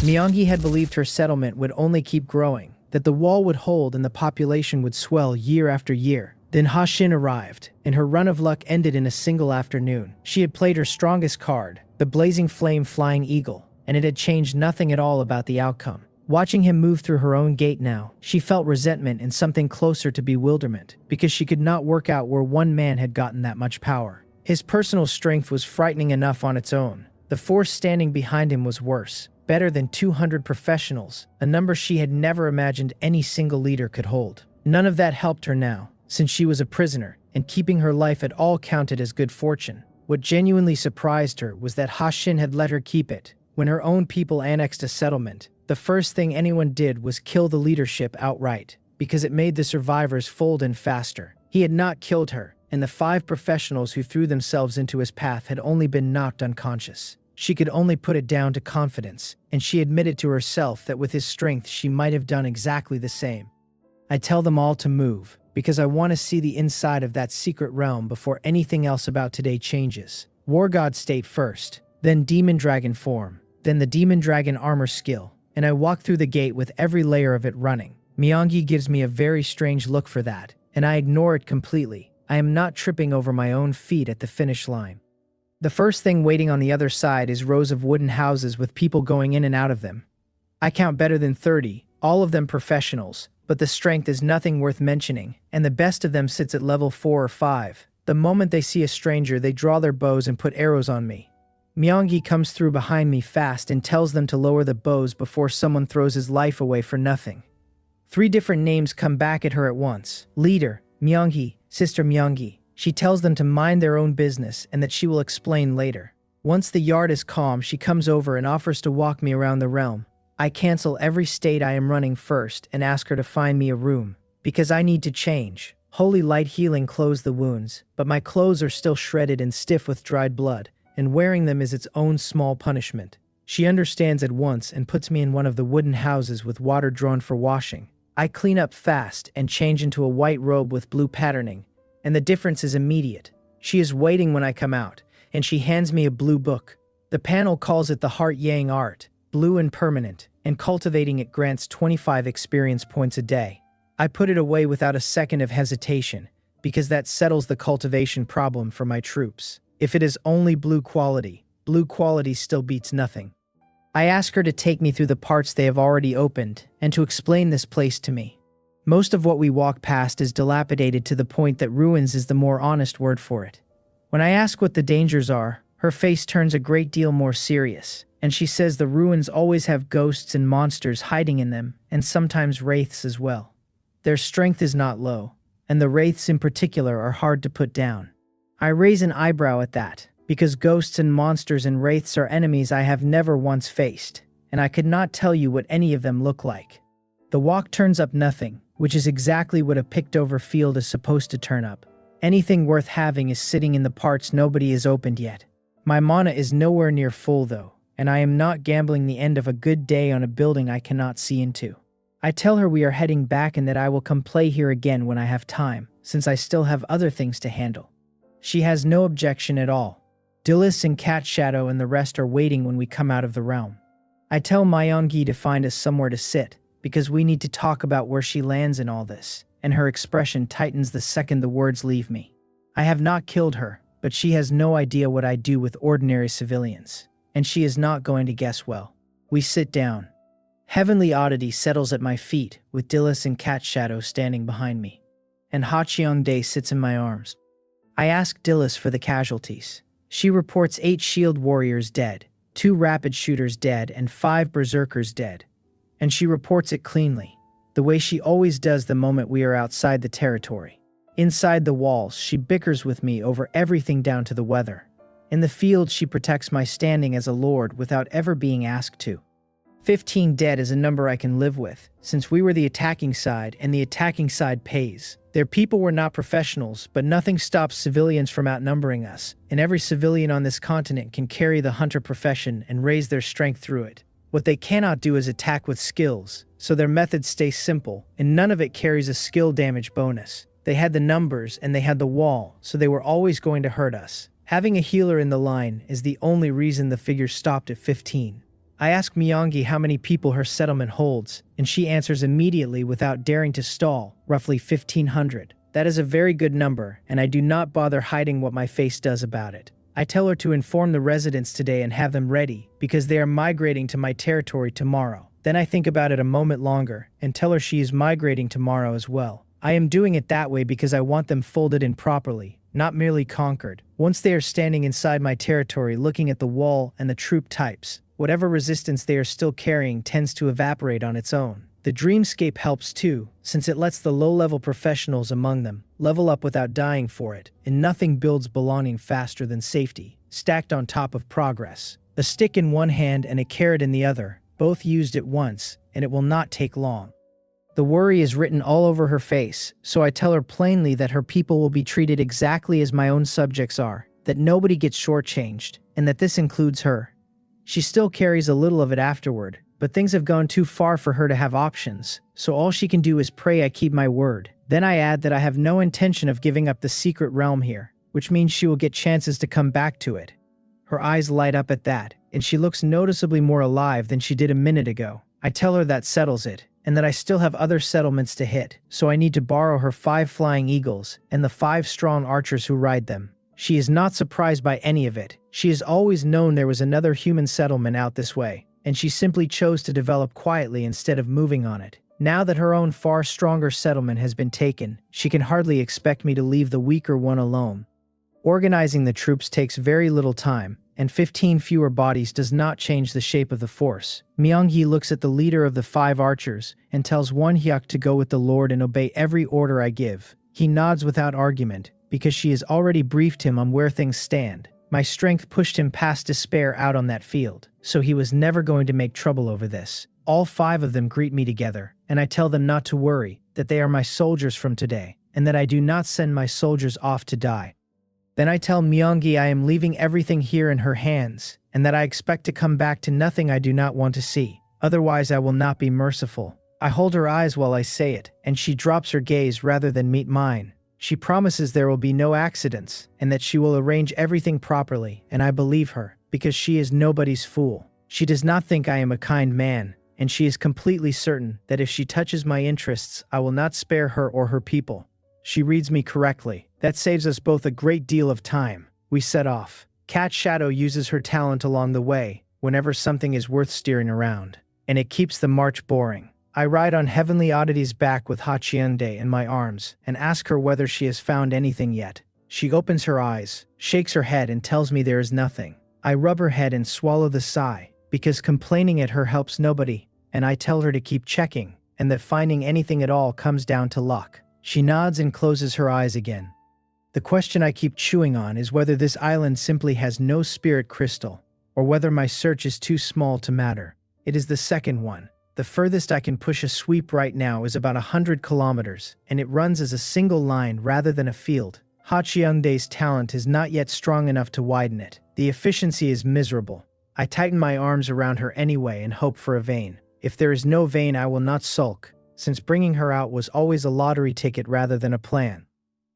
Myangi had believed her settlement would only keep growing, that the wall would hold and the population would swell year after year. Then Ha-Shin arrived, and her run of luck ended in a single afternoon. She had played her strongest card, the blazing flame flying eagle, and it had changed nothing at all about the outcome. Watching him move through her own gate now, she felt resentment and something closer to bewilderment, because she could not work out where one man had gotten that much power. His personal strength was frightening enough on its own. The force standing behind him was worse, better than 200 professionals, a number she had never imagined any single leader could hold. None of that helped her now, since she was a prisoner, and keeping her life at all counted as good fortune. What genuinely surprised her was that Ha-Shin had let her keep it. When her own people annexed a settlement, the first thing anyone did was kill the leadership outright, because it made the survivors fold in faster. He had not killed her, and the 5 professionals who threw themselves into his path had only been knocked unconscious. She could only put it down to confidence, and she admitted to herself that with his strength she might have done exactly the same. I tell them all to move, because I want to see the inside of that secret realm before anything else about today changes. War God state first, then demon dragon form, then the demon dragon armor skill, and I walk through the gate with every layer of it running. Myangi gives me a very strange look for that, and I ignore it completely. I am not tripping over my own feet at the finish line. The first thing waiting on the other side is rows of wooden houses with people going in and out of them. I count better than 30, all of them professionals, but the strength is nothing worth mentioning, and the best of them sits at level 4 or 5. The moment they see a stranger, they draw their bows and put arrows on me. Myangi comes through behind me fast and tells them to lower the bows before someone throws his life away for nothing. 3 different names come back at her at once. Leader, Myangi, Sister Myangi. She tells them to mind their own business and that she will explain later. Once the yard is calm, she comes over and offers to walk me around the realm. I cancel every state I am running first and ask her to find me a room, because I need to change. Holy light healing closed the wounds, but my clothes are still shredded and stiff with dried blood, and wearing them is its own small punishment. She understands at once and puts me in one of the wooden houses with water drawn for washing. I clean up fast and change into a white robe with blue patterning, and the difference is immediate. She is waiting when I come out, and she hands me a blue book. The panel calls it the Heart Yang Art, blue and permanent, and cultivating it grants 25 experience points a day. I put it away without a second of hesitation, because that settles the cultivation problem for my troops. If it is only blue quality still beats nothing. I ask her to take me through the parts they have already opened, and to explain this place to me. Most of what we walk past is dilapidated to the point that ruins is the more honest word for it. When I ask what the dangers are, her face turns a great deal more serious, and she says the ruins always have ghosts and monsters hiding in them, and sometimes wraiths as well. Their strength is not low, and the wraiths in particular are hard to put down. I raise an eyebrow at that, because ghosts and monsters and wraiths are enemies I have never once faced, and I could not tell you what any of them look like. The walk turns up nothing, which is exactly what a picked-over field is supposed to turn up. Anything worth having is sitting in the parts nobody has opened yet. My mana is nowhere near full though, and I am not gambling the end of a good day on a building I cannot see into. I tell her we are heading back and that I will come play here again when I have time, since I still have other things to handle. She has no objection at all. Dillis and Cat Shadow and the rest are waiting when we come out of the realm. I tell Myangi to find us somewhere to sit, because we need to talk about where she lands in all this, and her expression tightens the second the words leave me. I have not killed her, but she has no idea what I do with ordinary civilians, and she is not going to guess well. We sit down. Heavenly Oddity settles at my feet, with Dillis and Cat Shadow standing behind me, and Ha-Cheong-dae sits in my arms. I ask Dillis for the casualties. She reports 8 shield warriors dead, 2 rapid shooters dead, and 5 berserkers dead. And she reports it cleanly, the way she always does the moment we are outside the territory. Inside the walls, she bickers with me over everything down to the weather. In the field, she protects my standing as a lord without ever being asked to. 15 dead is a number I can live with, since we were the attacking side and the attacking side pays. Their people were not professionals, but nothing stops civilians from outnumbering us, and every civilian on this continent can carry the hunter profession and raise their strength through it. What they cannot do is attack with skills, so their methods stay simple, and none of it carries a skill damage bonus. They had the numbers and they had the wall, so they were always going to hurt us. Having a healer in the line is the only reason the figure stopped at 15. I ask Myeongi how many people her settlement holds, and she answers immediately without daring to stall, roughly 1,500. That is a very good number, and I do not bother hiding what my face does about it. I tell her to inform the residents today and have them ready, because they are migrating to my territory tomorrow. Then I think about it a moment longer, and tell her she is migrating tomorrow as well. I am doing it that way because I want them folded in properly, not merely conquered. Once they are standing inside my territory looking at the wall and the troop types, whatever resistance they are still carrying tends to evaporate on its own. The dreamscape helps too, since it lets the low-level professionals among them level up without dying for it, and nothing builds belonging faster than safety, stacked on top of progress. A stick in one hand and a carrot in the other, both used at once, and it will not take long. The worry is written all over her face, so I tell her plainly that her people will be treated exactly as my own subjects are, that nobody gets shortchanged, and that this includes her. She still carries a little of it afterward, but things have gone too far for her to have options, so all she can do is pray I keep my word. Then I add that I have no intention of giving up the secret realm here, which means she will get chances to come back to it. Her eyes light up at that, and she looks noticeably more alive than she did a minute ago. I tell her that settles it, and that I still have other settlements to hit, so I need to borrow her 5 flying eagles and the 5 strong archers who ride them. She is not surprised by any of it. She has always known there was another human settlement out this way, and she simply chose to develop quietly instead of moving on it. Now that her own far stronger settlement has been taken, she can hardly expect me to leave the weaker one alone. Organizing the troops takes very little time, and 15 fewer bodies does not change the shape of the force. Myeongi looks at the leader of the 5 archers and tells Won Hyuk to go with the Lord and obey every order I give. He nods without argument, because she has already briefed him on where things stand. My strength pushed him past despair out on that field, so he was never going to make trouble over this. All 5 of them greet me together, and I tell them not to worry, that they are my soldiers from today, and that I do not send my soldiers off to die. Then I tell Myeongi I am leaving everything here in her hands, and that I expect to come back to nothing I do not want to see. Otherwise I will not be merciful. I hold her eyes while I say it, and she drops her gaze rather than meet mine. She promises there will be no accidents, and that she will arrange everything properly, and I believe her, because she is nobody's fool. She does not think I am a kind man, and she is completely certain that if she touches my interests, I will not spare her or her people. She reads me correctly. That saves us both a great deal of time. We set off. Cat Shadow uses her talent along the way, whenever something is worth steering around, and it keeps the march boring. I ride on Heavenly Oddity's back with Hachiende in my arms and ask her whether she has found anything yet. She opens her eyes, shakes her head and tells me there is nothing. I rub her head and swallow the sigh, because complaining at her helps nobody, and I tell her to keep checking, and that finding anything at all comes down to luck. She nods and closes her eyes again. The question I keep chewing on is whether this island simply has no spirit crystal, or whether my search is too small to matter. It is the second one. The furthest I can push a sweep right now is about 100 kilometers, and it runs as a single line rather than a field. Hachiyeondae's talent is not yet strong enough to widen it. The efficiency is miserable. I tighten my arms around her anyway and hope for a vein. If there is no vein, I will not sulk, since bringing her out was always a lottery ticket rather than a plan.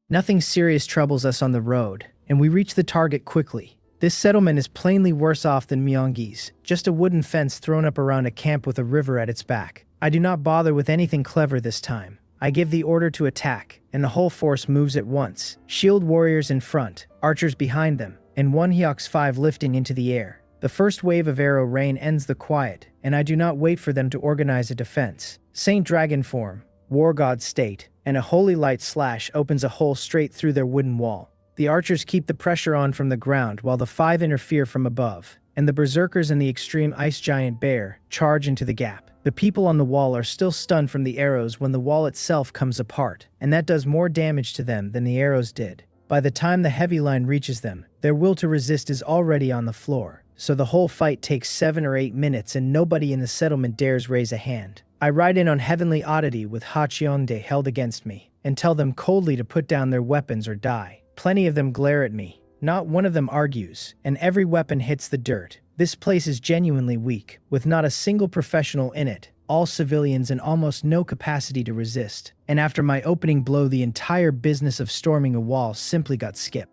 Nothing serious troubles us on the road, and we reach the target quickly. This settlement is plainly worse off than Myeongi's, just a wooden fence thrown up around a camp with a river at its back. I do not bother with anything clever this time. I give the order to attack, and the whole force moves at once. Shield warriors in front, archers behind them, and Won Hyuk's 5 lifting into the air. The first wave of arrow rain ends the quiet, and I do not wait for them to organize a defense. Saint Dragon form, War God state, and a holy light slash opens a hole straight through their wooden wall. The archers keep the pressure on from the ground while the 5 interfere from above, and the berserkers and the extreme ice giant bear charge into the gap. The people on the wall are still stunned from the arrows when the wall itself comes apart, and that does more damage to them than the arrows did. By the time the heavy line reaches them, their will to resist is already on the floor, so the whole fight takes 7 or 8 minutes and nobody in the settlement dares raise a hand. I ride in on Heavenly Oddity with Hachiyeondae held against me, and tell them coldly to put down their weapons or die. Plenty of them glare at me. Not one of them argues, and every weapon hits the dirt. This place is genuinely weak, with not a single professional in it, all civilians and almost no capacity to resist. And after my opening blow, the entire business of storming a wall simply got skipped.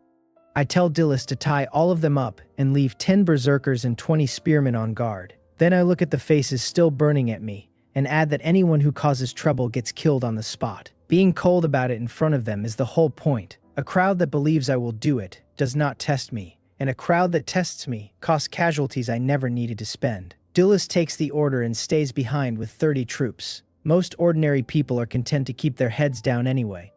I tell Dillis to tie all of them up and leave 10 berserkers and 20 spearmen on guard. Then I look at the faces still burning at me, and add that anyone who causes trouble gets killed on the spot. Being cold about it in front of them is the whole point. A crowd that believes I will do it does not test me, and a crowd that tests me costs casualties I never needed to spend. Dulles takes the order and stays behind with 30 troops. Most ordinary people are content to keep their heads down anyway.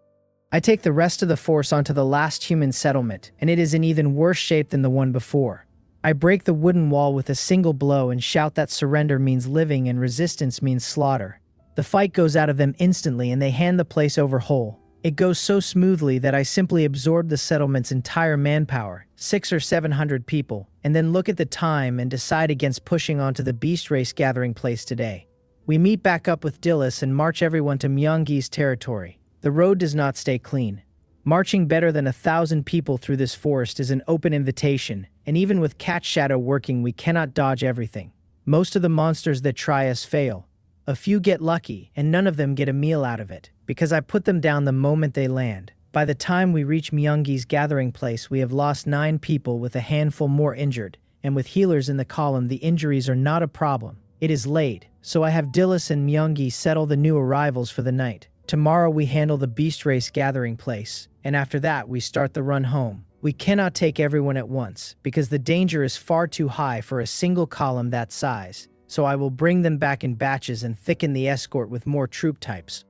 I take the rest of the force onto the last human settlement, and it is in even worse shape than the one before. I break the wooden wall with a single blow and shout that surrender means living and resistance means slaughter. The fight goes out of them instantly and they hand the place over whole. It goes so smoothly that I simply absorb the settlement's entire manpower, 600 or 700 people, and then look at the time and decide against pushing onto the beast race gathering place today. We meet back up with Dulles and march everyone to Myeonggi's territory. The road does not stay clean. Marching better than 1,000 people through this forest is an open invitation, and even with Cat Shadow working we cannot dodge everything. Most of the monsters that try us fail. A few get lucky, and none of them get a meal out of it, because I put them down the moment they land. By the time we reach Myeonggi's gathering place we have lost 9 people with a handful more injured, and with healers in the column the injuries are not a problem. It is late, so I have Dulles and Myeonggi settle the new arrivals for the night. Tomorrow we handle the beast race gathering place, and after that we start the run home. We cannot take everyone at once, because the danger is far too high for a single column that size, so I will bring them back in batches and thicken the escort with more troop types.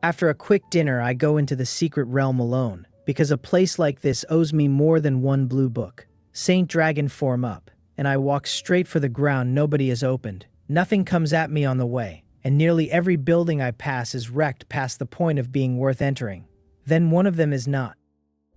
After a quick dinner I go into the secret realm alone, because a place like this owes me more than one blue book. Saint Dragon form up, and I walk straight for the ground nobody has opened. Nothing comes at me on the way, and nearly every building I pass is wrecked past the point of being worth entering. Then one of them is not.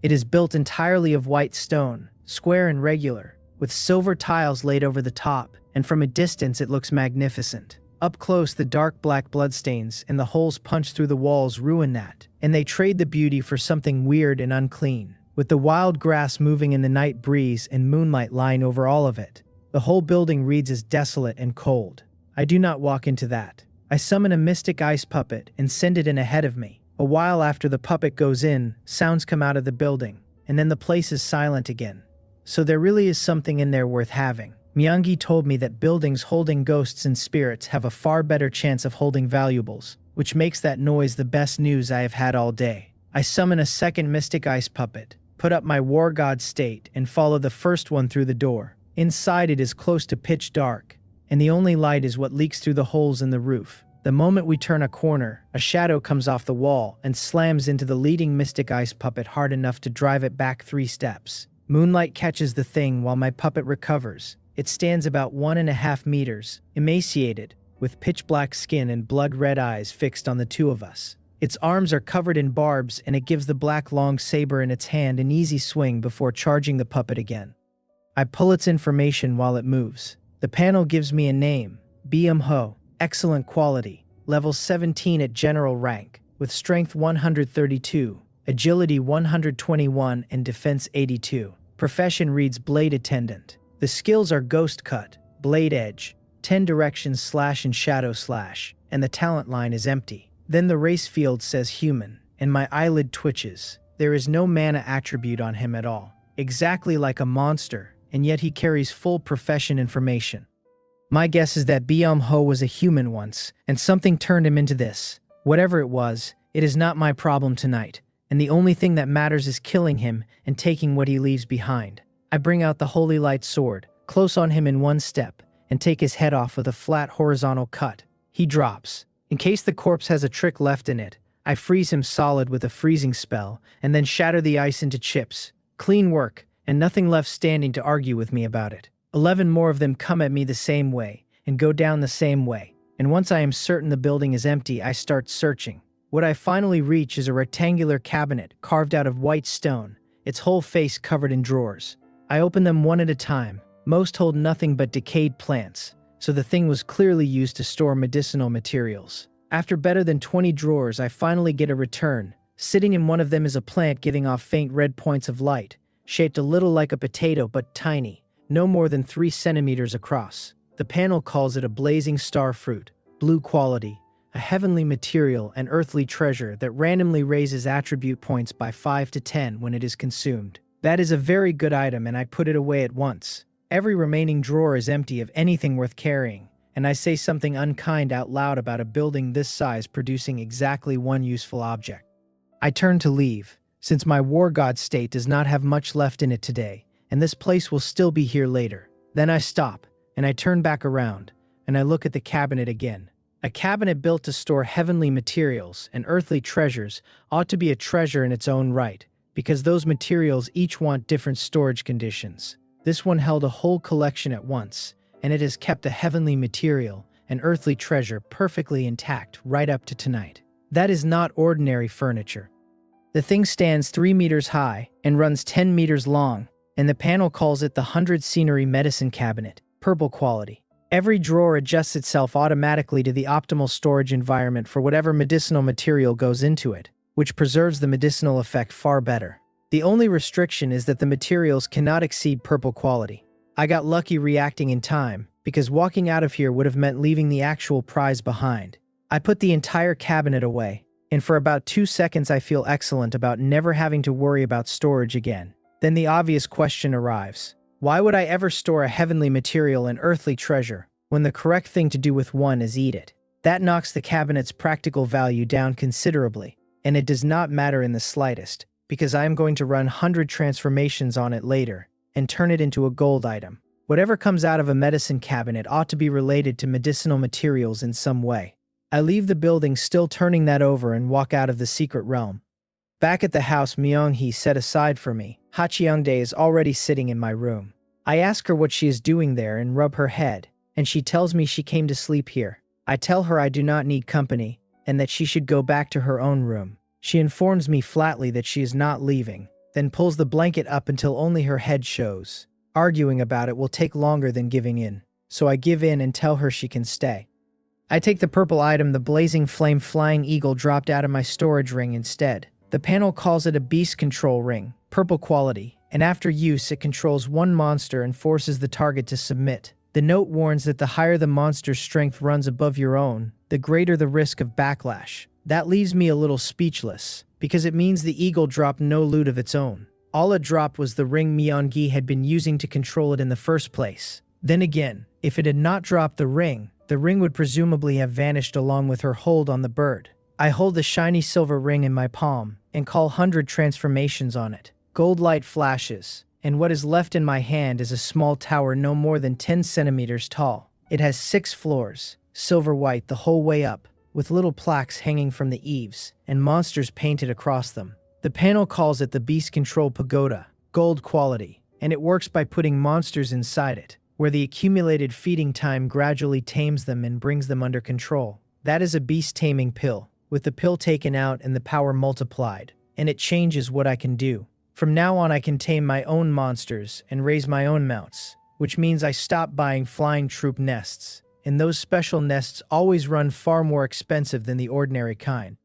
It is built entirely of white stone, square and regular, with silver tiles laid over the top, and from a distance it looks magnificent. Up close the dark black bloodstains and the holes punched through the walls ruin that, and they trade the beauty for something weird and unclean, with the wild grass moving in the night breeze and moonlight lying over all of it. The whole building reads as desolate and cold. I do not walk into that. I summon a mystic ice puppet and send it in ahead of me. A while after the puppet goes in, sounds come out of the building, and then the place is silent again. So there really is something in there worth having. Myeonggi told me that buildings holding ghosts and spirits have a far better chance of holding valuables, which makes that noise the best news I have had all day. I summon a second mystic ice puppet, put up my war god state, and follow the first one through the door. Inside it is close to pitch dark, and the only light is what leaks through the holes in the roof. The moment we turn a corner, a shadow comes off the wall and slams into the leading mystic ice puppet hard enough to drive it back 3 steps. Moonlight catches the thing while my puppet recovers. It stands about 1.5 meters, emaciated, with pitch-black skin and blood-red eyes fixed on the 2 of us. Its arms are covered in barbs and it gives the black long saber in its hand an easy swing before charging the puppet again. I pull its information while it moves. The panel gives me a name, Byum-ho. Excellent quality, level 17 at general rank, with strength 132, agility 121 and defense 82. Profession reads blade attendant. The skills are ghost cut, blade edge, 10 directions slash and shadow slash, and the talent line is empty. Then the race field says human, and my eyelid twitches. There is no mana attribute on him at all. Exactly like a monster, and yet he carries full profession information. My guess is that Byum-ho was a human once, and something turned him into this. Whatever it was, it is not my problem tonight, and the only thing that matters is killing him and taking what he leaves behind. I bring out the Holy Light sword, close on him in 1 step, and take his head off with a flat horizontal cut. He drops. In case the corpse has a trick left in it, I freeze him solid with a freezing spell, and then shatter the ice into chips. Clean work, and nothing left standing to argue with me about it. 11 more of them come at me the same way, and go down the same way, and once I am certain the building is empty, I start searching. What I finally reach is a rectangular cabinet carved out of white stone, its whole face covered in drawers. I open them one at a time. Most hold nothing but decayed plants, so the thing was clearly used to store medicinal materials. After better than 20 drawers, I finally get a return. Sitting in one of them is a plant giving off faint red points of light, shaped a little like a potato but tiny. No more than 3 centimeters across. The panel calls it a blazing star fruit, blue quality, a heavenly material and earthly treasure that randomly raises attribute points by 5 to 10 when it is consumed. That is a very good item and I put it away at once. Every remaining drawer is empty of anything worth carrying, and I say something unkind out loud about a building this size producing exactly one useful object. I turn to leave, since my war god state does not have much left in it today, and this place will still be here later. Then I stop, and I turn back around, and I look at the cabinet again. A cabinet built to store heavenly materials and earthly treasures ought to be a treasure in its own right, because those materials each want different storage conditions. This one held a whole collection at once, and it has kept a heavenly material and earthly treasure perfectly intact right up to tonight. That is not ordinary furniture. The thing stands 3 meters high and runs 10 meters long, and the panel calls it the 100 Scenery Medicine Cabinet, purple quality. Every drawer adjusts itself automatically to the optimal storage environment for whatever medicinal material goes into it, which preserves the medicinal effect far better. The only restriction is that the materials cannot exceed purple quality. I got lucky reacting in time, because walking out of here would have meant leaving the actual prize behind. I put the entire cabinet away, and for about 2 seconds I feel excellent about never having to worry about storage again. Then the obvious question arrives. Why would I ever store a heavenly material and earthly treasure, when the correct thing to do with one is eat it? That knocks the cabinet's practical value down considerably, and it does not matter in the slightest, because I am going to run 100 transformations on it later, and turn it into a gold item. Whatever comes out of a medicine cabinet ought to be related to medicinal materials in some way. I leave the building still turning that over and walk out of the secret realm. Back at the house Myung-hee set aside for me, Ha-cheong-dae is already sitting in my room. I ask her what she is doing there and rub her head, and she tells me she came to sleep here. I tell her I do not need company, and that she should go back to her own room. She informs me flatly that she is not leaving, then pulls the blanket up until only her head shows. Arguing about it will take longer than giving in, so I give in and tell her she can stay. I take the purple item the blazing flame flying eagle dropped out of my storage ring instead. The panel calls it a beast control ring, purple quality, and after use it controls one monster and forces the target to submit. The note warns that the higher the monster's strength runs above your own, the greater the risk of backlash. That leaves me a little speechless, because it means the eagle dropped no loot of its own. All it dropped was the ring Myung-hee had been using to control it in the first place. Then again, if it had not dropped the ring would presumably have vanished along with her hold on the bird. I hold the shiny silver ring in my palm and call 100 transformations on it. Gold light flashes, and what is left in my hand is a small tower no more than 10 centimeters tall. It has 6 floors, silver white the whole way up, with little plaques hanging from the eaves and monsters painted across them. The panel calls it the Beast Control Pagoda, gold quality, and it works by putting monsters inside it, where the accumulated feeding time gradually tames them and brings them under control. That is a beast taming pill, with the pill taken out and the power multiplied, and it changes what I can do. From now on I can tame my own monsters and raise my own mounts, which means I stop buying flying troop nests, and those special nests always run far more expensive than the ordinary kind.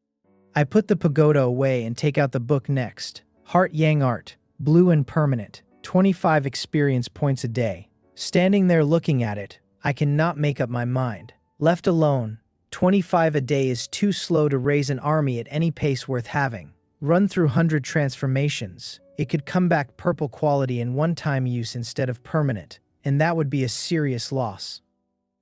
I put the pagoda away and take out the book next. Heart Yang Art, blue and permanent, 25 experience points a day. Standing there looking at it, I cannot make up my mind. Left alone, 25 a day is too slow to raise an army at any pace worth having. Run through 100 transformations, it could come back purple quality in one-time use instead of permanent, and that would be a serious loss.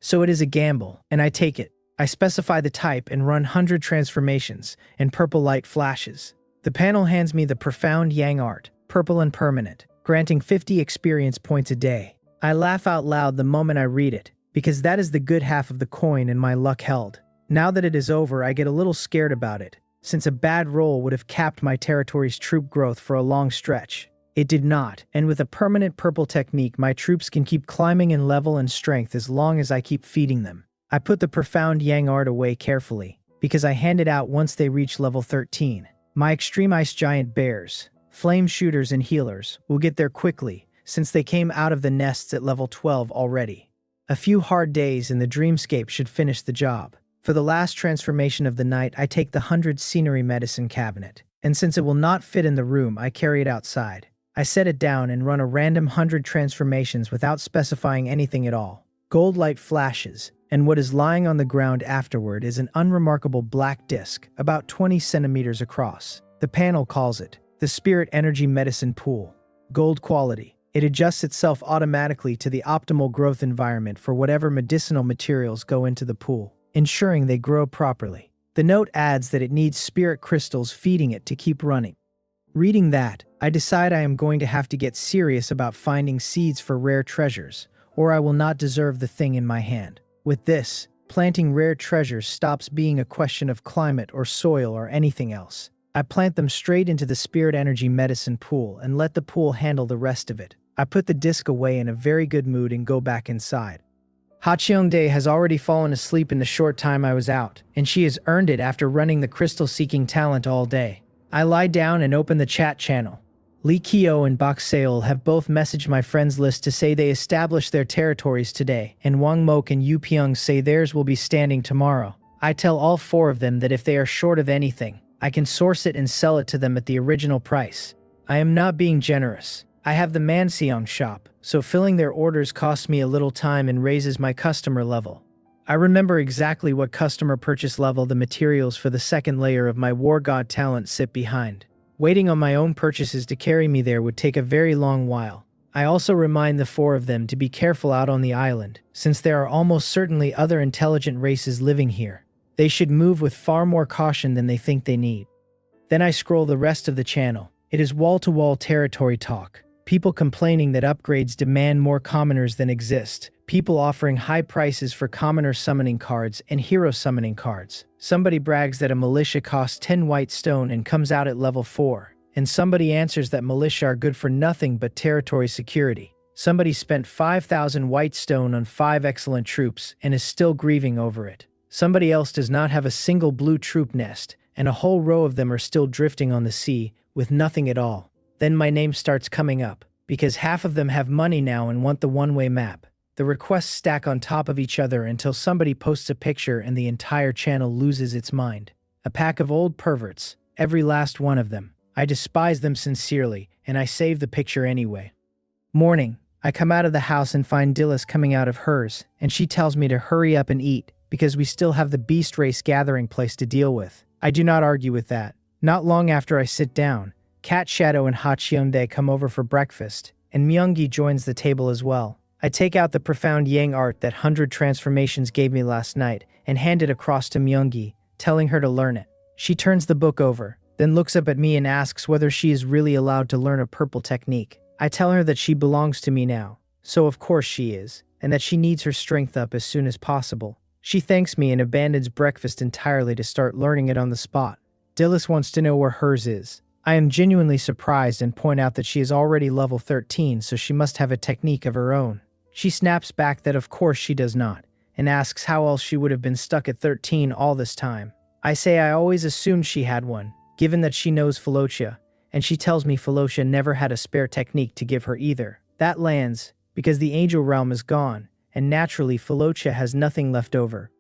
So it is a gamble, and I take it. I specify the type and run 100 transformations, and purple light flashes. The panel hands me the profound Yang Art, purple and permanent, granting 50 experience points a day. I laugh out loud the moment I read it, because that is the good half of the coin and my luck held. Now that it is over, I get a little scared about it, since a bad roll would have capped my territory's troop growth for a long stretch. It did not, and with a permanent purple technique my troops can keep climbing in level and strength as long as I keep feeding them. I put the profound Yang Art away carefully, because I hand it out once they reach level 13. My extreme ice giant bears, flame shooters and healers will get there quickly, since they came out of the nests at level 12 already. A few hard days in the dreamscape should finish the job. For the last transformation of the night, I take the 100 Scenery Medicine Cabinet, and since it will not fit in the room, I carry it outside. I set it down and run a random 100 transformations without specifying anything at all. Gold light flashes, and what is lying on the ground afterward is an unremarkable black disc, about 20 centimeters across. The panel calls it the Spirit Energy Medicine Pool. Gold quality. It adjusts itself automatically to the optimal growth environment for whatever medicinal materials go into the pool, ensuring they grow properly. The note adds that it needs spirit crystals feeding it to keep running. Reading that, I decide I am going to have to get serious about finding seeds for rare treasures, or I will not deserve the thing in my hand. With this, planting rare treasures stops being a question of climate or soil or anything else. I plant them straight into the spirit energy medicine pool and let the pool handle the rest of it. I put the disc away in a very good mood and go back inside. Ha-cheong-dae has already fallen asleep in the short time I was out, and she has earned it after running the crystal-seeking talent all day. I lie down and open the chat channel. Lee Kyo and Bok Seol have both messaged my friends list to say they established their territories today, and Wang Mok and Yu Pyung say theirs will be standing tomorrow. I tell all four of them that if they are short of anything, I can source it and sell it to them at the original price. I am not being generous. I have the Manseong shop, so filling their orders costs me a little time and raises my customer level. I remember exactly what customer purchase level the materials for the second layer of my War God talent sit behind. Waiting on my own purchases to carry me there would take a very long while. I also remind the four of them to be careful out on the island, since there are almost certainly other intelligent races living here. They should move with far more caution than they think they need. Then I scroll the rest of the channel. It is wall-to-wall territory talk. People complaining that upgrades demand more commoners than exist. People offering high prices for commoner summoning cards and hero summoning cards. Somebody brags that a militia costs 10 white stone and comes out at level 4. And somebody answers that militia are good for nothing but territory security. Somebody spent 5,000 white stone on 5 excellent troops and is still grieving over it. Somebody else does not have a single blue troop nest, and a whole row of them are still drifting on the sea, with nothing at all. Then my name starts coming up, because half of them have money now and want the one-way map. The requests stack on top of each other until somebody posts a picture and the entire channel loses its mind. A pack of old perverts, every last one of them. I despise them sincerely, and I save the picture anyway. Morning, I come out of the house and find Dillis coming out of hers, and she tells me to hurry up and eat, because we still have the beast race gathering place to deal with. I do not argue with that. Not long after I sit down, Cat Shadow and Ha-cheong-dae come over for breakfast, and Myung-gi joins the table as well. I take out the profound yang art that 100 transformations gave me last night and hand it across to Myung-gi, telling her to learn it. She turns the book over, then looks up at me and asks whether she is really allowed to learn a purple technique. I tell her that she belongs to me now, so of course she is, and that she needs her strength up as soon as possible. She thanks me and abandons breakfast entirely to start learning it on the spot. Dillis wants to know where hers is. I am genuinely surprised and point out that she is already level 13, so she must have a technique of her own. She snaps back that of course she does not, and asks how else she would have been stuck at 13 all this time. I say I always assumed she had one, given that she knows Philocea, and she tells me Philocea never had a spare technique to give her either. That lands, because the angel realm is gone, and naturally Philocea has nothing left over.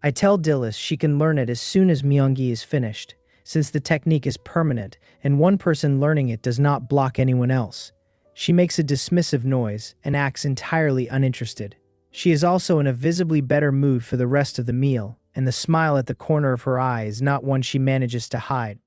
I tell Dillis she can learn it as soon as Myung-gi is finished, since the technique is permanent and one person learning it does not block anyone else. She makes a dismissive noise and acts entirely uninterested. She is also in a visibly better mood for the rest of the meal, and the smile at the corner of her eye is not one she manages to hide.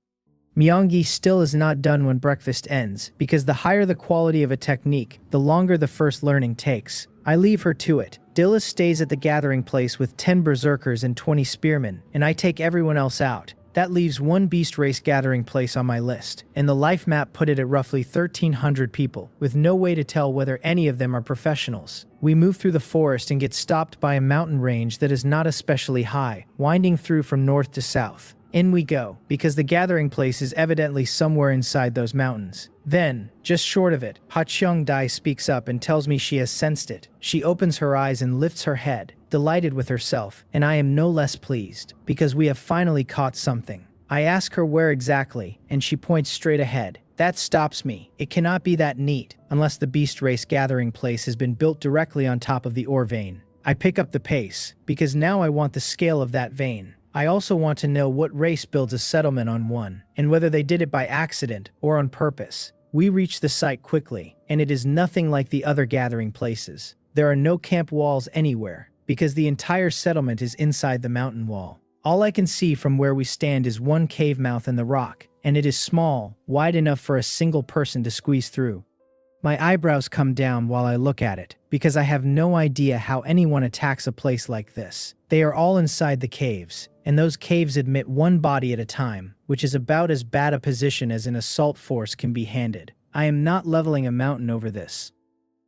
Myung-gi still is not done when breakfast ends, because the higher the quality of a technique, the longer the first learning takes. I leave her to it. Dillis stays at the gathering place with 10 berserkers and 20 spearmen, and I take everyone else out. That leaves one beast race gathering place on my list, and the life map put it at roughly 1,300 people, with no way to tell whether any of them are professionals. We move through the forest and get stopped by a mountain range that is not especially high, winding through from north to south. In we go, because the gathering place is evidently somewhere inside those mountains. Then, just short of it, Ha-cheong-dae speaks up and tells me she has sensed it. She opens her eyes and lifts her head, delighted with herself, and I am no less pleased, because we have finally caught something. I ask her where exactly, and she points straight ahead. That stops me. It cannot be that neat, unless the beast race gathering place has been built directly on top of the ore vein. I pick up the pace, because now I want the scale of that vein. I also want to know what race builds a settlement on one, and whether they did it by accident or on purpose. We reach the site quickly, and it is nothing like the other gathering places. There are no camp walls anywhere, because the entire settlement is inside the mountain wall. All I can see from where we stand is one cave mouth in the rock, and it is small, wide enough for a single person to squeeze through. My eyebrows come down while I look at it, because I have no idea how anyone attacks a place like this. They are all inside the caves, and those caves admit one body at a time, which is about as bad a position as an assault force can be handed. I am not leveling a mountain over this.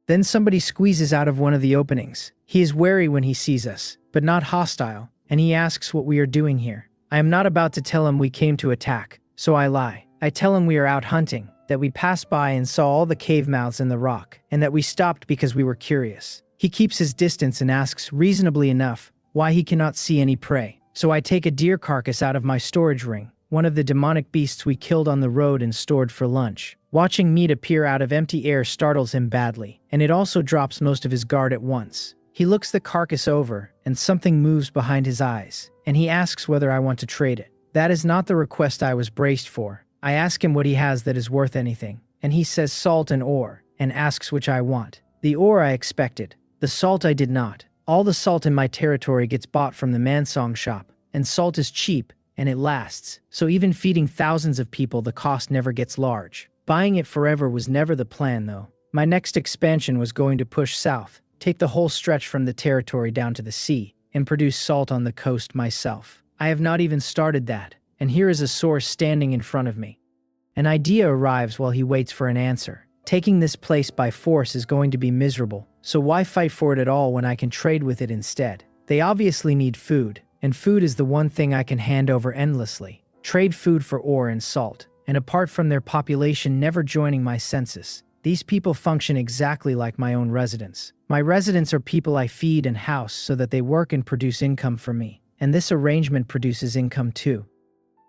Then somebody squeezes out of one of the openings. He is wary when he sees us, but not hostile, and he asks what we are doing here. I am not about to tell him we came to attack, so I lie. I tell him we are out hunting, that we passed by and saw all the cave mouths in the rock, and that we stopped because we were curious. He keeps his distance and asks, reasonably enough, why he cannot see any prey. So I take a deer carcass out of my storage ring, one of the demonic beasts we killed on the road and stored for lunch. Watching meat appear out of empty air startles him badly, and it also drops most of his guard at once. He looks the carcass over, and something moves behind his eyes, and he asks whether I want to trade it. That is not the request I was braced for. I ask him what he has that is worth anything, and he says salt and ore, and asks which I want. The ore I expected, the salt I did not. All the salt in my territory gets bought from the Mansong shop, and salt is cheap, and it lasts, so even feeding thousands of people the cost never gets large. Buying it forever was never the plan though. My next expansion was going to push south, take the whole stretch from the territory down to the sea, and produce salt on the coast myself. I have not even started that, and here is a source standing in front of me. An idea arrives while he waits for an answer. Taking this place by force is going to be miserable, so why fight for it at all when I can trade with it instead? They obviously need food, and food is the one thing I can hand over endlessly. Trade food for ore and salt, and apart from their population never joining my census, these people function exactly like my own residents. My residents are people I feed and house so that they work and produce income for me, and this arrangement produces income too.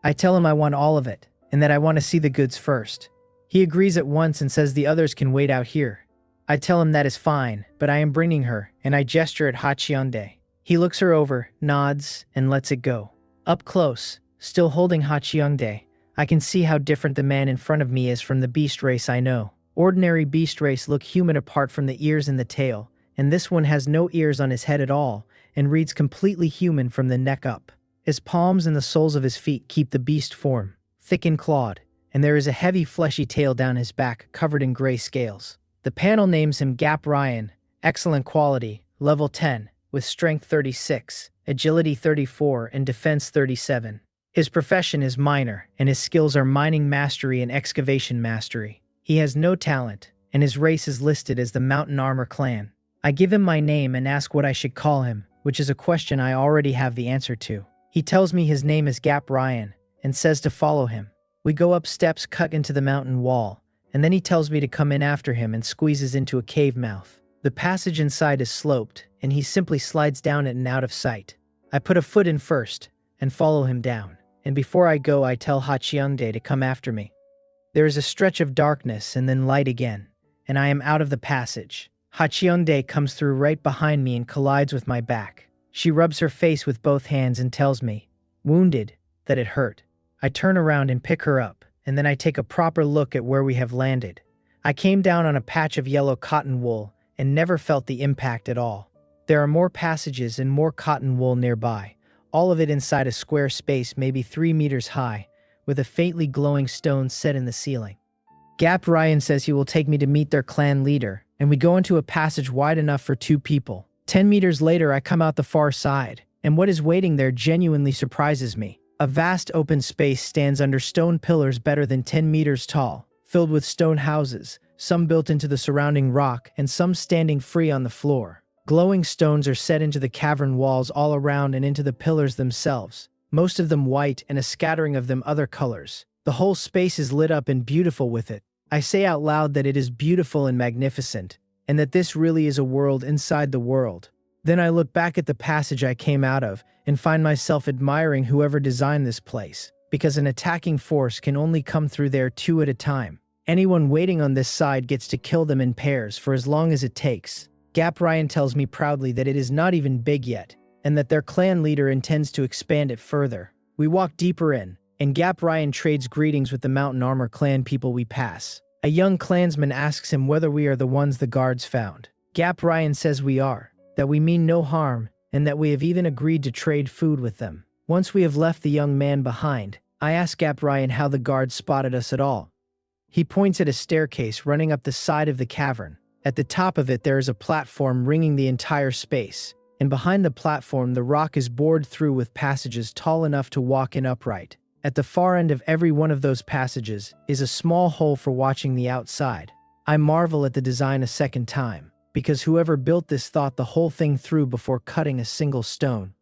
I tell him I want all of it, and that I want to see the goods first. He agrees at once and says the others can wait out here. I tell him that is fine, but I am bringing her, and I gesture at Hachiande. He looks her over, nods, and lets it go. Up close, still holding Hachiande, I can see how different the man in front of me is from the beast race I know. Ordinary beast race look human apart from the ears and the tail, and this one has no ears on his head at all, and reads completely human from the neck up. His palms and the soles of his feet keep the beast form, thick and clawed, and there is a heavy fleshy tail down his back covered in gray scales. The panel names him Gap Ryan, excellent quality, level 10, with strength 36, agility 34, and defense 37. His profession is miner, and his skills are mining mastery and excavation mastery. He has no talent, and his race is listed as the Mountain Armor Clan. I give him my name and ask what I should call him, which is a question I already have the answer to. He tells me his name is Gap Ryan, and says to follow him. We go up steps cut into the mountain wall, and then he tells me to come in after him and squeezes into a cave mouth. The passage inside is sloped, and he simply slides down it and out of sight. I put a foot in first, and follow him down, and before I go I tell Hachiande to come after me. There is a stretch of darkness and then light again, and I am out of the passage. Hachiande comes through right behind me and collides with my back. She rubs her face with both hands and tells me, wounded, that it hurt. I turn around and pick her up, and then I take a proper look at where we have landed. I came down on a patch of yellow cotton wool and never felt the impact at all. There are more passages and more cotton wool nearby, all of it inside a square space maybe 3 meters high, with a faintly glowing stone set in the ceiling. Gap Ryan says he will take me to meet their clan leader, and we go into a passage wide enough for 2 people. 10 meters later I come out the far side, and what is waiting there genuinely surprises me. A vast open space stands under stone pillars better than 10 meters tall, filled with stone houses, some built into the surrounding rock and some standing free on the floor. Glowing stones are set into the cavern walls all around and into the pillars themselves, most of them white and a scattering of them other colors. The whole space is lit up and beautiful with it. I say out loud that it is beautiful and magnificent, and that this really is a world inside the world. Then I look back at the passage I came out of and find myself admiring whoever designed this place, because an attacking force can only come through there 2 at a time. Anyone waiting on this side gets to kill them in pairs for as long as it takes. Gap Ryan tells me proudly that it is not even big yet, and that their clan leader intends to expand it further. We walk deeper in, and Gap Ryan trades greetings with the Mountain Armor clan people we pass. A young clansman asks him whether we are the ones the guards found. Gap Ryan says we are, that we mean no harm, and that we have even agreed to trade food with them. Once we have left the young man behind, I ask Gap Ryan how the guards spotted us at all. He points at a staircase running up the side of the cavern. At the top of it there is a platform ringing the entire space, and behind the platform the rock is bored through with passages tall enough to walk in upright. At the far end of every one of those passages is a small hole for watching the outside. I marvel at the design a second time, because whoever built this thought the whole thing through before cutting a single stone.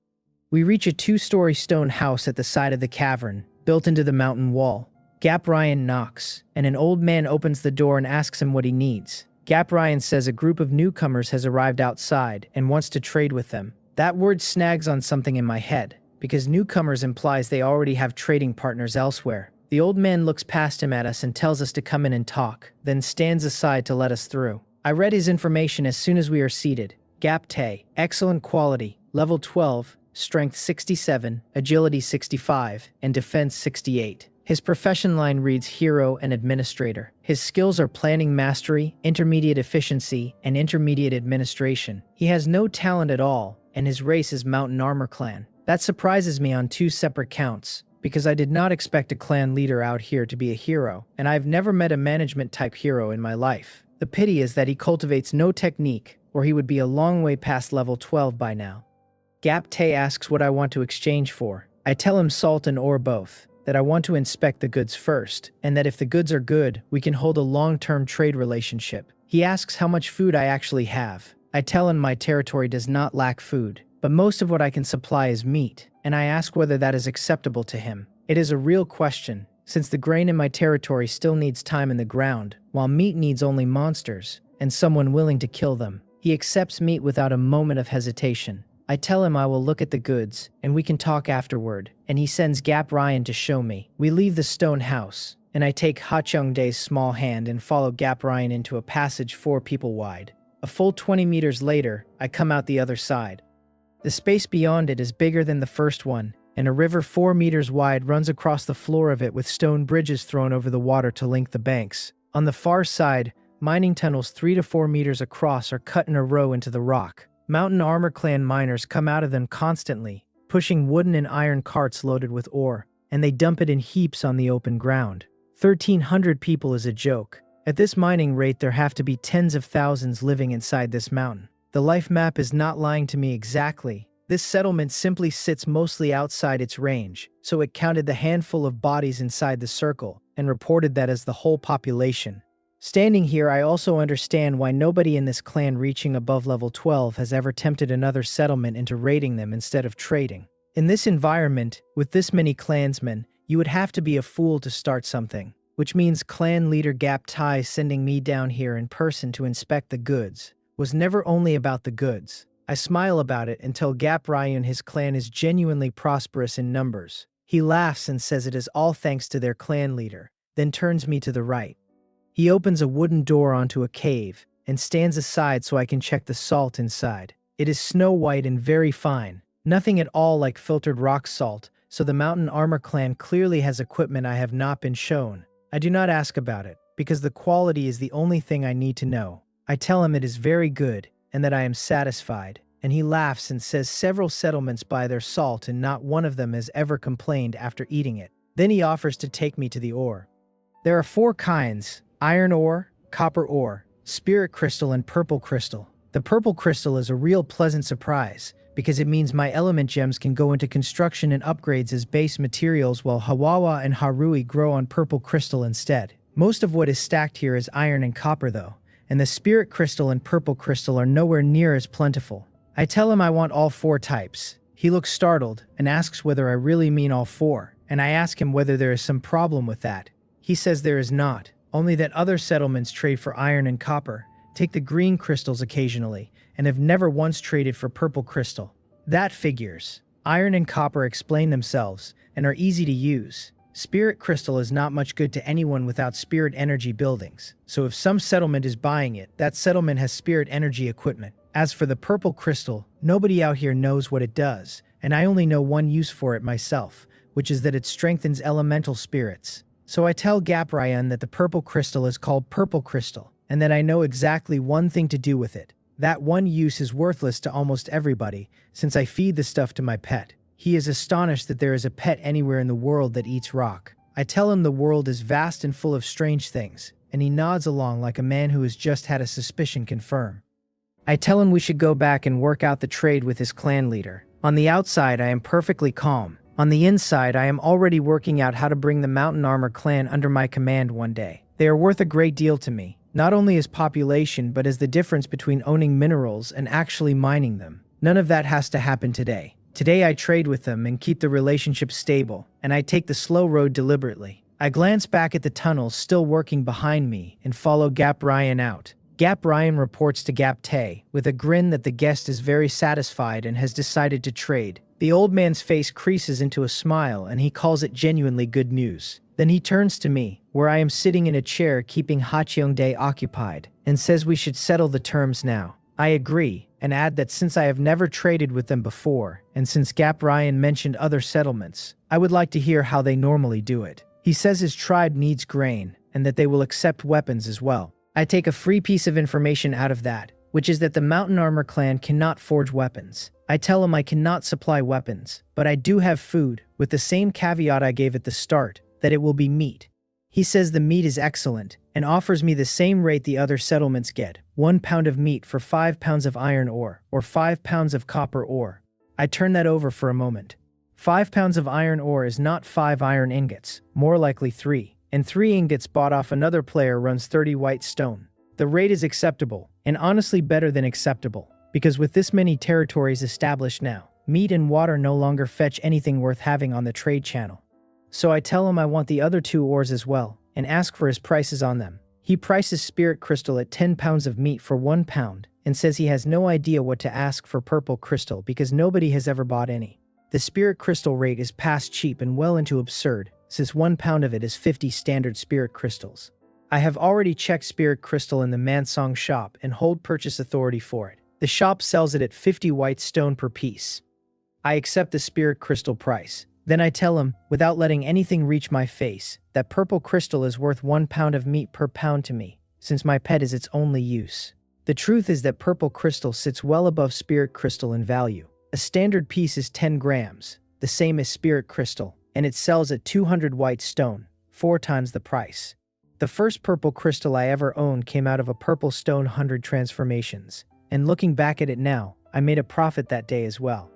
We reach a 2-story stone house at the side of the cavern, built into the mountain wall. Gap Ryan knocks, and an old man opens the door and asks him what he needs. Gap Ryan says a group of newcomers has arrived outside and wants to trade with them. That word snags on something in my head, because newcomers implies they already have trading partners elsewhere. The old man looks past him at us and tells us to come in and talk, then stands aside to let us through. I read his information as soon as we are seated. Gap Tae, excellent quality, level 12, strength 67, agility 65, and defense 68. His profession line reads hero and administrator. His skills are planning mastery, intermediate efficiency, and intermediate administration. He has no talent at all, and his race is Mountain Armor Clan. That surprises me on 2 separate counts, because I did not expect a clan leader out here to be a hero, and I've never met a management-type hero in my life. The pity is that he cultivates no technique, or he would be a long way past level 12 by now. Gap Tae asks what I want to exchange for. I tell him salt and ore both, that I want to inspect the goods first, and that if the goods are good, we can hold a long-term trade relationship. He asks how much food I actually have. I tell him my territory does not lack food, but most of what I can supply is meat, and I ask whether that is acceptable to him. It is a real question, since the grain in my territory still needs time in the ground, while meat needs only monsters, and someone willing to kill them. He accepts meat without a moment of hesitation. I tell him I will look at the goods, and we can talk afterward, and he sends Gap Ryan to show me. We leave the stone house, and I take Ha Chung-dae's small hand and follow Gap Ryan into a passage 4 people wide. A full 20 meters later, I come out the other side. The space beyond it is bigger than the first one, and a river 4 meters wide runs across the floor of it with stone bridges thrown over the water to link the banks. On the far side, mining tunnels 3 to 4 meters across are cut in a row into the rock. Mountain Armor Clan miners come out of them constantly, pushing wooden and iron carts loaded with ore, and they dump it in heaps on the open ground. 1,300 people is a joke. At this mining rate there have to be tens of thousands living inside this mountain. The life map is not lying to me exactly. This settlement simply sits mostly outside its range, so it counted the handful of bodies inside the circle, and reported that as the whole population. Standing here, I also understand why nobody in this clan reaching above level 12 has ever tempted another settlement into raiding them instead of trading. In this environment, with this many clansmen, you would have to be a fool to start something, which means clan leader Gap Tae sending me down here in person to inspect the goods was never only about the goods. I smile about it until Gap Ryan and his clan is genuinely prosperous in numbers. He laughs and says it is all thanks to their clan leader, then turns me to the right. He opens a wooden door onto a cave and stands aside so I can check the salt inside. It is snow white and very fine, nothing at all like filtered rock salt, so the Mountain Armor Clan clearly has equipment I have not been shown. I do not ask about it, because the quality is the only thing I need to know. I tell him it is very good and that I am satisfied, and he laughs and says several settlements buy their salt and not one of them has ever complained after eating it. Then he offers to take me to the ore. There are 4 kinds: iron ore, copper ore, spirit crystal, and purple crystal. The purple crystal is a real pleasant surprise, because it means my element gems can go into construction and upgrades as base materials while Hawawa and Harui grow on purple crystal instead. Most of what is stacked here is iron and copper though, and the spirit crystal and purple crystal are nowhere near as plentiful. I tell him I want all 4 types. He looks startled and asks whether I really mean all 4, and I ask him whether there is some problem with that. He says there is not. Only that other settlements trade for iron and copper, take the green crystals occasionally, and have never once traded for purple crystal. That figures. Iron and copper explain themselves, and are easy to use. Spirit crystal is not much good to anyone without spirit energy buildings, so if some settlement is buying it, that settlement has spirit energy equipment. As for the purple crystal, nobody out here knows what it does, and I only know one use for it myself, which is that it strengthens elemental spirits. So I tell Gap Ryan that the purple crystal is called purple crystal, and that I know exactly one thing to do with it. That one use is worthless to almost everybody, since I feed the stuff to my pet. He is astonished that there is a pet anywhere in the world that eats rock. I tell him the world is vast and full of strange things, and he nods along like a man who has just had a suspicion confirmed. I tell him we should go back and work out the trade with his clan leader. On the outside, I am perfectly calm. On the inside, I am already working out how to bring the Mountain Armor clan under my command one day. They are worth a great deal to me, not only as population but as the difference between owning minerals and actually mining them. None of that has to happen today. Today I trade with them and keep the relationship stable, and I take the slow road deliberately. I glance back at the tunnels still working behind me and follow Gap Ryan out. Gap Ryan reports to Gap Tay with a grin that the guest is very satisfied and has decided to trade. The old man's face creases into a smile and he calls it genuinely good news. Then he turns to me, where I am sitting in a chair keeping Hacheongdae occupied, and says we should settle the terms now. I agree, and add that since I have never traded with them before, and since Gap Ryan mentioned other settlements, I would like to hear how they normally do it. He says his tribe needs grain, and that they will accept weapons as well. I take a free piece of information out of that, which is that the Mountain Armor clan cannot forge weapons. I tell him I cannot supply weapons, but I do have food, with the same caveat I gave at the start, that it will be meat. He says the meat is excellent, and offers me the same rate the other settlements get, 1 pound of meat for 5 pounds of iron ore, or 5 pounds of copper ore. I turn that over for a moment. 5 pounds of iron ore is not 5 iron ingots, more likely 3. And 3 ingots bought off another player runs 30 white stone. The rate is acceptable, and honestly better than acceptable, because with this many territories established now, meat and water no longer fetch anything worth having on the trade channel. So I tell him I want the other 2 ores as well, and ask for his prices on them. He prices spirit crystal at 10 pounds of meat for 1 pound, and says he has no idea what to ask for purple crystal because nobody has ever bought any. The spirit crystal rate is past cheap and well into absurd, since 1 pound of it is 50 standard spirit crystals. I have already checked spirit crystal in the Mansong shop and hold purchase authority for it. The shop sells it at 50 white stone per piece. I accept the spirit crystal price. Then I tell him, without letting anything reach my face, that purple crystal is worth 1 pound of meat per pound to me, since my pet is its only use. The truth is that purple crystal sits well above spirit crystal in value. A standard piece is 10 grams, the same as spirit crystal, and it sells at 200 white stone, 4 times the price. The first purple crystal I ever owned came out of a purple stone 100 transformations, and looking back at it now, I made a profit that day as well.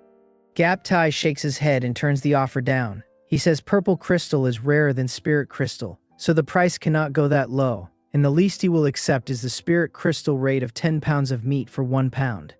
Gap Tai shakes his head and turns the offer down. He says purple crystal is rarer than spirit crystal, so the price cannot go that low, and the least he will accept is the spirit crystal rate of 10 pounds of meat for 1 pound.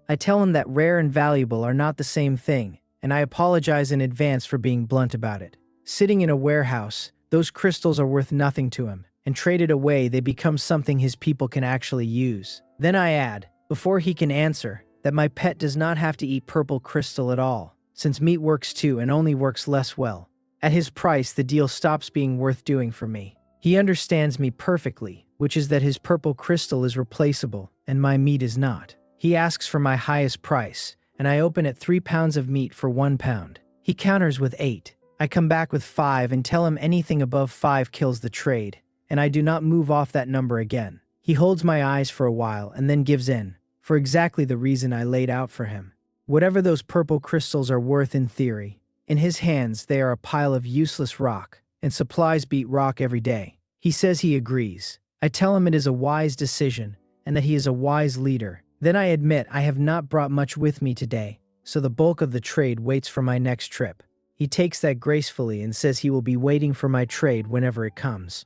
I tell him that rare and valuable are not the same thing, and I apologize in advance for being blunt about it. Sitting in a warehouse, those crystals are worth nothing to him, and traded away they become something his people can actually use. Then I add, before he can answer, that my pet does not have to eat purple crystal at all, since meat works too and only works less well. At his price, the deal stops being worth doing for me. He understands me perfectly, which is that his purple crystal is replaceable, and my meat is not. He asks for my highest price, and I open at 3 pounds of meat for 1 pound. He counters with 8. I come back with 5 and tell him anything above 5 kills the trade, and I do not move off that number again. He holds my eyes for a while and then gives in, for exactly the reason I laid out for him. Whatever those purple crystals are worth in theory, in his hands they are a pile of useless rock, and supplies beat rock every day. He says he agrees. I tell him it is a wise decision, and that he is a wise leader. Then I admit I have not brought much with me today, so the bulk of the trade waits for my next trip. He takes that gracefully and says he will be waiting for my trade whenever it comes.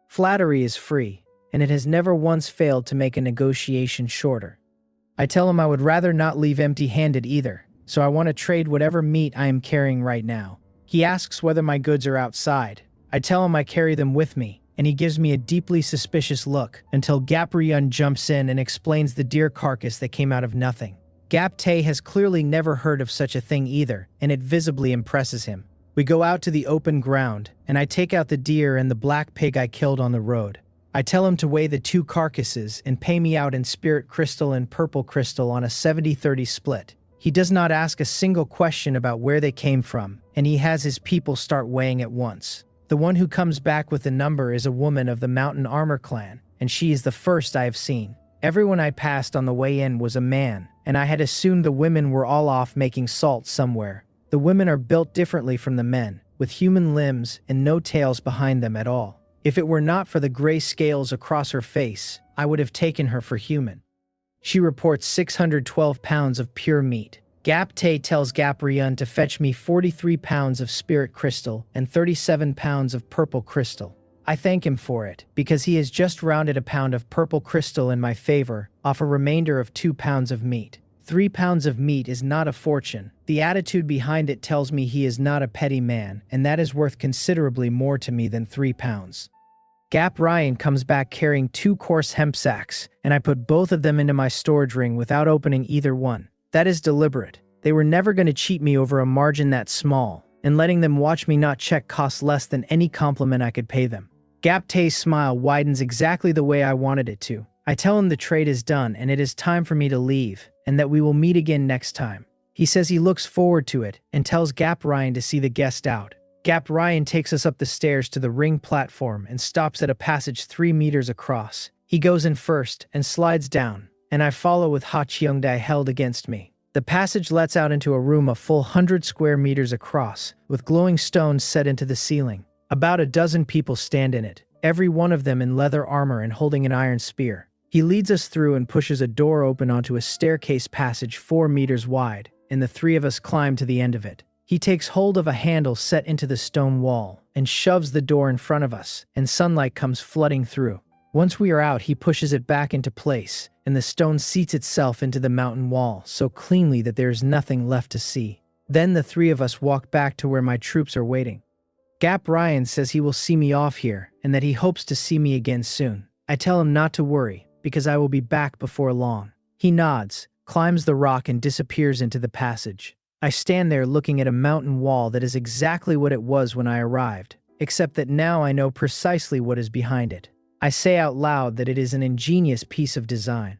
Flattery is free, and it has never once failed to make a negotiation shorter. I tell him I would rather not leave empty-handed either, so I want to trade whatever meat I am carrying right now. He asks whether my goods are outside. I tell him I carry them with me, and he gives me a deeply suspicious look until Gap Ryun jumps in and explains the deer carcass that came out of nothing. Gap Tae has clearly never heard of such a thing either, and it visibly impresses him. We go out to the open ground, and I take out the deer and the black pig I killed on the road. I tell him to weigh the 2 carcasses and pay me out in spirit crystal and purple crystal on a 70-30 split. He does not ask a single question about where they came from, and he has his people start weighing at once. The one who comes back with the number is a woman of the Mountain Armor clan, and she is the first I have seen. Everyone I passed on the way in was a man, and I had assumed the women were all off making salt somewhere. The women are built differently from the men, with human limbs and no tails behind them at all. If it were not for the gray scales across her face, I would have taken her for human. She reports 612 pounds of pure meat. Gapte tells Gaprion to fetch me 43 pounds of spirit crystal and 37 pounds of purple crystal. I thank him for it, because he has just rounded a pound of purple crystal in my favor off a remainder of 2 pounds of meat. 3 pounds of meat is not a fortune. The attitude behind it tells me he is not a petty man, and that is worth considerably more to me than 3 pounds. Gap Ryan comes back carrying 2 coarse hemp sacks, and I put both of them into my storage ring without opening either one. That is deliberate. They were never going to cheat me over a margin that small, and letting them watch me not check costs less than any compliment I could pay them. Gapte's smile widens exactly the way I wanted it to. I tell him the trade is done and it is time for me to leave, and that we will meet again next time. He says he looks forward to it, and tells Gap Ryan to see the guest out. Gap Ryan takes us up the stairs to the ring platform and stops at a passage 3 meters across. He goes in first and slides down, and I follow with Ha Cheongdae held against me. The passage lets out into a room a full 100 square meters across, with glowing stones set into the ceiling. About a dozen people stand in it, every one of them in leather armor and holding an iron spear. He leads us through and pushes a door open onto a staircase passage 4 meters wide, and the 3 of us climb to the end of it. He takes hold of a handle set into the stone wall and shoves the door in front of us, and sunlight comes flooding through. Once we are out, he pushes it back into place, and the stone seats itself into the mountain wall so cleanly that there is nothing left to see. Then the 3 of us walk back to where my troops are waiting. Gap Ryan says he will see me off here and that he hopes to see me again soon. I tell him not to worry, because I will be back before long. He nods, climbs the rock and disappears into the passage. I stand there looking at a mountain wall that is exactly what it was when I arrived, except that now I know precisely what is behind it. I say out loud that it is an ingenious piece of design.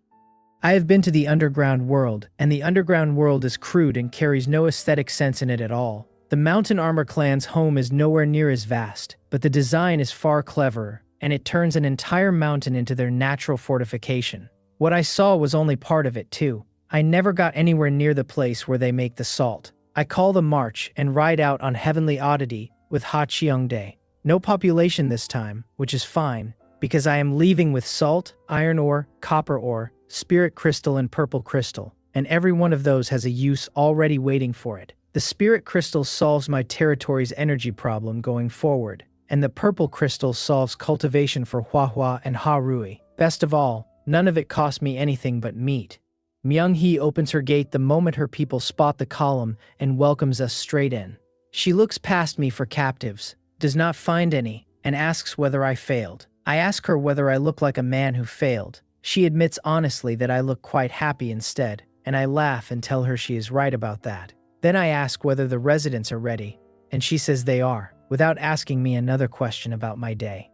I have been to the underground world, and the underground world is crude and carries no aesthetic sense in it at all. The Mountain Armor Clan's home is nowhere near as vast, but the design is far cleverer, and it turns an entire mountain into their natural fortification. What I saw was only part of it too. I never got anywhere near the place where they make the salt. I call the march and ride out on Heavenly Oddity with Ha Cheongdae. No population this time, which is fine, because I am leaving with salt, iron ore, copper ore, spirit crystal and purple crystal, and every one of those has a use already waiting for it. The spirit crystal solves my territory's energy problem going forward, and the purple crystal solves cultivation for Huahua and Harui. Best of all, none of it cost me anything but meat. Myung-hee opens her gate the moment her people spot the column and welcomes us straight in. She looks past me for captives, does not find any, and asks whether I failed. I ask her whether I look like a man who failed. She admits honestly that I look quite happy instead, and I laugh and tell her she is right about that. Then I ask whether the residents are ready, and she says they are, without asking me another question about my day.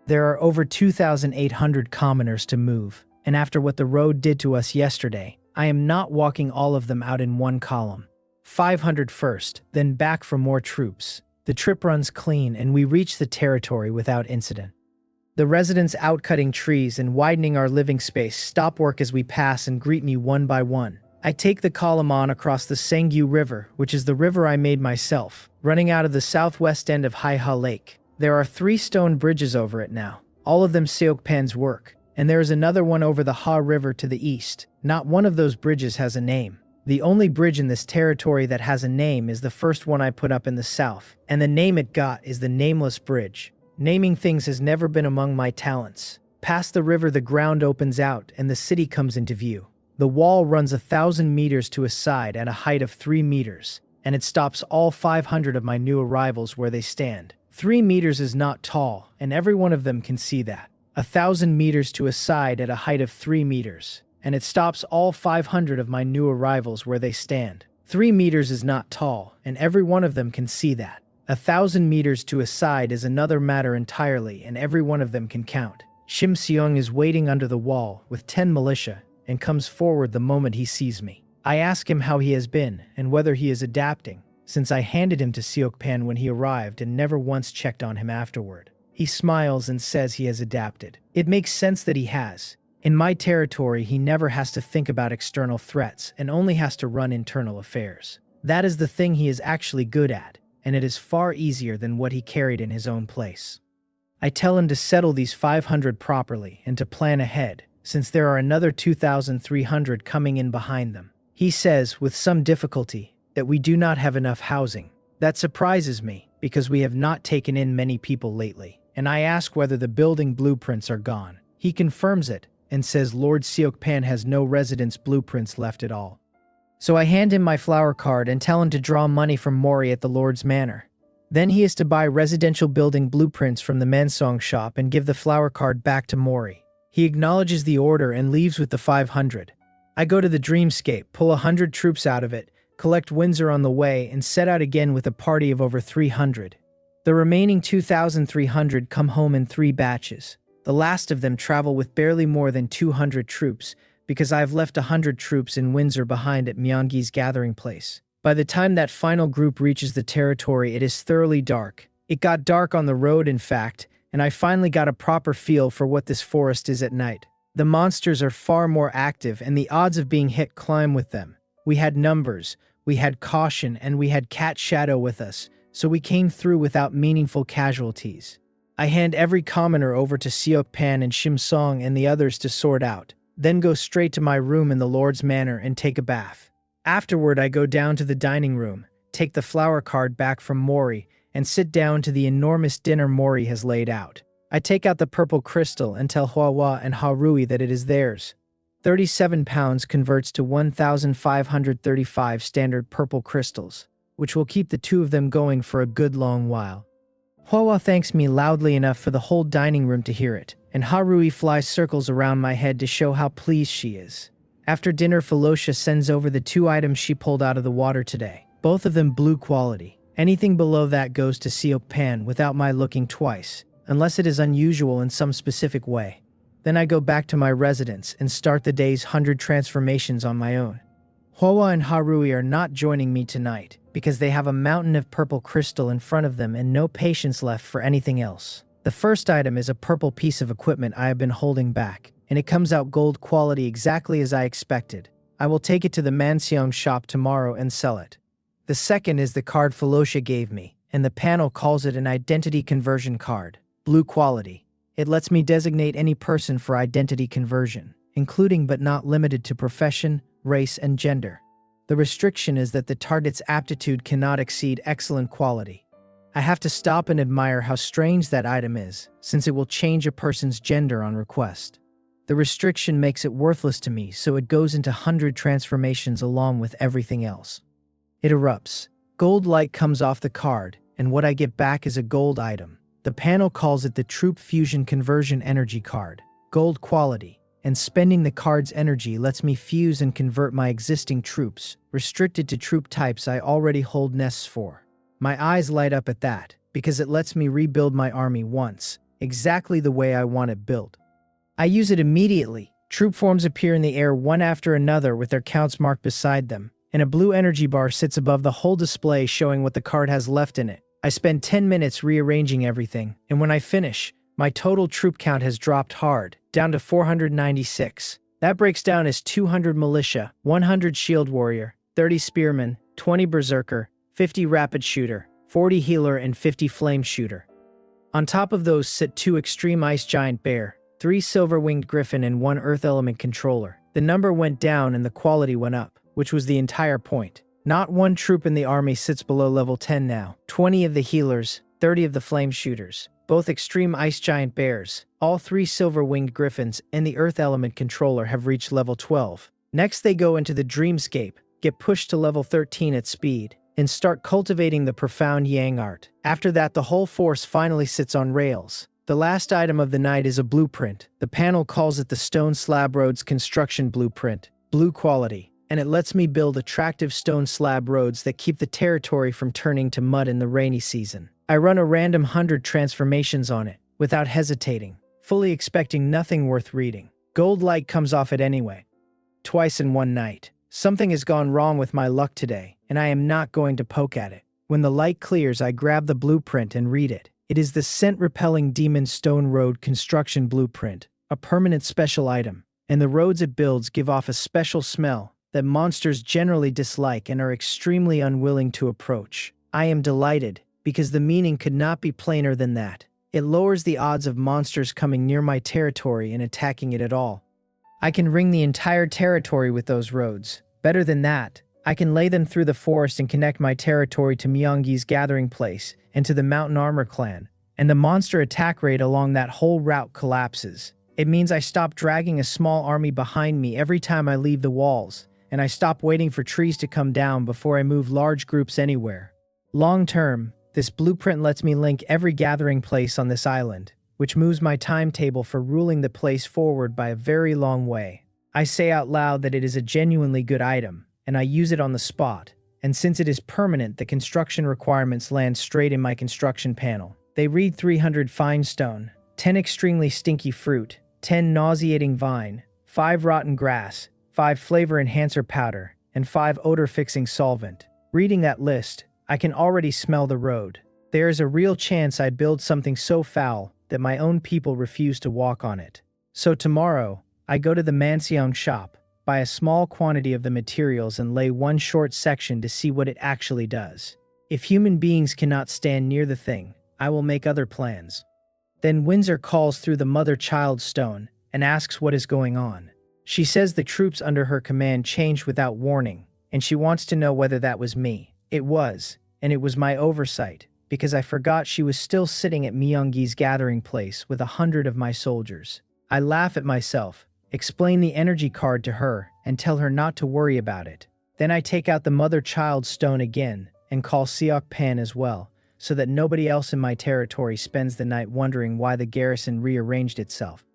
There are over 2,800 commoners to move, and after what the road did to us yesterday, I am not walking all of them out in one column. 500 first, then back for more troops. The trip runs clean and we reach the territory without incident. The residents out cutting trees and widening our living space stop work as we pass and greet me one by one. I take the column on across the Sangyu River, which is the river I made myself, running out of the southwest end of Haiha Lake. There are 3 stone bridges over it now, all of them Seokpan's work, and there is another one over the Ha River to the east. Not one of those bridges has a name. The only bridge in this territory that has a name is the first one I put up in the south, and the name it got is the Nameless Bridge. Naming things has never been among my talents. Past the river the ground opens out and the city comes into view. The wall runs 1,000 meters to a side at a height of 3 meters, and it stops all 500 of my new arrivals where they stand. 3 meters is not tall, and every one of them can see that. 1,000 meters to a side at a height of 3 meters, and it stops all 500 of my new arrivals where they stand. 3 meters is not tall, and every one of them can see that. 1,000 meters to a side is another matter entirely, and every one of them can count. Shim Seong is waiting under the wall with 10 militia, and comes forward the moment he sees me. I ask him how he has been, and whether he is adapting, since I handed him to Seokpan when he arrived and never once checked on him afterward. He smiles and says he has adapted. It makes sense that he has. In my territory, he never has to think about external threats and only has to run internal affairs. That is the thing he is actually good at. and it is far easier than what he carried in his own place. I tell him to settle these 500 properly and to plan ahead, since there are another 2,300 coming in behind them. He says, with some difficulty, that we do not have enough housing. That surprises me, because we have not taken in many people lately, and I ask whether the building blueprints are gone. He confirms it, and says Lord Seokpan has no residence blueprints left at all. So I hand him my flower card and tell him to draw money from Mori at the Lord's manor. Then he is to buy residential building blueprints from the Mansong shop and give the flower card back to Mori. He acknowledges the order and leaves with the 500. I go to the dreamscape, pull 100 troops out of it, collect Windsor on the way, and set out again with a party of over 300. The remaining 2,300 come home in 3 batches. The last of them travel with barely more than 200 troops, because I have left 100 troops in Windsor behind at Myeonggi's gathering place. By the time that final group reaches the territory, it is thoroughly dark. It got dark on the road, in fact, and I finally got a proper feel for what this forest is at night. The monsters are far more active, and the odds of being hit climb with them. We had numbers, we had caution, and we had Cat Shadow with us, so we came through without meaningful casualties. I hand every commoner over to Seokpan and Shimsong and the others to sort out, then go straight to my room in the Lord's manor and take a bath. Afterward, I go down to the dining room, take the flower card back from Mori, and sit down to the enormous dinner Mori has laid out. I take out the purple crystal and tell Hua and Harui that it is theirs. 37 pounds converts to 1,535 standard purple crystals, which will keep the two of them going for a good long while. Hua thanks me loudly enough for the whole dining room to hear it, and Harui flies circles around my head to show how pleased she is. After dinner, Felicia sends over the 2 items she pulled out of the water today, both of them blue quality. Anything below that goes to Seokpan without my looking twice, unless it is unusual in some specific way. Then I go back to my residence and start the day's 100 transformations on my own. Hua and Harui are not joining me tonight, because they have a mountain of purple crystal in front of them and no patience left for anything else. The first item is a purple piece of equipment I have been holding back, and it comes out gold quality exactly as I expected. I will take it to the Manseong shop tomorrow and sell it. The second is the card Felicia gave me, and the panel calls it an identity conversion card, blue quality. It lets me designate any person for identity conversion, including but not limited to profession, race, and gender. The restriction is that the target's aptitude cannot exceed excellent quality. I have to stop and admire how strange that item is, since it will change a person's gender on request. The restriction makes it worthless to me, so it goes into 100 transformations along with everything else. It erupts. Gold light comes off the card, and what I get back is a gold item. The panel calls it the Troop Fusion Conversion Energy Card, gold quality, and spending the card's energy lets me fuse and convert my existing troops, restricted to troop types I already hold nests for. My eyes light up at that, because it lets me rebuild my army once, exactly the way I want it built. I use it immediately. Troop forms appear in the air one after another with their counts marked beside them, and a blue energy bar sits above the whole display showing what the card has left in it. I spend 10 minutes rearranging everything, and when I finish, my total troop count has dropped hard, down to 496. That breaks down as 200 militia, 100 shield warrior, 30 spearmen, 20 berserker, 50 rapid shooter, 40 healer, and 50 flame shooter. On top of those sit 2 extreme ice giant bear, 3 silver-winged griffin, and 1 earth element controller. The number went down and the quality went up, which was the entire point. Not one troop in the army sits below level 10 now. 20 of the healers, 30 of the flame shooters, both extreme ice giant bears, all 3 silver-winged griffins, and the earth element controller have reached level 12. Next they go into the dreamscape, get pushed to level 13 at speed, and start cultivating the profound yang art. After that, the whole force finally sits on rails. The last item of the night is a blueprint. The panel calls it the Stone Slab Roads Construction Blueprint, blue quality, and it lets me build attractive stone slab roads that keep the territory from turning to mud in the rainy season. I run a random 100 transformations on it, without hesitating, fully expecting nothing worth reading. Gold light comes off it anyway. Twice in one night. Something has gone wrong with my luck today, and I am not going to poke at it. When the light clears, I grab the blueprint and read it. It is the scent-repelling Demon Stone Road Construction Blueprint, a permanent special item, and the roads it builds give off a special smell that monsters generally dislike and are extremely unwilling to approach. I am delighted, because the meaning could not be plainer than that. It lowers the odds of monsters coming near my territory and attacking it at all. I can ring the entire territory with those roads. Better than that, I can lay them through the forest and connect my territory to Myeongi's gathering place and to the Mountain Armor clan, and the monster attack rate along that whole route collapses. It means I stop dragging a small army behind me every time I leave the walls, and I stop waiting for trees to come down before I move large groups anywhere. Long term, this blueprint lets me link every gathering place on this island, which moves my timetable for ruling the place forward by a very long way. I say out loud that it is a genuinely good item, and I use it on the spot, and since it is permanent, the construction requirements land straight in my construction panel. They read 300 fine stone, 10 extremely stinky fruit, 10 nauseating vine, 5 rotten grass, 5 flavor enhancer powder, and 5 odor-fixing solvent. Reading that list, I can already smell the road. There is a real chance I build something so foul that my own people refuse to walk on it. So tomorrow, I go to the Manseong shop, buy a small quantity of the materials and lay one short section to see what it actually does. If human beings cannot stand near the thing, I will make other plans. Then Windsor calls through the mother-child stone and asks what is going on. She says the troops under her command changed without warning, and she wants to know whether that was me. It was, and it was my oversight, because I forgot she was still sitting at Myeongi's gathering place with 100 of my soldiers. I laugh at myself, explain the energy card to her, and tell her not to worry about it. Then I take out the mother-child stone again and call Seokpan as well, so that nobody else in my territory spends the night wondering why the garrison rearranged itself.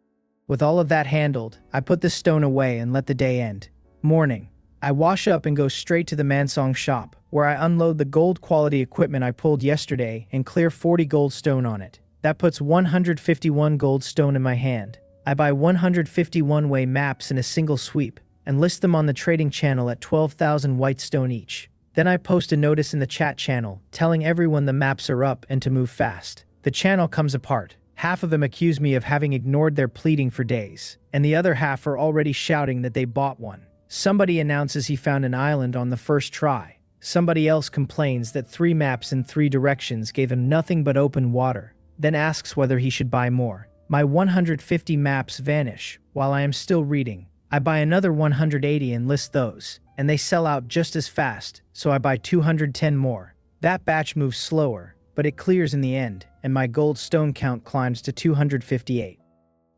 With all of that handled, I put the stone away and let the day end. Morning. I wash up and go straight to the Manseong shop, where I unload the gold quality equipment I pulled yesterday and clear 40 gold stone on it. That puts 151 gold stone in my hand. I buy 151 way maps in a single sweep and list them on the trading channel at 12,000 white stone each. Then I post a notice in the chat channel telling everyone the maps are up and to move fast. The channel comes apart. Half of them accuse me of having ignored their pleading for days, and the other half are already shouting that they bought one. Somebody announces he found an island on the first try. Somebody else complains that 3 maps in 3 directions gave him nothing but open water, then asks whether he should buy more. My 150 maps vanish while I am still reading. I buy another 180 and list those, and they sell out just as fast, so I buy 210 more. That batch moves slower, but it clears in the end, and my gold stone count climbs to 258.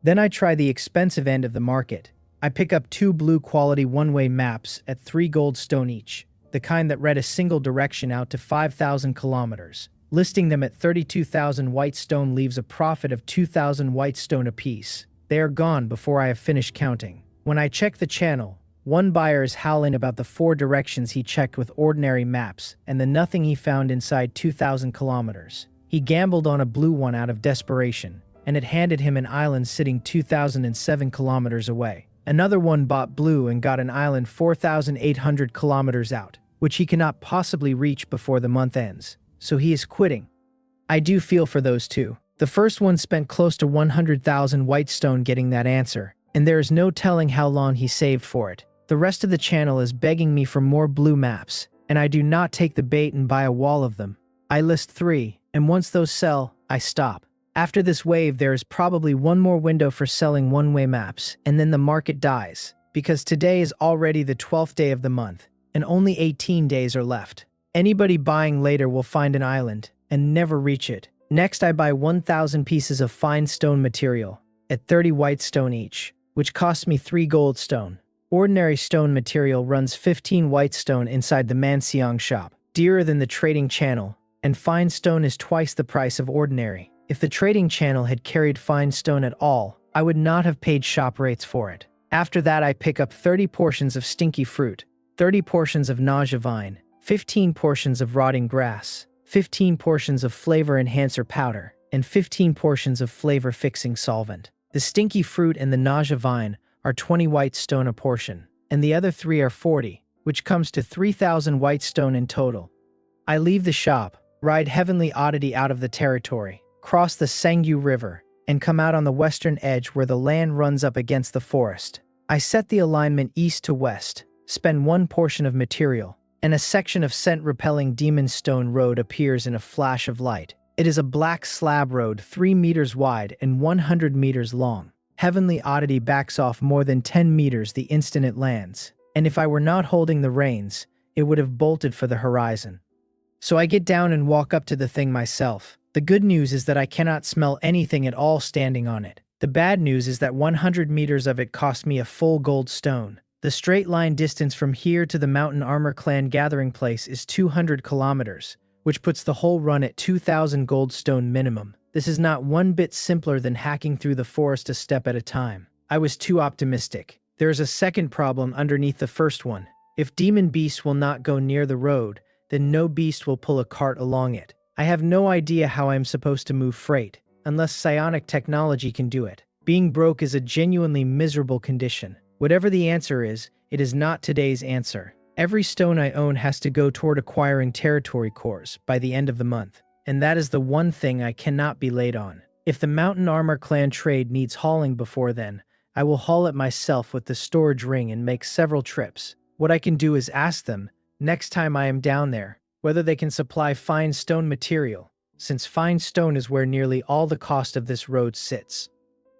Then I try the expensive end of the market. I pick up 2 blue quality one-way maps at 3 gold stone each, the kind that read a single direction out to 5,000 kilometers. Listing them at 32,000 white stone leaves a profit of 2,000 white stone apiece. They are gone before I have finished counting. When I check the channel, one buyer is howling about the 4 directions he checked with ordinary maps and the nothing he found inside 2,000 kilometers. He gambled on a blue one out of desperation, and it handed him an island sitting 2,007 kilometers away. Another one bought blue and got an island 4,800 kilometers out, which he cannot possibly reach before the month ends, so he is quitting. I do feel for those two. The first one spent close to 100,000 white stone getting that answer, and there is no telling how long he saved for it. The rest of the channel is begging me for more blue maps, and I do not take the bait and buy a wall of them. I list 3, and once those sell, I stop. After this wave, there is probably one more window for selling one-way maps, and then the market dies, because today is already the 12th day of the month, and only 18 days are left. Anybody buying later will find an island, and never reach it. Next, I buy 1,000 pieces of fine stone material, at 30 white stone each, which costs me 3 gold stone. Ordinary stone material runs 15 white stone inside the Manseong shop, dearer than the trading channel, and fine stone is twice the price of ordinary. If the trading channel had carried fine stone at all, I would not have paid shop rates for it. After that, I pick up 30 portions of stinky fruit, 30 portions of nausea vine, 15 portions of rotting grass, 15 portions of flavor enhancer powder, and 15 portions of flavor fixing solvent. The stinky fruit and the nausea vine are 20 white stone a portion, and the other 3 are 40, which comes to 3,000 white stone in total. I leave the shop, ride Heavenly Oddity out of the territory, cross the Sangyu River, and come out on the western edge where the land runs up against the forest. I set the alignment east to west, spend 1 portion of material, and a section of scent-repelling demon stone road appears in a flash of light. It is a black slab road 3 meters wide and 100 meters long. Heavenly Oddity backs off more than 10 meters the instant it lands, and if I were not holding the reins, it would have bolted for the horizon. So I get down and walk up to the thing myself. The good news is that I cannot smell anything at all standing on it. The bad news is that 100 meters of it cost me a full gold stone. The straight line distance from here to the Mountain Armor Clan gathering place is 200 kilometers, which puts the whole run at 2,000 gold stone minimum. This is not one bit simpler than hacking through the forest a step at a time. I was too optimistic. There is a second problem underneath the first one. If demon beasts will not go near the road, then no beast will pull a cart along it. I have no idea how I am supposed to move freight, unless psionic technology can do it. Being broke is a genuinely miserable condition. Whatever the answer is, it is not today's answer. Every stone I own has to go toward acquiring territory cores by the end of the month, and that is the one thing I cannot be late on. If the Mountain Armor Clan trade needs hauling before then, I will haul it myself with the storage ring and make several trips. What I can do is ask them, next time I am down there, whether they can supply fine stone material, since fine stone is where nearly all the cost of this road sits.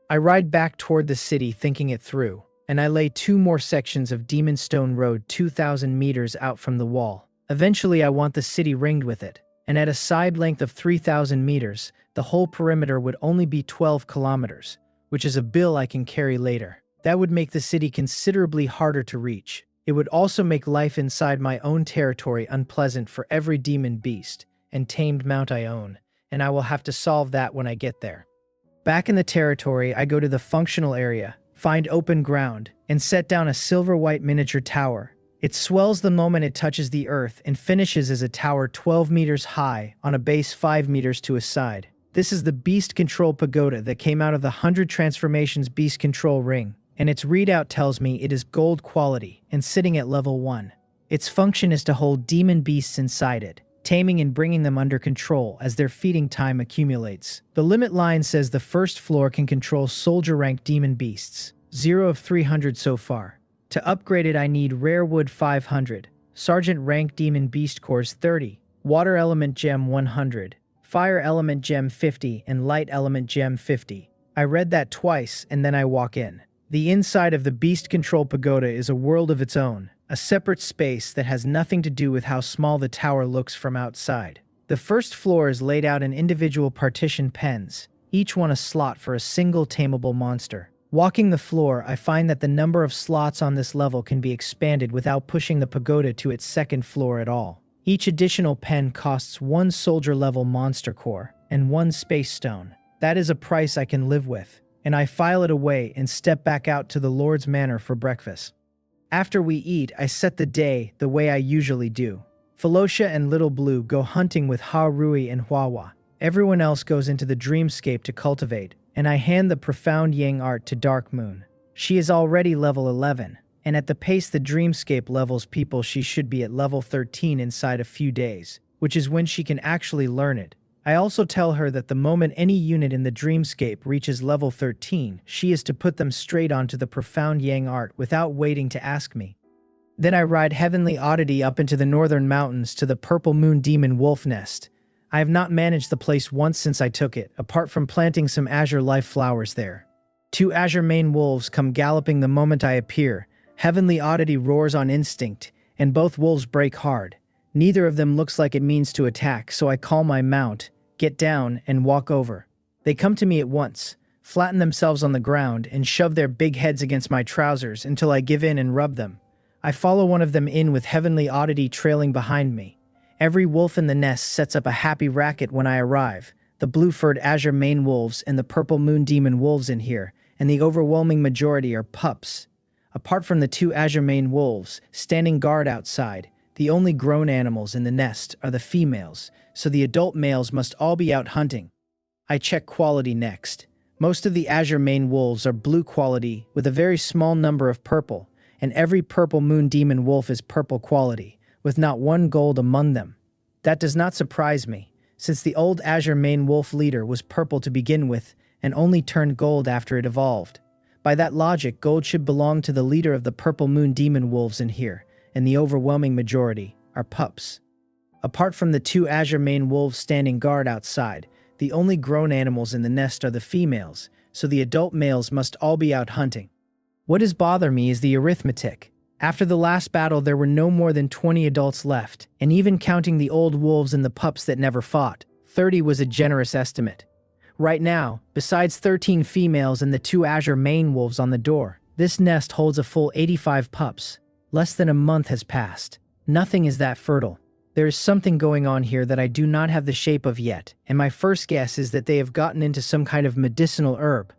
I ride back toward the city thinking it through, and I lay 2 more sections of Demon Stone Road 2,000 meters out from the wall. Eventually I want the city ringed with it, and at a side length of 3,000 meters, the whole perimeter would only be 12 kilometers, which is a bill I can carry later. That would make the city considerably harder to reach. It would also make life inside my own territory unpleasant for every demon beast and tamed mount I own, and I will have to solve that when I get there. Back in the territory, I go to the functional area, find open ground, and set down a silver-white miniature tower. It swells the moment it touches the earth and finishes as a tower 12 meters high on a base 5 meters to a side. This is the Beast Control Pagoda that came out of the 100 Transformations Beast Control Ring, and its readout tells me it is gold quality and sitting at level 1. Its function is to hold demon beasts inside it, taming and bringing them under control as their feeding time accumulates. The limit line says the first floor can control soldier-ranked demon beasts, 0 of 300 so far. To upgrade it I need Rare Wood 500, Sergeant Rank Demon Beast Cores 30, Water Element Gem 100, Fire Element Gem 50, and Light Element Gem 50. I read that twice and then I walk in. The inside of the Beast Control Pagoda is a world of its own, a separate space that has nothing to do with how small the tower looks from outside. The first floor is laid out in individual partition pens, each one a slot for a single tameable monster. Walking the floor, I find that the number of slots on this level can be expanded without pushing the pagoda to its second floor at all. Each additional pen costs 1 soldier-level monster core and 1 space stone. That is a price I can live with, and I file it away and step back out to the Lord's Manor for breakfast. After we eat, I set the day the way I usually do. Felicia and Little Blue go hunting with Ha Rui and Huahua. Everyone else goes into the dreamscape to cultivate, and I hand the Profound Yang art to Dark Moon. She is already level 11, and at the pace the dreamscape levels people she should be at level 13 inside a few days, which is when she can actually learn it. I also tell her that the moment any unit in the dreamscape reaches level 13, she is to put them straight onto the Profound Yang art without waiting to ask me. Then I ride Heavenly Oddity up into the northern mountains to the Purple Moon Demon Wolf Nest. I have not managed the place once since I took it, apart from planting some Azure Life flowers there. 2 Azure Mane wolves come galloping the moment I appear. Heavenly Oddity roars on instinct, and both wolves break hard. Neither of them looks like it means to attack, so I call my mount, get down, and walk over. They come to me at once, flatten themselves on the ground, and shove their big heads against my trousers until I give in and rub them. I follow one of them in with Heavenly Oddity trailing behind me. Every wolf in the nest sets up a happy racket when I arrive. The blue-furred Azure Mane wolves and the Purple Moon Demon wolves in here, and the overwhelming majority are pups. Apart from the 2 Azure Mane wolves, standing guard outside, the only grown animals in the nest are the females, so the adult males must all be out hunting. I check quality next. Most of the Azure Mane wolves are blue quality with a very small number of purple, and every Purple Moon Demon wolf is purple quality, with not 1 gold among them. That does not surprise me, since the old Azure Mane wolf leader was purple to begin with and only turned gold after it evolved. By that logic, gold should belong to the leader of the Purple Moon Demon wolves in here, and the overwhelming majority are pups. Apart from the two azure mane wolves standing guard outside, the only grown animals in the nest are the females, so the adult males must all be out hunting. What does bother me is the arithmetic. After the last battle, there were no more than 20 adults left, and even counting the old wolves and the pups that never fought, 30 was a generous estimate. Right now, besides 13 females and the two azure mane wolves on the door, this nest holds a full 85 pups. Less than a month has passed. Nothing is that fertile. There is something going on here that I do not have the shape of yet, and my first guess is that they have gotten into some kind of medicinal herb.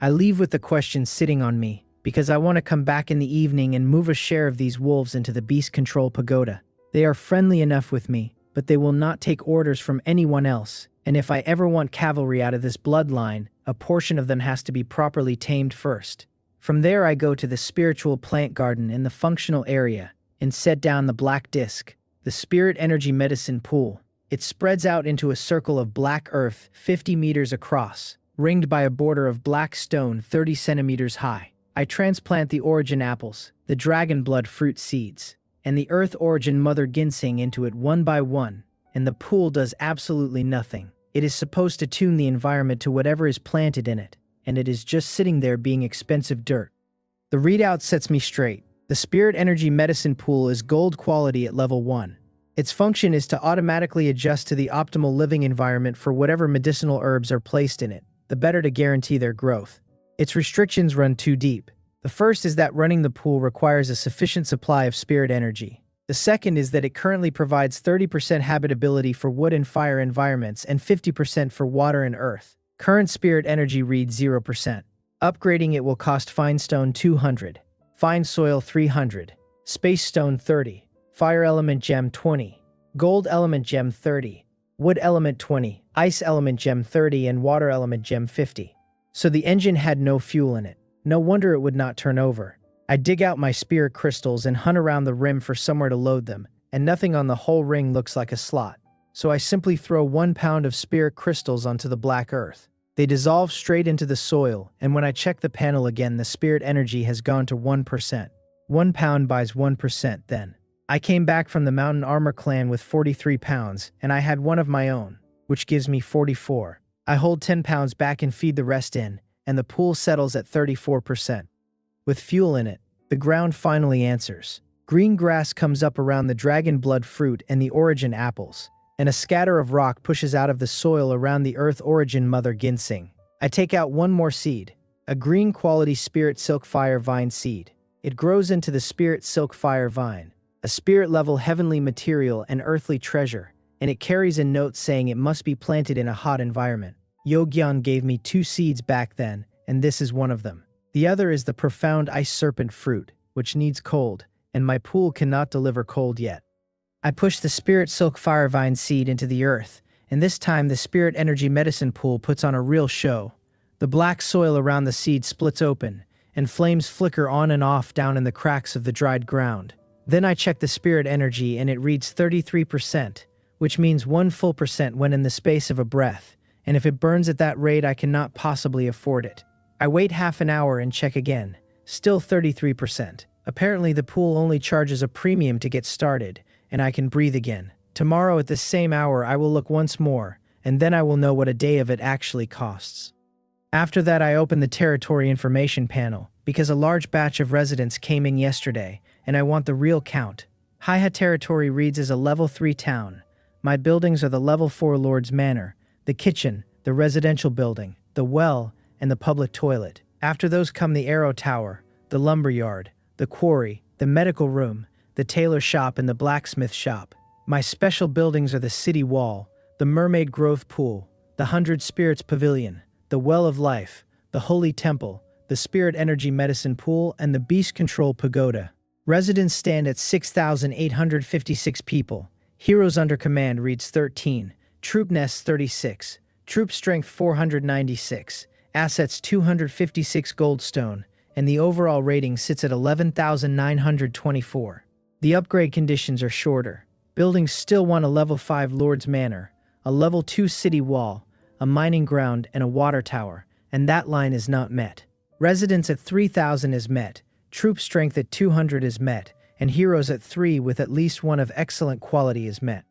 I leave with the question sitting on me, because I want to come back in the evening and move a share of these wolves into the beast control pagoda. They are friendly enough with me, but they will not take orders from anyone else, and if I ever want cavalry out of this bloodline, a portion of them has to be properly tamed first. From there I go to the spiritual plant garden in the functional area and set down the black disc, the spirit energy medicine pool. It spreads out into a circle of black earth 50 meters across, ringed by a border of black stone 30 centimeters high. I transplant the origin apples, the dragon blood fruit seeds, and the earth origin mother ginseng into it one by one, and the pool does absolutely nothing. It is supposed to tune the environment to whatever is planted in it, and it is just sitting there being expensive dirt. The readout sets me straight. The spirit energy medicine pool is gold quality at level 1. Its function is to automatically adjust to the optimal living environment for whatever medicinal herbs are placed in it, the better to guarantee their growth. Its restrictions run too deep. The first is that running the pool requires a sufficient supply of spirit energy. The second is that it currently provides 30% habitability for wood and fire environments and 50% for water and earth. Current spirit energy reads 0%. Upgrading it will cost fine stone 200, fine soil 300, space stone 30, fire element gem 20, gold element gem 30, wood element 20, ice element gem 30, and water element gem 50. So the engine had no fuel in it. No wonder it would not turn over. I dig out my spirit crystals and hunt around the rim for somewhere to load them, and nothing on the whole ring looks like a slot. So I simply throw 1 pound of spirit crystals onto the black earth. They dissolve straight into the soil, and when I check the panel again, the spirit energy has gone to 1%. 1 pound buys 1% then. I came back from the Mountain Armor clan with 43 pounds, and I had one of my own, which gives me 44. I hold 10 pounds back and feed the rest in, and the pool settles at 34%. With fuel in it, the ground finally answers. Green grass comes up around the dragon blood fruit and the origin apples, and a scatter of rock pushes out of the soil around the earth origin mother ginseng. I take out one more seed, a green quality spirit silk fire vine seed. It grows into the spirit silk fire vine, a spirit level heavenly material and earthly treasure, and it carries a note saying it must be planted in a hot environment. Yogyan gave me 2 seeds back then, and this is one of them. The other is the profound ice serpent fruit, which needs cold, and my pool cannot deliver cold yet. I push the spirit silk fire vine seed into the earth, and this time the spirit energy medicine pool puts on a real show. The black soil around the seed splits open, and flames flicker on and off down in the cracks of the dried ground. Then I check the spirit energy and it reads 33%, which means 1 full percent when in the space of a breath. And if it burns at that rate, I cannot possibly afford it. I wait half an hour and check again. Still 33%. Apparently the pool only charges a premium to get started, and I can breathe again. Tomorrow at the same hour I will look once more, and then I will know what a day of it actually costs. After that I open the territory information panel, because a large batch of residents came in yesterday, and I want the real count. Haiha territory reads as a level 3 town. My buildings are the level 4 Lord's Manor, the kitchen, the residential building, the well, and the public toilet. After those come the arrow tower, the lumber yard, the quarry, the medical room, the tailor shop, and the blacksmith shop. My special buildings are the city wall, the mermaid growth pool, the 100 spirits pavilion, the well of life, the holy temple, the spirit energy medicine pool, and the beast control pagoda. Residents stand at 6,856 people. Heroes under command reads 13. Troop nests 36, troop strength 496, assets 256 goldstone, and the overall rating sits at 11,924. The upgrade conditions are shorter. Buildings still want a level 5 Lord's Manor, a level 2 city wall, a mining ground, and a water tower, and that line is not met. Residence at 3,000 is met, troop strength at 200 is met, and heroes at 3 with at least one of excellent quality is met.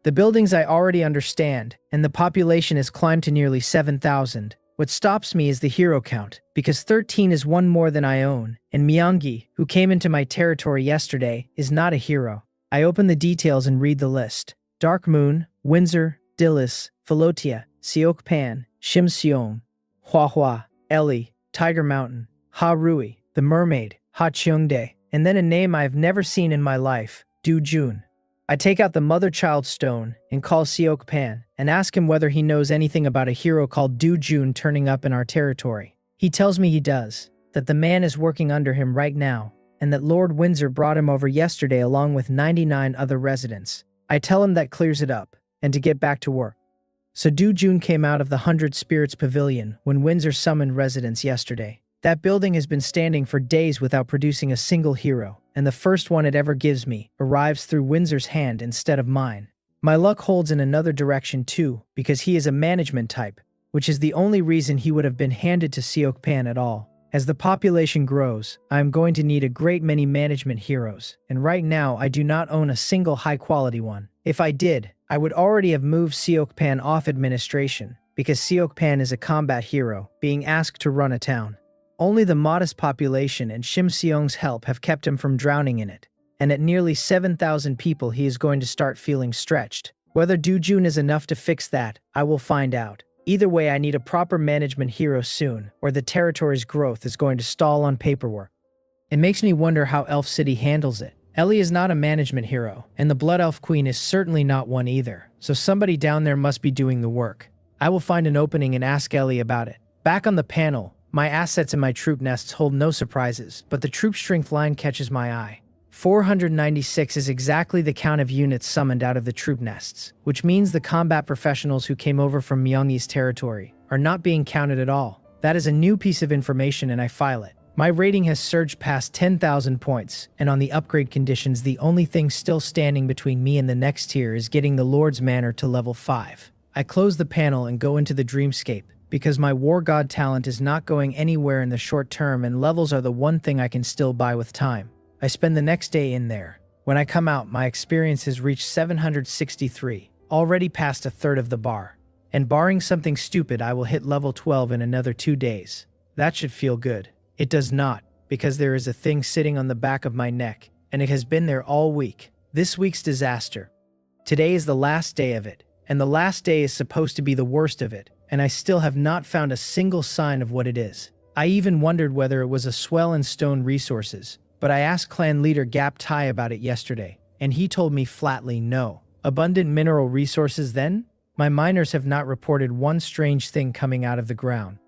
The buildings I already understand, and the population has climbed to nearly 7,000. What stops me is the hero count, because 13 is one more than I own, and Myeongi, who came into my territory yesterday, is not a hero. I open the details and read the list. Dark Moon, Windsor, Dillis, Philotia, Seokpan, Shimseong, Hua, Ellie, Tiger Mountain, Ha Rui, the Mermaid, Ha Cheongdae, and then a name I've never seen in my life, Du Jun. I take out the mother-child stone and call Seokpan and ask him whether he knows anything about a hero called Du Jun turning up in our territory. He tells me he does, that the man is working under him right now, and that Lord Windsor brought him over yesterday along with 99 other residents. I tell him that clears it up, and to get back to work. So Du Jun came out of the 100 Spirits Pavilion when Windsor summoned residents yesterday. That building has been standing for days without producing a single hero, and the first one it ever gives me arrives through Windsor's hand instead of mine. My luck holds in another direction too, because he is a management type, which is the only reason he would have been handed to Seokpan at all. As the population grows, I am going to need a great many management heroes, and right now I do not own a single high-quality one. If I did, I would already have moved Seokpan off administration, because Seokpan is a combat hero, being asked to run a town. Only the modest population and Shimseong's help have kept him from drowning in it, and at nearly 7,000 people he is going to start feeling stretched. Whether Du Jun is enough to fix that, I will find out. Either way, I need a proper management hero soon, or the territory's growth is going to stall on paperwork. It makes me wonder how Elf City handles it. Ellie is not a management hero, and the Blood Elf Queen is certainly not one either, so somebody down there must be doing the work. I will find an opening and ask Ellie about it. Back on the panel, my assets in my troop nests hold no surprises, but the troop strength line catches my eye. 496 is exactly the count of units summoned out of the troop nests, which means the combat professionals who came over from Myeongi's territory are not being counted at all. That is a new piece of information and I file it. My rating has surged past 10,000 points, and on the upgrade conditions the only thing still standing between me and the next tier is getting the Lord's Manor to level 5. I close the panel and go into the dreamscape, because my War God talent is not going anywhere in the short term and levels are the one thing I can still buy with time. I spend the next day in there. When I come out, my experience has reached 763, already past a third of the bar. And barring something stupid, I will hit level 12 in another 2 days. That should feel good. It does not, because there is a thing sitting on the back of my neck, and it has been there all week. This week's disaster. Today is the last day of it, and the last day is supposed to be the worst of it, and I still have not found a single sign of what it is. I even wondered whether it was a swell in stone resources, but I asked clan leader Gap Tai about it yesterday, and he told me flatly no. Abundant mineral resources then? My miners have not reported one strange thing coming out of the ground.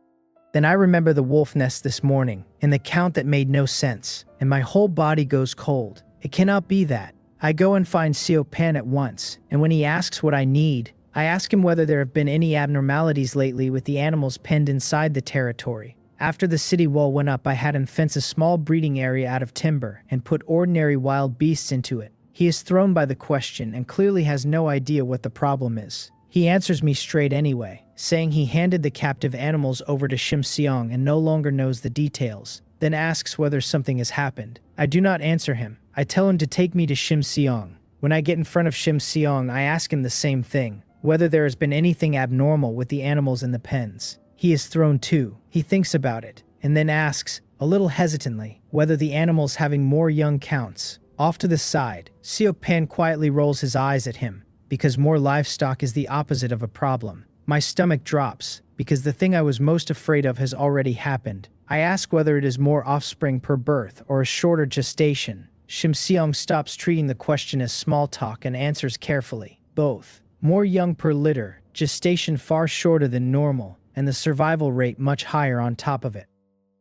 Then I remember the wolf nest this morning, and the count that made no sense, and my whole body goes cold. It cannot be that. I go and find Seokpan at once, and when he asks what I need, I ask him whether there have been any abnormalities lately with the animals penned inside the territory. After the city wall went up, I had him fence a small breeding area out of timber and put ordinary wild beasts into it. He is thrown by the question and clearly has no idea what the problem is. He answers me straight anyway, saying he handed the captive animals over to Shimseong and no longer knows the details, then asks whether something has happened. I do not answer him. I tell him to take me to Shimseong. When I get in front of Shimseong, I ask him the same thing, whether there has been anything abnormal with the animals in the pens. He is thrown too. He thinks about it, and then asks, a little hesitantly, whether the animals having more young counts. Off to the side, Seokpan quietly rolls his eyes at him, because more livestock is the opposite of a problem. My stomach drops, because the thing I was most afraid of has already happened. I ask whether it is more offspring per birth or a shorter gestation. Shimseong stops treating the question as small talk and answers carefully. Both. More young per litter, gestation far shorter than normal, and the survival rate much higher on top of it.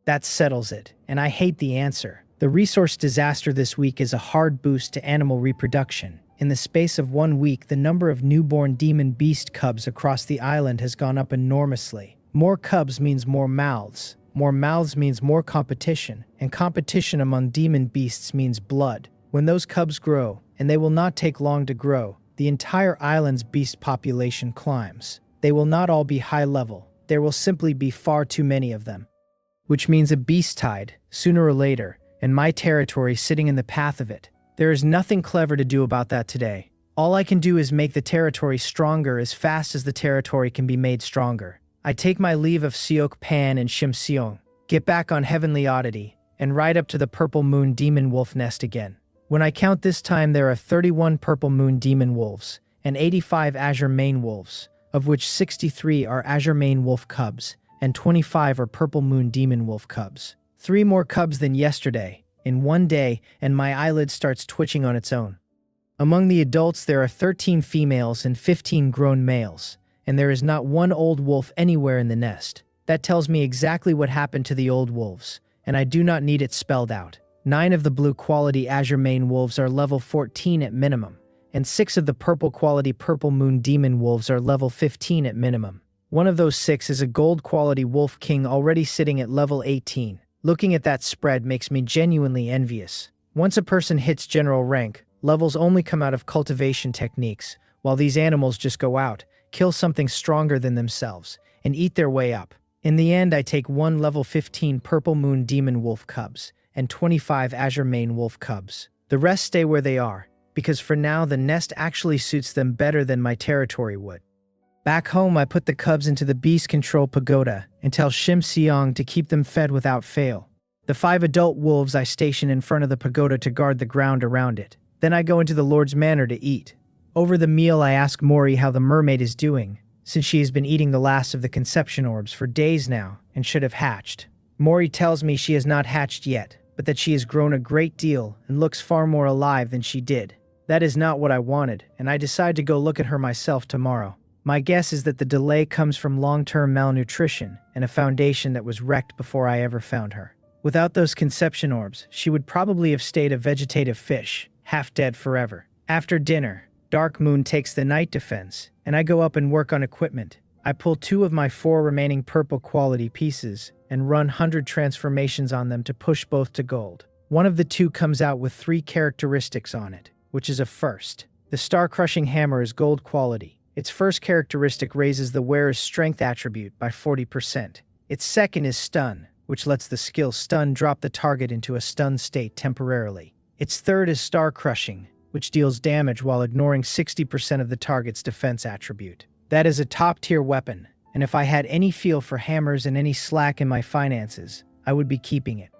That settles it, and I hate the answer. The resource disaster this week is a hard boost to animal reproduction. In the space of 1 week, the number of newborn demon beast cubs across the island has gone up enormously. More cubs means more mouths. More mouths means more competition, and competition among demon beasts means blood. When those cubs grow, and they will not take long to grow, the entire island's beast population climbs. They will not all be high level. There will simply be far too many of them. Which means a beast tide, sooner or later, and my territory sitting in the path of it. There is nothing clever to do about that today. All I can do is make the territory stronger as fast as the territory can be made stronger. I take my leave of Seok Pan and Shim Seong, get back on Heavenly Oddity, and ride up to the Purple Moon Demon Wolf Nest again. When I count this time, there are 31 Purple Moon Demon Wolves and 85 Azure Mane Wolves, of which 63 are Azure Mane Wolf cubs and 25 are Purple Moon Demon Wolf cubs. 3 more cubs than yesterday, in one day, and my eyelid starts twitching on its own. Among the adults, there are 13 females and 15 grown males, and there is not one old wolf anywhere in the nest. That tells me exactly what happened to the old wolves, and I do not need it spelled out. 9 of the blue quality Azure Mane Wolves are level 14 at minimum, and 6 of the purple quality Purple Moon Demon Wolves are level 15 at minimum. One of those 6 is a gold quality Wolf King already sitting at level 18. Looking at that spread makes me genuinely envious. Once a person hits general rank, levels only come out of cultivation techniques, while these animals just go out, kill something stronger than themselves, and eat their way up. In the end, I take 1 level 15 Purple Moon Demon Wolf cubs and 25 Azure Mane Wolf cubs. The rest stay where they are, because for now the nest actually suits them better than my territory would. Back home, I put the cubs into the Beast Control Pagoda and tell Shim Seong to keep them fed without fail. The 5 adult wolves I station in front of the pagoda to guard the ground around it. Then I go into the Lord's Manor to eat. Over the meal, I ask Mori how the mermaid is doing, since she has been eating the last of the conception orbs for days now and should have hatched. Mori tells me she has not hatched yet, but that she has grown a great deal and looks far more alive than she did. That is not what I wanted, and I decide to go look at her myself tomorrow. My guess is that the delay comes from long-term malnutrition and a foundation that was wrecked before I ever found her. Without those conception orbs, she would probably have stayed a vegetative fish, half dead forever. After dinner, Dark Moon takes the night defense, and I go up and work on equipment. I pull 2 of my 4 remaining purple quality pieces and run 100 transformations on them to push both to gold. One of the 2 comes out with 3 characteristics on it, which is a first. The Star-Crushing Hammer is gold quality. Its first characteristic raises the wearer's strength attribute by 40%. Its second is Stun, which lets the skill Stun drop the target into a stunned state temporarily. Its third is Star Crushing, which deals damage while ignoring 60% of the target's defense attribute. That is a top-tier weapon, and if I had any feel for hammers and any slack in my finances, I would be keeping it.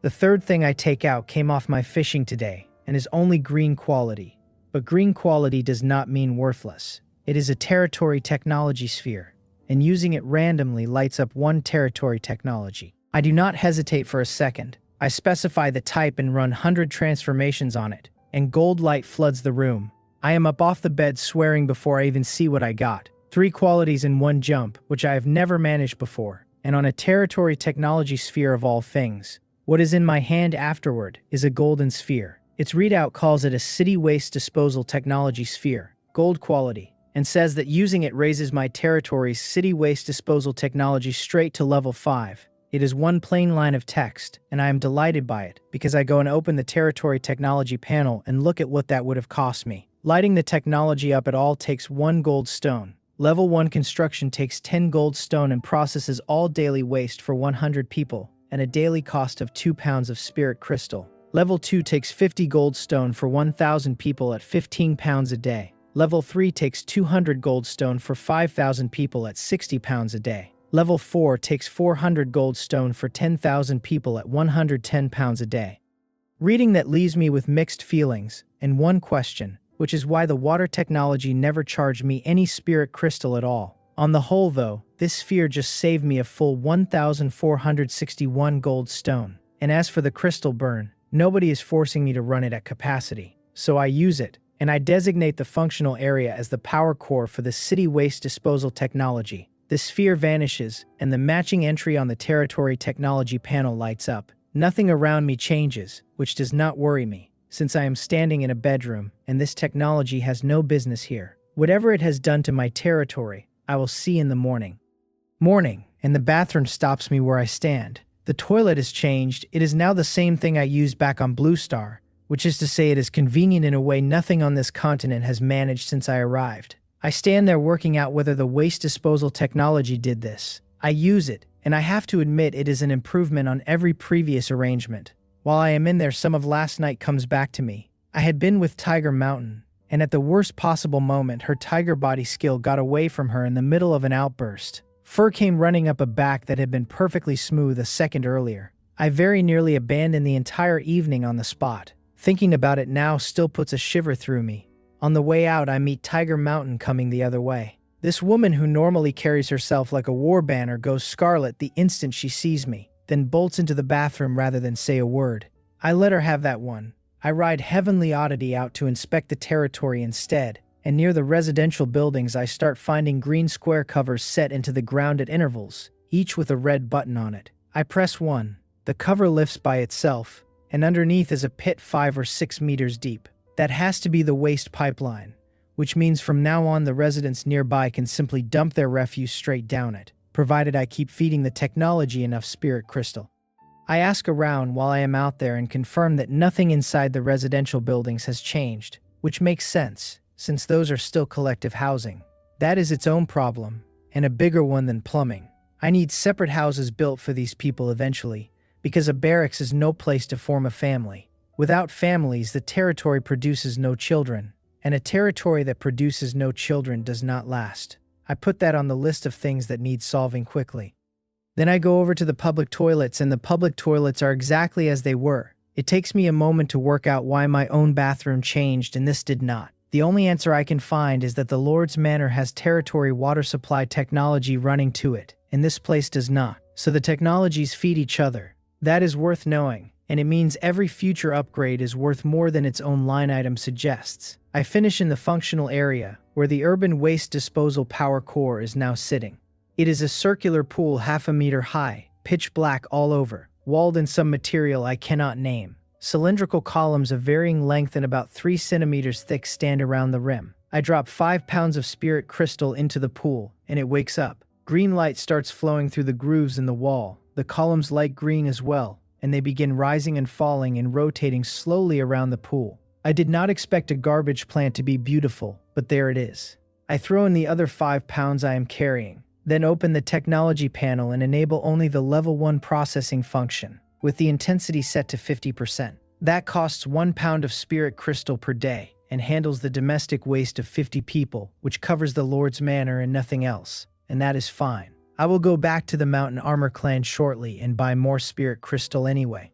The third thing I take out came off my fishing today, and is only green quality. But green quality does not mean worthless. It is a territory technology sphere, and using it randomly lights up 1 territory technology. I do not hesitate for a second. I specify the type and run 100 transformations on it, and gold light floods the room. I am up off the bed swearing before I even see what I got. 3 qualities in 1 jump, which I have never managed before, and on a territory technology sphere of all things. What is in my hand afterward is a golden sphere. Its readout calls it a city waste disposal technology sphere, gold quality, and says that using it raises my territory's city waste disposal technology straight to level 5. It is 1 plain line of text, and I am delighted by it, because I go and open the territory technology panel and look at what that would have cost me. Lighting the technology up at all takes 1 gold stone. Level 1 construction takes 10 gold stone and processes all daily waste for 100 people, and a daily cost of 2 pounds of spirit crystal. Level 2 takes 50 gold stone for 1,000 people at 15 pounds a day. Level 3 takes 200 gold stone for 5,000 people at 60 pounds a day. Level 4 takes 400 gold stone for 10,000 people at 110 pounds a day. Reading that leaves me with mixed feelings, and 1 question, which is why the water technology never charged me any spirit crystal at all. On the whole though, this sphere just saved me a full 1,461 gold stone. And as for the crystal burn, nobody is forcing me to run it at capacity. So I use it, and I designate the functional area as the power core for the city waste disposal technology. The sphere vanishes, and the matching entry on the territory technology panel lights up. Nothing around me changes, which does not worry me, since I am standing in a bedroom, and this technology has no business here. Whatever it has done to my territory, I will see in the morning. Morning, and the bathroom stops me where I stand. The toilet is changed. It is now the same thing I used back on Blue Star, which is to say it is convenient in a way nothing on this continent has managed since I arrived. I stand there working out whether the waste disposal technology did this. I use it, and I have to admit it is an improvement on every previous arrangement. While I am in there, some of last night comes back to me. I had been with Tiger Mountain, and at the worst possible moment her tiger body skill got away from her in the middle of an outburst. Fur came running up a back that had been perfectly smooth a second earlier. I very nearly abandoned the entire evening on the spot. Thinking about it now still puts a shiver through me. On the way out I meet Tiger Mountain coming the other way. This woman who normally carries herself like a war banner goes scarlet the instant she sees me, then bolts into the bathroom rather than say a word. I let her have that one. I ride Heavenly Oddity out to inspect the territory instead, and near the residential buildings I start finding green square covers set into the ground at intervals, each with a red button on it. I press one. The cover lifts by itself, and underneath is a pit 5 or 6 meters deep. That has to be the waste pipeline, which means from now on the residents nearby can simply dump their refuse straight down it, provided I keep feeding the technology enough spirit crystal. I ask around while I am out there and confirm that nothing inside the residential buildings has changed, which makes sense, since those are still collective housing. That is its own problem, and a bigger one than plumbing. I need separate houses built for these people eventually, because a barracks is no place to form a family. Without families, the territory produces no children, and a territory that produces no children does not last. I put that on the list of things that need solving quickly. Then I go over to the public toilets, and the public toilets are exactly as they were. It takes me a moment to work out why my own bathroom changed and this did not. The only answer I can find is that the Lord's Manor has territory water supply technology running to it, and this place does not. So the technologies feed each other. That is worth knowing, and it means every future upgrade is worth more than its own line item suggests. I finish in the functional area, where the urban waste disposal power core is now sitting. It is a circular pool 1/2 meter high, pitch black all over, walled in some material I cannot name. Cylindrical columns of varying length and about 3 centimeters thick stand around the rim. I drop 5 pounds of spirit crystal into the pool, and it wakes up. Green light starts flowing through the grooves in the wall, the columns light green as well, and they begin rising and falling and rotating slowly around the pool. I did not expect a garbage plant to be beautiful, but there it is. I throw in the other 5 pounds I am carrying, then open the technology panel and enable only the level 1 processing function, with the intensity set to 50%. That costs 1 pound of spirit crystal per day, and handles the domestic waste of 50 people, which covers the Lord's Manor and nothing else, and that is fine. I will go back to the Mountain Armor Clan shortly and buy more spirit crystal anyway.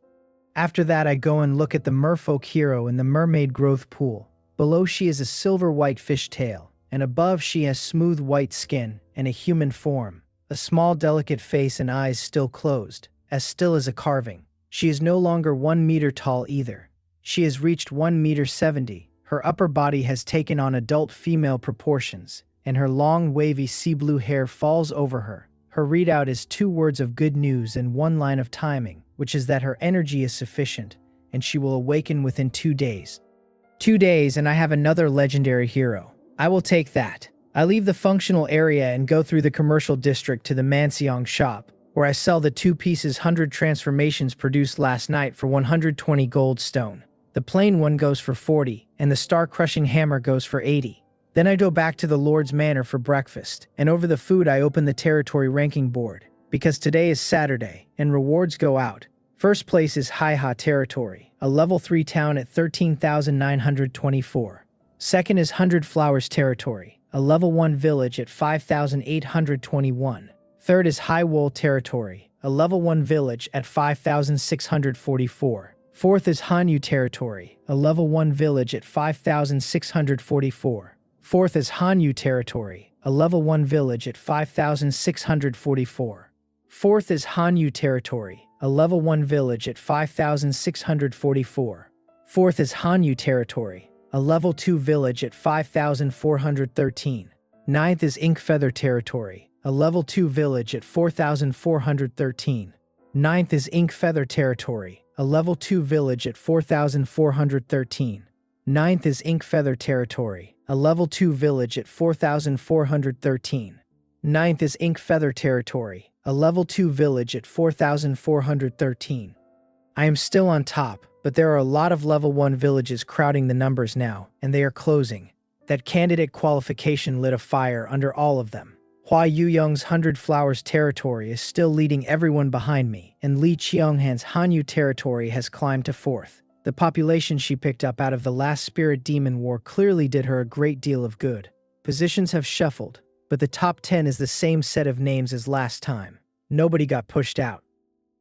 After that I go and look at the merfolk hero in the mermaid growth pool. Below she is a silver white fish tail, and above she has smooth white skin and a human form, a small delicate face and eyes still closed, as still as a carving. She is no longer 1 meter tall either. She has reached 1.70 meters. Her upper body has taken on adult female proportions, and her long wavy sea blue hair falls over her. Her readout is 2 words of good news and 1 line of timing, which is that her energy is sufficient, and she will awaken within 2 days. 2 days and I have another legendary hero. I will take that. I leave the functional area and go through the commercial district to the Manseong shop, where I sell the 2 pieces 100 transformations produced last night for 120 gold stone. The plain one goes for 40, and the star-crushing hammer goes for 80. Then I go back to the Lord's Manor for breakfast, and over the food I open the territory ranking board, because today is Saturday, and rewards go out. First place is Haiha Territory, a level 3 town at 13,924. Second is 100 Flowers Territory, a level 1 village at 5,821. Third is High Wool Territory, a level 1 village at 5,644. Fourth is Hanyu Territory, a level 1 village at 5,644. Fourth is Hanyu Territory, a level 1 village at 5,644. Fourth is Hanyu Territory, a level 1 village at 5,644. Fourth is Hanyu Territory, a level 2 village at 5,413. Ninth is Ink Feather Territory, a level 2 village at 4,413. Ninth is Ink Feather Territory, a level 2 village at 4,413. Ninth is Ink Feather Territory, a level 2 village at 4,413. Ninth is Ink Feather Territory, a level 2 village at 4,413. I am still on top, but there are a lot of level 1 villages crowding the numbers now, and they are closing. That candidate qualification lit a fire under all of them. Hua Yuyoung's 100 Flowers Territory is still leading everyone behind me, and Li Qionghan's Hanyu Territory has climbed to 4th. The population she picked up out of the last Spirit Demon War clearly did her a great deal of good. Positions have shuffled, but the top 10 is the same set of names as last time. Nobody got pushed out.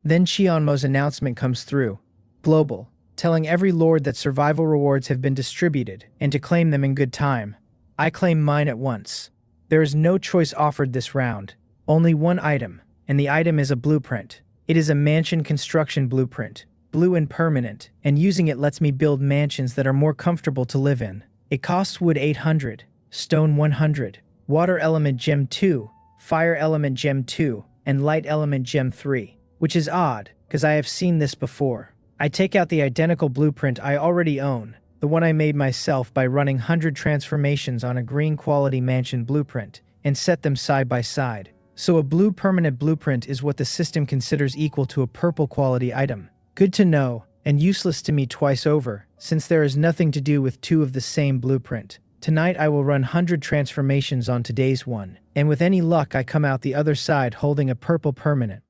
Then Chionmo's announcement comes through. Global, telling every lord that survival rewards have been distributed and to claim them in good time. I claim mine at once. There is no choice offered this round. Only one item, and the item is a blueprint. It is a mansion construction blueprint, blue and permanent, and using it lets me build mansions that are more comfortable to live in. It costs wood 800, stone 100, water element gem 2, fire element gem 2, and light element gem 3, which is odd, because I have seen this before. I take out the identical blueprint I already own, the one I made myself by running 100 transformations on a green quality mansion blueprint, and set them side by side. So a blue permanent blueprint is what the system considers equal to a purple quality item. Good to know, and useless to me twice over, since there is nothing to do with two of the same blueprint. Tonight I will run 100 transformations on today's one, and with any luck I come out the other side holding a purple permanent.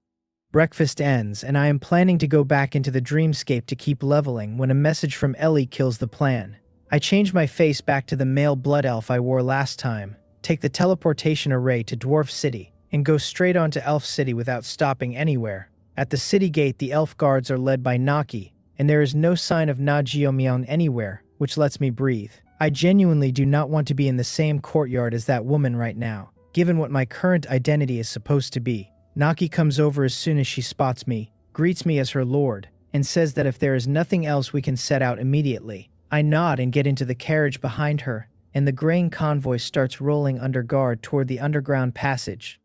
Breakfast ends, and I am planning to go back into the dreamscape to keep leveling when a message from Ellie kills the plan. I change my face back to the male blood elf I wore last time, take the teleportation array to Dwarf City, and go straight on to Elf City without stopping anywhere. At the city gate, the elf guards are led by Naki, and there is no sign of Na Jiomyeon anywhere, which lets me breathe. I genuinely do not want to be in the same courtyard as that woman right now, given what my current identity is supposed to be. Naki comes over as soon as she spots me, greets me as her lord, and says that if there is nothing else we can set out immediately. I nod and get into the carriage behind her, and the grain convoy starts rolling under guard toward the underground passage.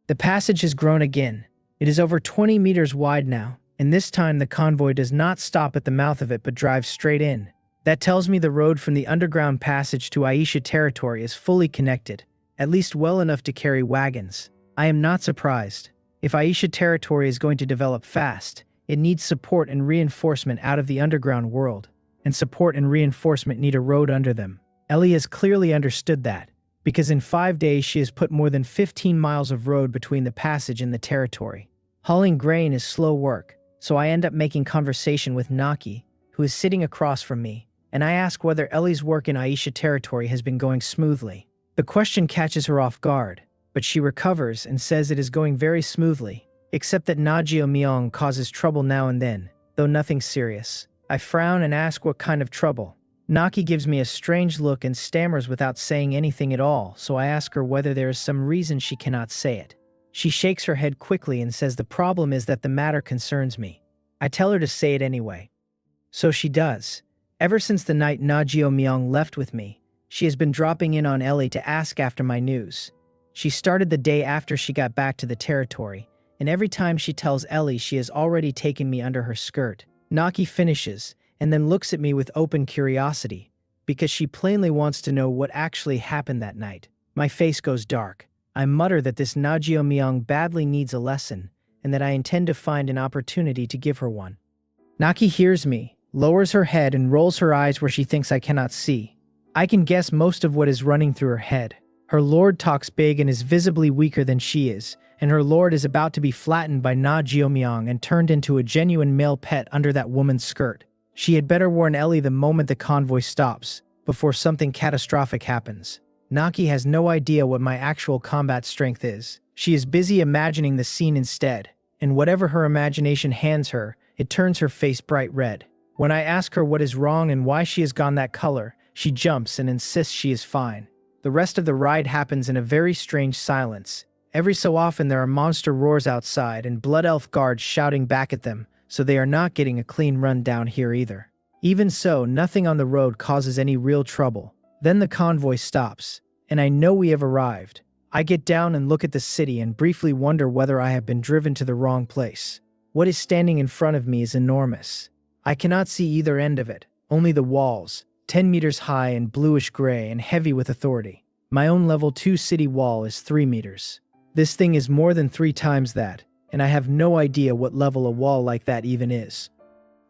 The passage has grown again. It is over 20 meters wide now, and this time the convoy does not stop at the mouth of it but drives straight in. That tells me the road from the underground passage to Aisha territory is fully connected, at least well enough to carry wagons. I am not surprised. If Aisha territory is going to develop fast, it needs support and reinforcement out of the underground world, and support and reinforcement need a road under them. Ellie has clearly understood that, because in 5 days she has put more than 15 miles of road between the passage and the territory. Hauling grain is slow work, so I end up making conversation with Naki, who is sitting across from me, and I ask whether Ellie's work in Aisha territory has been going smoothly. The question catches her off guard, but she recovers and says it is going very smoothly, except that Na Jiomyeon causes trouble now and then, though nothing serious. I frown and ask what kind of trouble. Naki gives me a strange look and stammers without saying anything at all, so I ask her whether there is some reason she cannot say it. She shakes her head quickly and says the problem is that the matter concerns me. I tell her to say it anyway. So she does. Ever since the night Na Jiomyeon left with me, she has been dropping in on Ellie to ask after my news. She started the day after she got back to the territory, and every time she tells Ellie she has already taken me under her skirt. Naki finishes, and then looks at me with open curiosity, because she plainly wants to know what actually happened that night. My face goes dark. I mutter that this Na Jiomyeon badly needs a lesson, and that I intend to find an opportunity to give her one. Naki hears me, lowers her head and rolls her eyes where she thinks I cannot see. I can guess most of what is running through her head. Her lord talks big and is visibly weaker than she is, and her lord is about to be flattened by Na Jiomyeon and turned into a genuine male pet under that woman's skirt. She had better warn Ellie the moment the convoy stops, before something catastrophic happens. Naki has no idea what my actual combat strength is. She is busy imagining the scene instead, and whatever her imagination hands her, it turns her face bright red. When I ask her what is wrong and why she has gone that color, she jumps and insists she is fine. The rest of the ride happens in a very strange silence. Every so often there are monster roars outside and blood elf guards shouting back at them, so they are not getting a clean run down here either. Even so, nothing on the road causes any real trouble. Then the convoy stops, and I know we have arrived. I get down and look at the city and briefly wonder whether I have been driven to the wrong place. What is standing in front of me is enormous. I cannot see either end of it, only the walls, 10 meters high and bluish-gray and heavy with authority. My own level 2 city wall is 3 meters. This thing is more than 3 times that, and I have no idea what level a wall like that even is.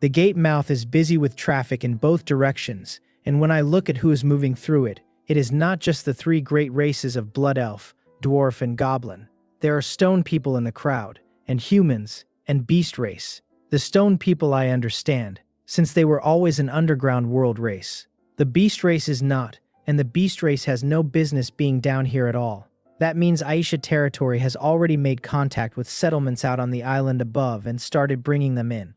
The gate mouth is busy with traffic in both directions, and when I look at who is moving through it, it is not just the 3 great races of Blood Elf, Dwarf, and Goblin. There are stone people in the crowd, and humans, and beast race. The stone people I understand, since they were always an underground world race. The beast race is not, and the beast race has no business being down here at all. That means Aisha territory has already made contact with settlements out on the island above and started bringing them in.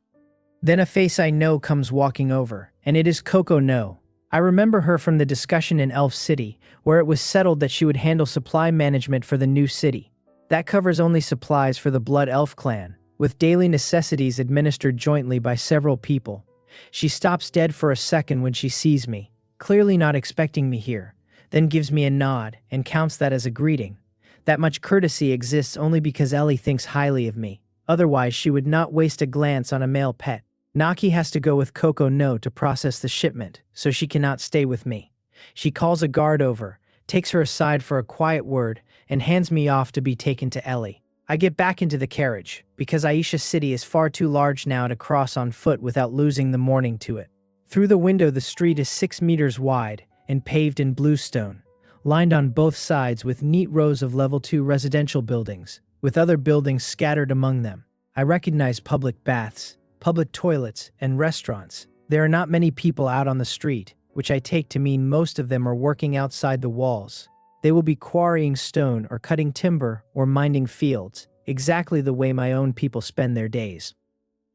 Then a face I know comes walking over, and it is Coco No. I remember her from the discussion in Elf City, where it was settled that she would handle supply management for the new city. That covers only supplies for the Blood Elf clan, with daily necessities administered jointly by several people. She stops dead for a second when she sees me, clearly not expecting me here, then gives me a nod and counts that as a greeting. That much courtesy exists only because Ellie thinks highly of me. Otherwise, she would not waste a glance on a male pet. Naki has to go with Coco No to process the shipment, so she cannot stay with me. She calls a guard over, takes her aside for a quiet word, and hands me off to be taken to Ellie. I get back into the carriage, because Aisha City is far too large now to cross on foot without losing the morning to it. Through the window, the street is 6 meters wide and paved in bluestone, lined on both sides with neat rows of level 2 residential buildings, with other buildings scattered among them. I recognize public baths, public toilets, and restaurants. There are not many people out on the street, which I take to mean most of them are working outside the walls. They will be quarrying stone or cutting timber or minding fields, exactly the way my own people spend their days.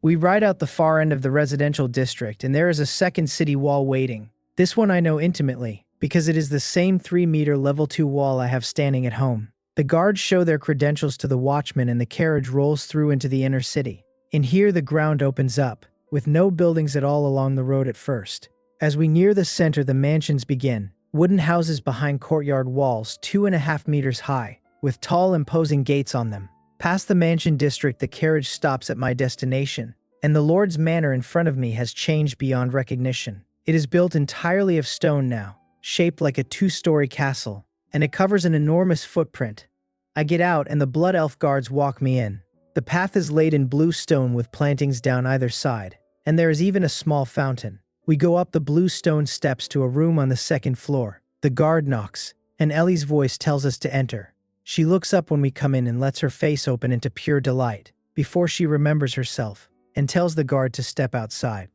We ride out the far end of the residential district, and there is a second city wall waiting. This one I know intimately, because it is the same 3-meter level 2 wall I have standing at home. The guards show their credentials to the watchman and the carriage rolls through into the inner city. In here the ground opens up, with no buildings at all along the road at first. As we near the center, the mansions begin. Wooden houses behind courtyard walls 2.5 meters high, with tall imposing gates on them. Past the mansion district, the carriage stops at my destination, and the Lord's manor in front of me has changed beyond recognition. It is built entirely of stone now, shaped like a 2-story castle, and it covers an enormous footprint. I get out and the Blood Elf guards walk me in. The path is laid in blue stone with plantings down either side, and there is even a small fountain. We go up the blue stone steps to a room on the 2nd floor. The guard knocks, and Ellie's voice tells us to enter. She looks up when we come in and lets her face open into pure delight, before she remembers herself, and tells the guard to step outside.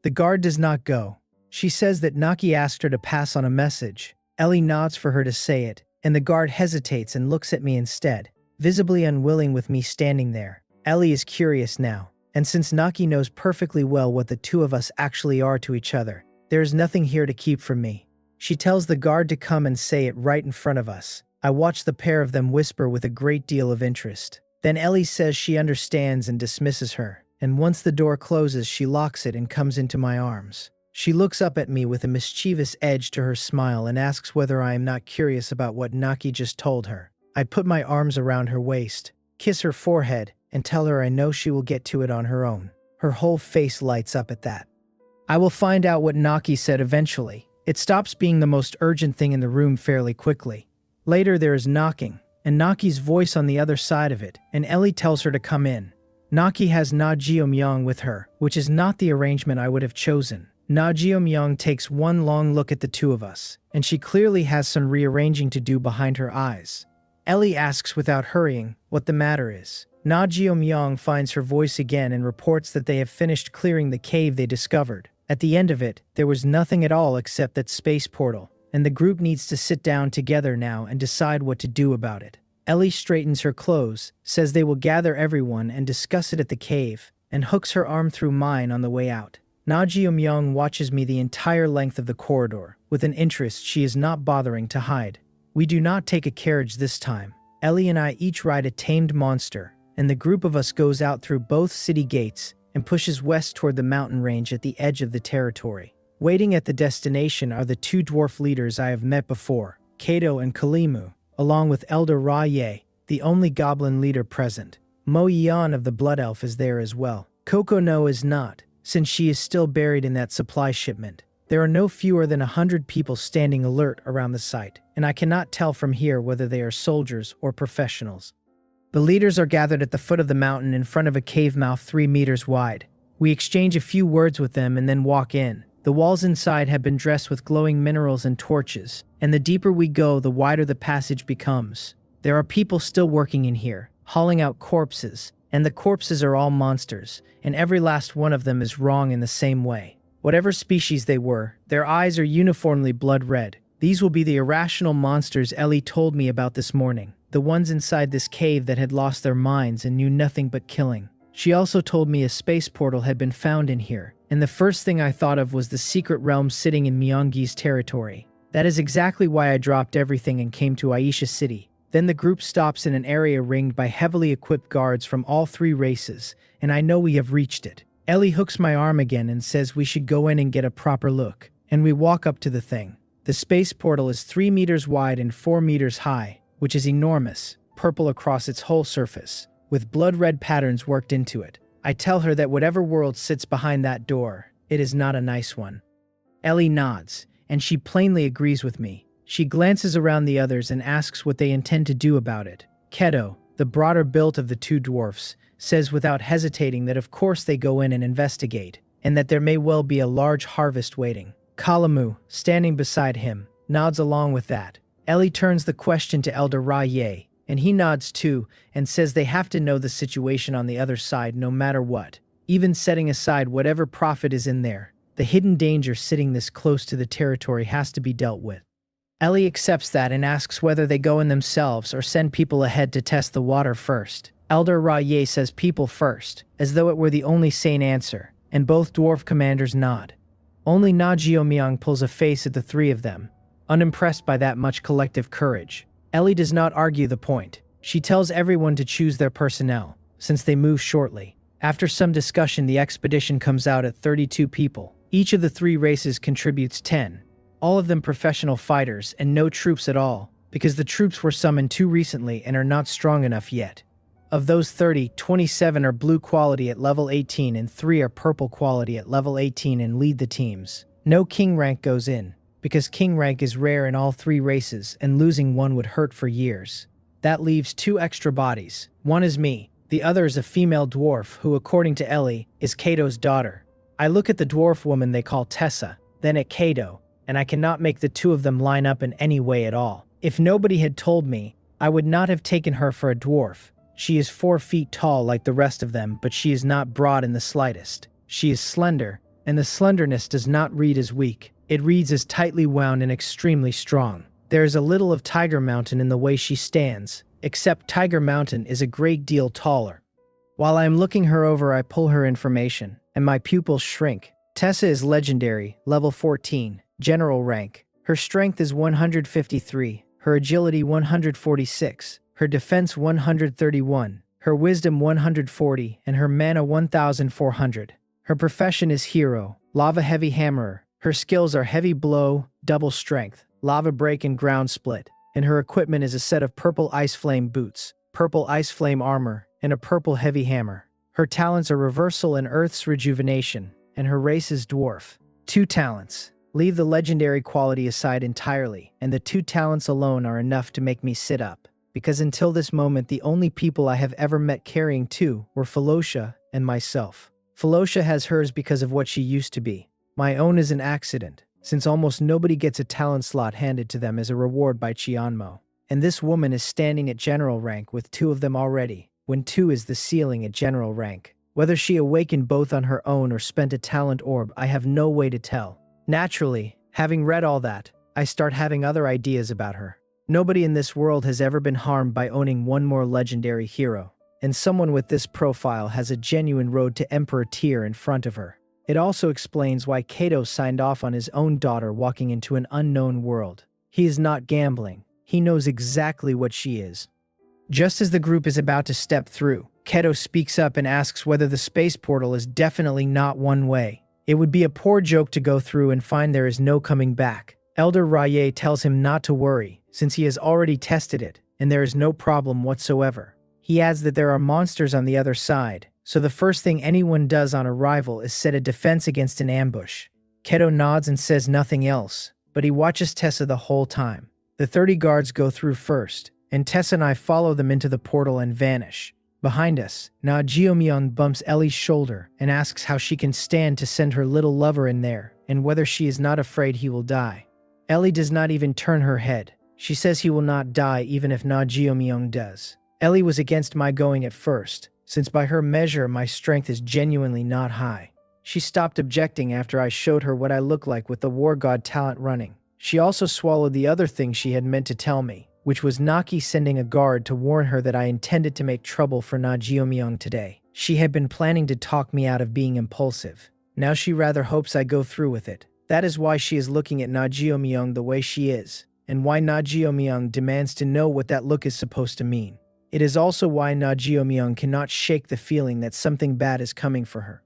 The guard does not go. She says that Naki asked her to pass on a message. Ellie nods for her to say it, and the guard hesitates and looks at me instead, visibly unwilling with me standing there. Ellie is curious now, and since Naki knows perfectly well what the two of us actually are to each other, there is nothing here to keep from me. She tells the guard to come and say it right in front of us. I watch the pair of them whisper with a great deal of interest. Then Ellie says she understands and dismisses her, and once the door closes, she locks it and comes into my arms. She looks up at me with a mischievous edge to her smile and asks whether I am not curious about what Naki just told her. I put my arms around her waist, kiss her forehead, and tell her I know she will get to it on her own. Her whole face lights up at that. I will find out what Naki said eventually. It stops being the most urgent thing in the room fairly quickly. Later there is knocking, and Naki's voice on the other side of it, and Ellie tells her to come in. Naki has Na Jeomyong with her, which is not the arrangement I would have chosen. Na Jeomyong takes one long look at the two of us, and she clearly has some rearranging to do behind her eyes. Ellie asks without hurrying what the matter is. Na Jeomyong finds her voice again and reports that they have finished clearing the cave they discovered. At the end of it, there was nothing at all except that space portal, and the group needs to sit down together now and decide what to do about it. Ellie straightens her clothes, says they will gather everyone and discuss it at the cave, and hooks her arm through mine on the way out. Na Jeomyong watches me the entire length of the corridor, with an interest she is not bothering to hide. We do not take a carriage this time. Ellie and I each ride a tamed monster, and the group of us goes out through both city gates and pushes west toward the mountain range at the edge of the territory. Waiting at the destination are the 2 dwarf leaders I have met before, Kato and Kalimu, along with Elder Ra-Ye, the only goblin leader present. Mo Yan of the Blood Elf is there as well. Coco No is not, since she is still buried in that supply shipment. There are no fewer than 100 people standing alert around the site, and I cannot tell from here whether they are soldiers or professionals. The leaders are gathered at the foot of the mountain in front of a cave mouth 3 meters wide. We exchange a few words with them and then walk in. The walls inside have been dressed with glowing minerals and torches, and the deeper we go, the wider the passage becomes. There are people still working in here, hauling out corpses, and the corpses are all monsters, and every last one of them is wrong in the same way. Whatever species they were, their eyes are uniformly blood red. These will be the irrational monsters Ellie told me about this morning, the ones inside this cave that had lost their minds and knew nothing but killing. She also told me a space portal had been found in here, and the first thing I thought of was the secret realm sitting in Myeonggi's territory. That is exactly why I dropped everything and came to Aisha City. Then the group stops in an area ringed by heavily equipped guards from all three races, and I know we have reached it. Ellie hooks my arm again and says we should go in and get a proper look, and we walk up to the thing. The space portal is 3 meters wide and 4 meters high, which is enormous, purple across its whole surface, with blood-red patterns worked into it. I tell her that whatever world sits behind that door, it is not a nice one. Ellie nods, and she plainly agrees with me. She glances around the others and asks what they intend to do about it. Keto, the broader built of the two dwarfs, says without hesitating that of course they go in and investigate, and that there may well be a large harvest waiting. Kalamu, standing beside him, nods along with that. Ellie turns the question to Elder Ra-Ye, and he nods too and says they have to know the situation on the other side no matter what, even setting aside whatever profit is in there. The hidden danger sitting this close to the territory has to be dealt with. Ellie accepts that and asks whether they go in themselves or send people ahead to test the water first. Elder Ra-Ye says people first, as though it were the only sane answer, and both dwarf commanders nod. Only Na Jiomyang pulls a face at the three of them, unimpressed by that much collective courage. Ellie does not argue the point. She tells everyone to choose their personnel, since they move shortly. After some discussion, the expedition comes out at 32 people. Each of the three races contributes 10. All of them professional fighters and no troops at all, because the troops were summoned too recently and are not strong enough yet. Of those 30, 27 are blue quality at level 18 and 3 are purple quality at level 18 and lead the teams. No king rank goes in, because king rank is rare in all three races and losing one would hurt for years. That leaves 2 extra bodies. One is me, the other is a female dwarf who, according to Ellie, is Kato's daughter. I look at the dwarf woman they call Tessa, then at Kato, and I cannot make the two of them line up in any way at all. If nobody had told me, I would not have taken her for a dwarf. She is 4 feet tall like the rest of them, but she is not broad in the slightest. She is slender, and the slenderness does not read as weak. It reads as tightly wound and extremely strong. There is a little of Tiger Mountain in the way she stands, except Tiger Mountain is a great deal taller. While I am looking her over, I pull her information, and my pupils shrink. Tessa is legendary, level 14, general rank. Her strength is 153, her agility 146, her defense 131, her wisdom 140, and her mana 1,400. Her profession is hero, lava heavy hammerer. Her skills are heavy blow, double strength, lava break and ground split, and her equipment is a set of purple ice flame boots, purple ice flame armor, and a purple heavy hammer. Her talents are reversal and earth's rejuvenation, and her race is dwarf. 2 talents. Leave the legendary quality aside entirely, and the 2 talents alone are enough to make me sit up. Because until this moment the only people I have ever met carrying 2 were Philosha and myself. Philosha has hers because of what she used to be. My own is an accident, since almost nobody gets a talent slot handed to them as a reward by Chianmo. And this woman is standing at general rank with 2 of them already, when 2 is the ceiling at general rank. Whether she awakened both on her own or spent a talent orb, I have no way to tell. Naturally, having read all that, I start having other ideas about her. Nobody in this world has ever been harmed by owning one more legendary hero, and someone with this profile has a genuine road to Emperor tier in front of her. It also explains why Kato signed off on his own daughter walking into an unknown world. He is not gambling. He knows exactly what she is. Just as the group is about to step through, Kato speaks up and asks whether the space portal is definitely not one way. It would be a poor joke to go through and find there is no coming back. Elder Ra-Ye tells him not to worry, since he has already tested it, and there is no problem whatsoever. He adds that there are monsters on the other side, so the first thing anyone does on arrival is set a defense against an ambush. Keto nods and says nothing else, but he watches Tessa the whole time. The 30 guards go through first, and Tessa and I follow them into the portal and vanish. Behind us, Na Jiomyeon bumps Ellie's shoulder and asks how she can stand to send her little lover in there, and whether she is not afraid he will die. Ellie does not even turn her head. She says he will not die even if Na Jiomyeon does. Ellie was against my going at first, since by her measure my strength is genuinely not high. She stopped objecting after I showed her what I look like with the war god talent running. She also swallowed the other thing she had meant to tell me, which was Naki sending a guard to warn her that I intended to make trouble for Na Jeomyeong today. She had been planning to talk me out of being impulsive. Now she rather hopes I go through with it. That is why she is looking at Na Jeomyeong the way she is, and why Na Jeomyeong demands to know what that look is supposed to mean. It is also why Na Jeomyeong cannot shake the feeling that something bad is coming for her.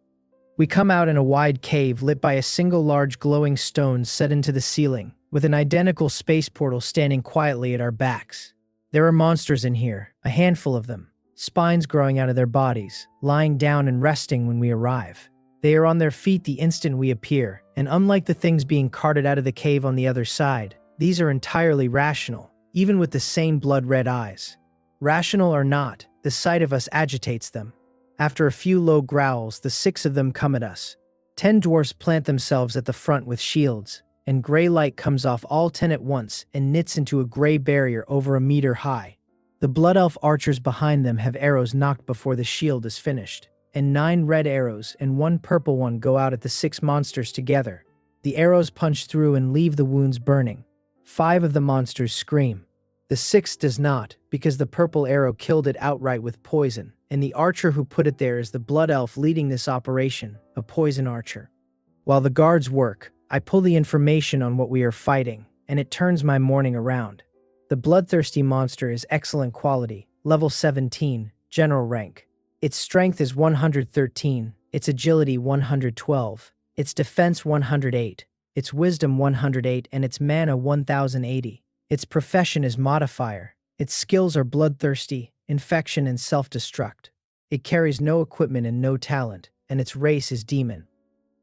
We come out in a wide cave lit by a single large glowing stone set into the ceiling, with an identical space portal standing quietly at our backs. There are monsters in here, a handful of them, spines growing out of their bodies, lying down and resting when we arrive. They are on their feet the instant we appear, and unlike the things being carted out of the cave on the other side, these are entirely rational, even with the same blood-red eyes. Rational or not, the sight of us agitates them. After a few low growls, the 6 of them come at us. 10 dwarfs plant themselves at the front with shields, and gray light comes off all 10 at once and knits into a gray barrier over a meter high. The blood elf archers behind them have arrows knocked before the shield is finished, and 9 red arrows and 1 purple one go out at the 6 monsters together. The arrows punch through and leave the wounds burning. 5 of the monsters scream. The 6th does not, because the purple arrow killed it outright with poison, and the archer who put it there is the blood elf leading this operation, a poison archer. While the guards work, I pull the information on what we are fighting, and it turns my morning around. The bloodthirsty monster is excellent quality, level 17, general rank. Its strength is 113, its agility 112, its defense 108, its wisdom 108, and its mana 1080. Its profession is modifier. Its skills are bloodthirsty, infection, and self-destruct. It carries no equipment and no talent, and its race is demon.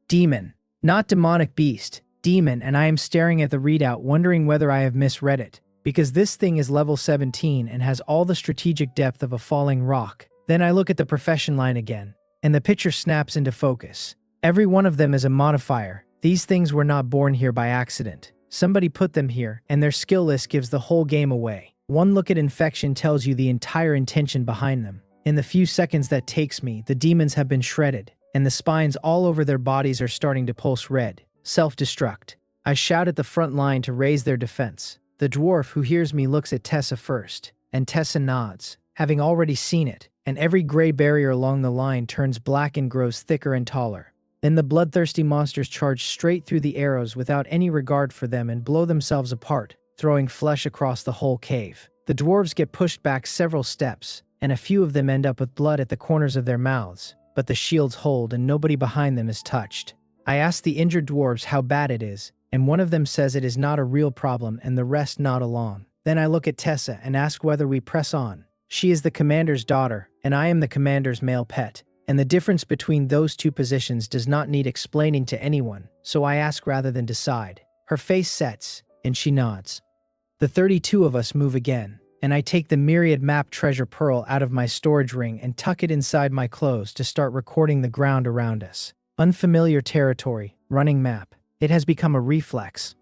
Demon. Not demonic beast. Demon, and I am staring at the readout wondering whether I have misread it, because this thing is level 17 and has all the strategic depth of a falling rock. Then I look at the profession line again, and the picture snaps into focus. Every one of them is a modifier. These things were not born here by accident. Somebody put them here, and their skill list gives the whole game away. One look at infection tells you the entire intention behind them. In the few seconds that takes me, the demons have been shredded, and the spines all over their bodies are starting to pulse red. Self-destruct. I shout at the front line to raise their defense. The dwarf who hears me looks at Tessa first, and Tessa nods, having already seen it, and every gray barrier along the line turns black and grows thicker and taller. Then the bloodthirsty monsters charge straight through the arrows without any regard for them and blow themselves apart, throwing flesh across the whole cave. The dwarves get pushed back several steps, and a few of them end up with blood at the corners of their mouths, but the shields hold and nobody behind them is touched. I ask the injured dwarves how bad it is, and one of them says it is not a real problem and the rest nod along. Then I look at Tessa and ask whether we press on. She is the commander's daughter, and I am the commander's male pet. And the difference between those two positions does not need explaining to anyone, so I ask rather than decide. Her face sets, and she nods. The 32 of us move again, and I take the myriad map treasure pearl out of my storage ring and tuck it inside my clothes to start recording the ground around us. Unfamiliar territory, running map. It has become a reflex.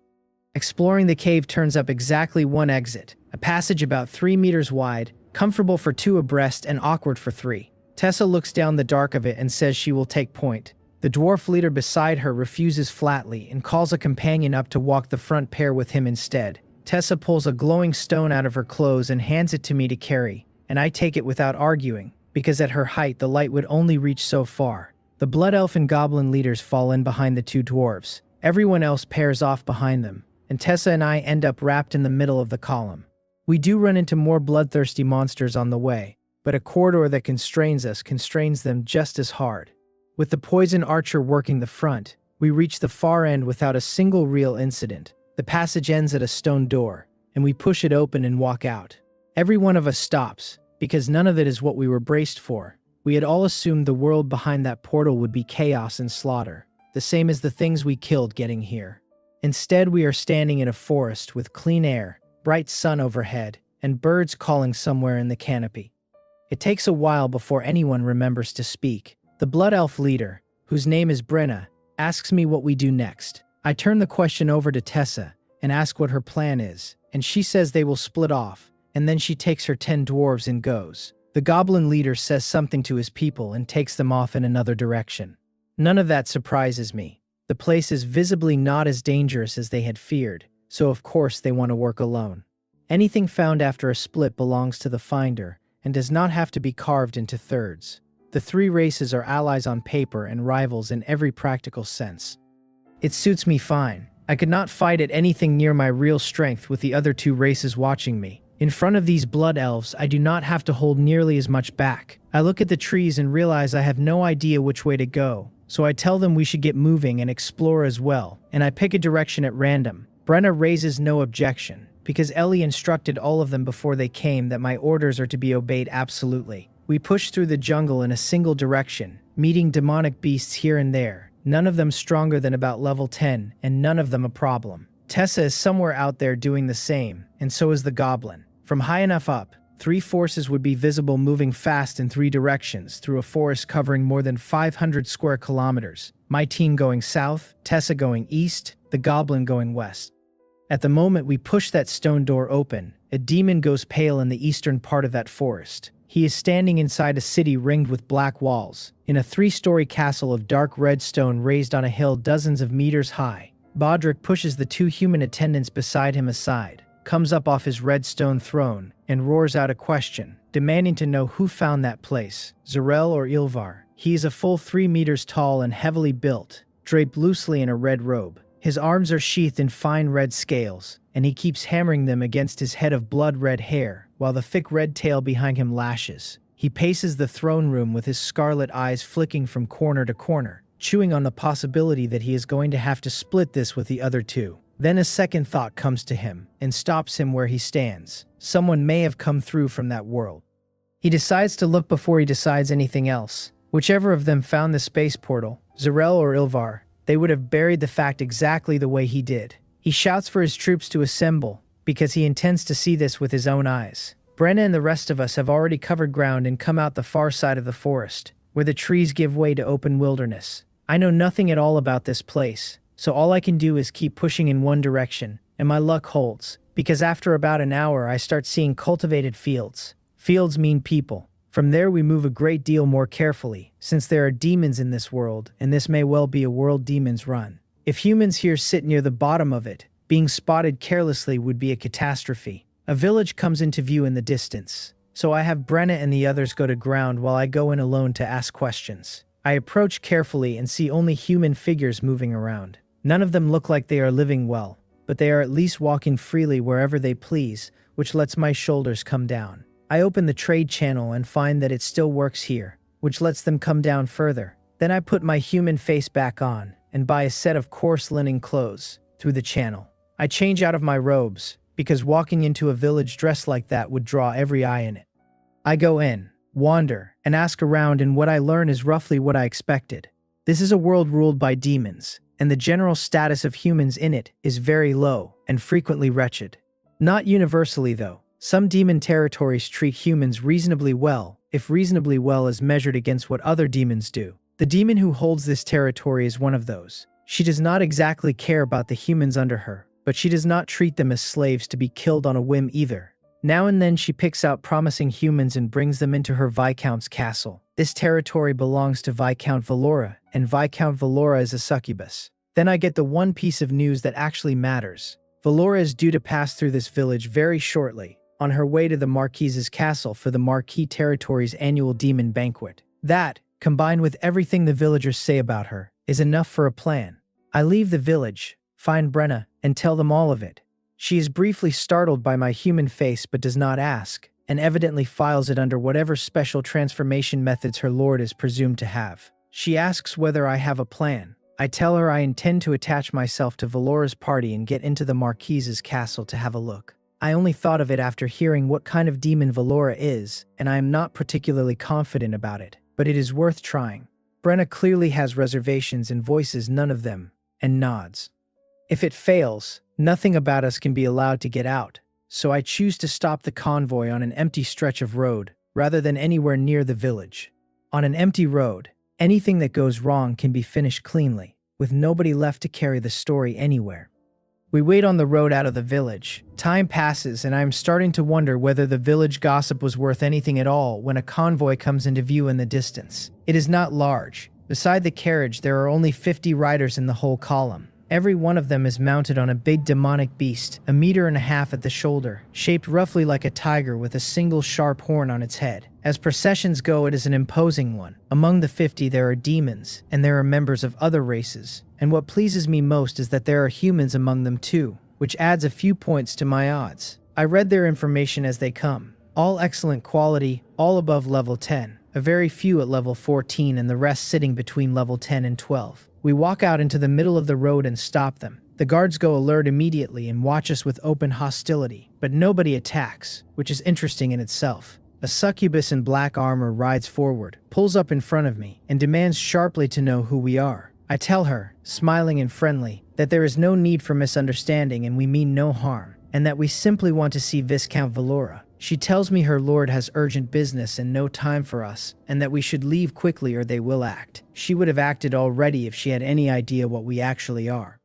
Exploring the cave turns up exactly 1 exit, a passage about 3 meters wide, comfortable for 2 abreast and awkward for 3. Tessa looks down the dark of it and says she will take point. The dwarf leader beside her refuses flatly and calls a companion up to walk the front pair with him instead. Tessa pulls a glowing stone out of her clothes and hands it to me to carry, and I take it without arguing, because at her height the light would only reach so far. The blood elf and goblin leaders fall in behind the 2 dwarves. Everyone else pairs off behind them, and Tessa and I end up wrapped in the middle of the column. We do run into more bloodthirsty monsters on the way, but a corridor that constrains us constrains them just as hard. With the poison archer working the front, we reach the far end without a single real incident. The passage ends at a stone door, and we push it open and walk out. Every one of us stops, because none of it is what we were braced for. We had all assumed the world behind that portal would be chaos and slaughter, the same as the things we killed getting here. Instead, we are standing in a forest with clean air, bright sun overhead, and birds calling somewhere in the canopy. It takes a while before anyone remembers to speak. The blood elf leader, whose name is Brenna, asks me what we do next. I turn the question over to Tessa and ask what her plan is, and she says they will split off, and then she takes her 10 dwarves and goes. The goblin leader says something to his people and takes them off in another direction. None of that surprises me. The place is visibly not as dangerous as they had feared, so of course they want to work alone. Anything found after a split belongs to the finder and does not have to be carved into thirds. The three races are allies on paper and rivals in every practical sense. It suits me fine. I could not fight at anything near my real strength with the other two races watching me. In front of these blood elves, I do not have to hold nearly as much back. I look at the trees and realize I have no idea which way to go, so I tell them we should get moving and explore as well, and I pick a direction at random. Brenna raises no objection, because Ellie instructed all of them before they came that my orders are to be obeyed absolutely. We push through the jungle in a single direction, meeting demonic beasts here and there, none of them stronger than about level 10, and none of them a problem. Tessa is somewhere out there doing the same, and so is the goblin. From high enough up, three forces would be visible moving fast in three directions through a forest covering more than 500 square kilometers. My team going south, Tessa going east, the goblin going west. At the moment we push that stone door open, a demon goes pale in the eastern part of that forest. He is standing inside a city ringed with black walls, in a 3-story castle of dark red stone raised on a hill dozens of meters high. Bodrick pushes the 2 human attendants beside him aside, comes up off his red stone throne, and roars out a question, demanding to know who found that place, Zarel or Ilvar. He is a full 3 meters tall and heavily built, draped loosely in a red robe. His arms are sheathed in fine red scales, and he keeps hammering them against his head of blood-red hair, while the thick red tail behind him lashes. He paces the throne room with his scarlet eyes flicking from corner to corner, chewing on the possibility that he is going to have to split this with the other two. Then a second thought comes to him, and stops him where he stands. Someone may have come through from that world. He decides to look before he decides anything else. Whichever of them found the space portal, Zarel or Ilvar, they would have buried the fact exactly the way he did. He shouts for his troops to assemble, because he intends to see this with his own eyes. Brenna and the rest of us have already covered ground and come out the far side of the forest, where the trees give way to open wilderness. I know nothing at all about this place, so all I can do is keep pushing in one direction, and my luck holds, because after about an hour I start seeing cultivated fields. Fields mean people. From there we move a great deal more carefully, since there are demons in this world, and this may well be a world demons run. If humans here sit near the bottom of it, being spotted carelessly would be a catastrophe. A village comes into view in the distance, so I have Brenna and the others go to ground while I go in alone to ask questions. I approach carefully and see only human figures moving around. None of them look like they are living well, but they are at least walking freely wherever they please, which lets my shoulders come down. I open the trade channel and find that it still works here, which lets them come down further. Then I put my human face back on and buy a set of coarse linen clothes through the channel. I change out of my robes, because walking into a village dressed like that would draw every eye in it. I go in, wander, and ask around, and what I learn is roughly what I expected. This is a world ruled by demons, and the general status of humans in it is very low and frequently wretched. Not universally though. Some demon territories treat humans reasonably well, if reasonably well is measured against what other demons do. The demon who holds this territory is one of those. She does not exactly care about the humans under her, but she does not treat them as slaves to be killed on a whim either. Now and then she picks out promising humans and brings them into her Viscount's castle. This territory belongs to Viscount Valora, and Viscount Valora is a succubus. Then I get the one piece of news that actually matters. Valora is due to pass through this village very shortly, on her way to the Marquise's castle for the Marquis territory's annual demon banquet. That, combined with everything the villagers say about her, is enough for a plan. I leave the village, find Brenna, and tell them all of it. She is briefly startled by my human face but does not ask, and evidently files it under whatever special transformation methods her lord is presumed to have. She asks whether I have a plan. I tell her I intend to attach myself to Valora's party and get into the Marquise's castle to have a look. I only thought of it after hearing what kind of demon Valora is, and I am not particularly confident about it, but it is worth trying. Brenna clearly has reservations and voices none of them, and nods. If it fails, nothing about us can be allowed to get out, so I choose to stop the convoy on an empty stretch of road, rather than anywhere near the village. On an empty road, anything that goes wrong can be finished cleanly, with nobody left to carry the story anywhere. We wait on the road out of the village. Time passes, and I am starting to wonder whether the village gossip was worth anything at all when a convoy comes into view in the distance. It is not large. Beside the carriage, there are only 50 riders in the whole column. Every one of them is mounted on a big demonic beast, 1.5 meters at the shoulder, shaped roughly like a tiger with a single sharp horn on its head. As processions go, it is an imposing one. Among the 50 there are demons, and there are members of other races. And what pleases me most is that there are humans among them too, which adds a few points to my odds. I read their information as they come. All excellent quality, all above level 10. A very few at level 14 and the rest sitting between level 10 and 12. We walk out into the middle of the road and stop them. The guards go alert immediately and watch us with open hostility, but nobody attacks, which is interesting in itself. A succubus in black armor rides forward, pulls up in front of me, and demands sharply to know who we are. I tell her, smiling and friendly, that there is no need for misunderstanding and we mean no harm, and that we simply want to see Viscount Valora. She tells me her lord has urgent business and no time for us, and that we should leave quickly or they will act. She would have acted already if she had any idea what we actually are.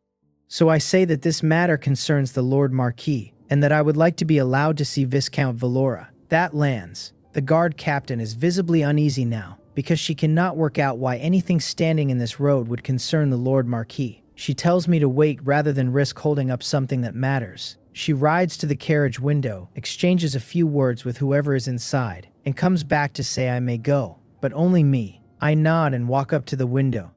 So I say that this matter concerns the Lord Marquis, and that I would like to be allowed to see Viscount Valora. That lands. The guard captain is visibly uneasy now, because she cannot work out why anything standing in this road would concern the Lord Marquis. She tells me to wait rather than risk holding up something that matters. She rides to the carriage window, exchanges a few words with whoever is inside, and comes back to say I may go, but only me. I nod and walk up to the window.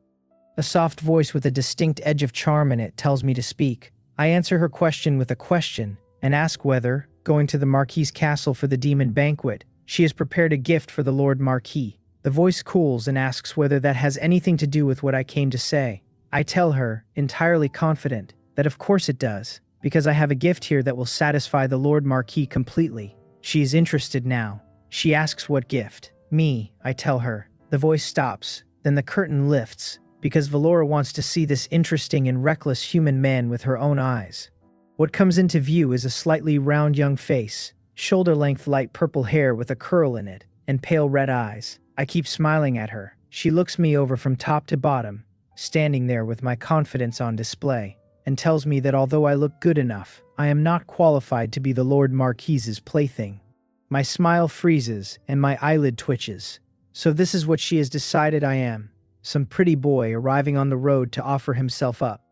A soft voice with a distinct edge of charm in it tells me to speak. I answer her question with a question, and ask whether, going to the Marquis's castle for the demon banquet, she has prepared a gift for the Lord Marquis. The voice cools and asks whether that has anything to do with what I came to say. I tell her, entirely confident, that of course it does, because I have a gift here that will satisfy the Lord Marquis completely. She is interested now. She asks what gift. Me, I tell her. The voice stops, then the curtain lifts, because Valora wants to see this interesting and reckless human man with her own eyes. What comes into view is a slightly round young face, shoulder-length light purple hair with a curl in it, and pale red eyes. I keep smiling at her. She looks me over from top to bottom, standing there with my confidence on display, and tells me that although I look good enough, I am not qualified to be the Lord Marquis's plaything. My smile freezes and my eyelid twitches. So this is what she has decided I am, some pretty boy arriving on the road to offer himself up.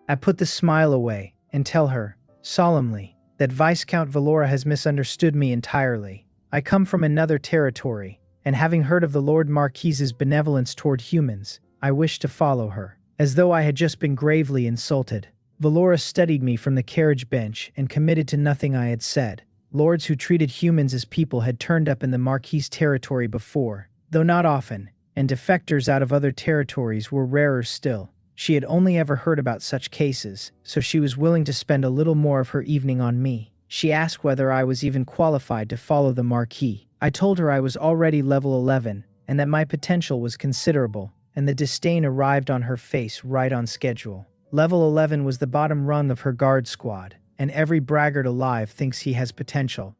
I put the smile away and tell her, solemnly, that Viscount Valora has misunderstood me entirely. I come from another territory, and having heard of the Lord Marquis's benevolence toward humans, I wish to follow her, as though I had just been gravely insulted. Valora studied me from the carriage bench and committed to nothing I had said. Lords who treated humans as people had turned up in the Marquis's territory before, though not often, and defectors out of other territories were rarer still. She had only ever heard about such cases, so she was willing to spend a little more of her evening on me. She asked whether I was even qualified to follow the Marquis. I told her I was already level 11, and that my potential was considerable, and the disdain arrived on her face right on schedule. Level 11 was the bottom rung of her guard squad, and every braggart alive thinks he has potential.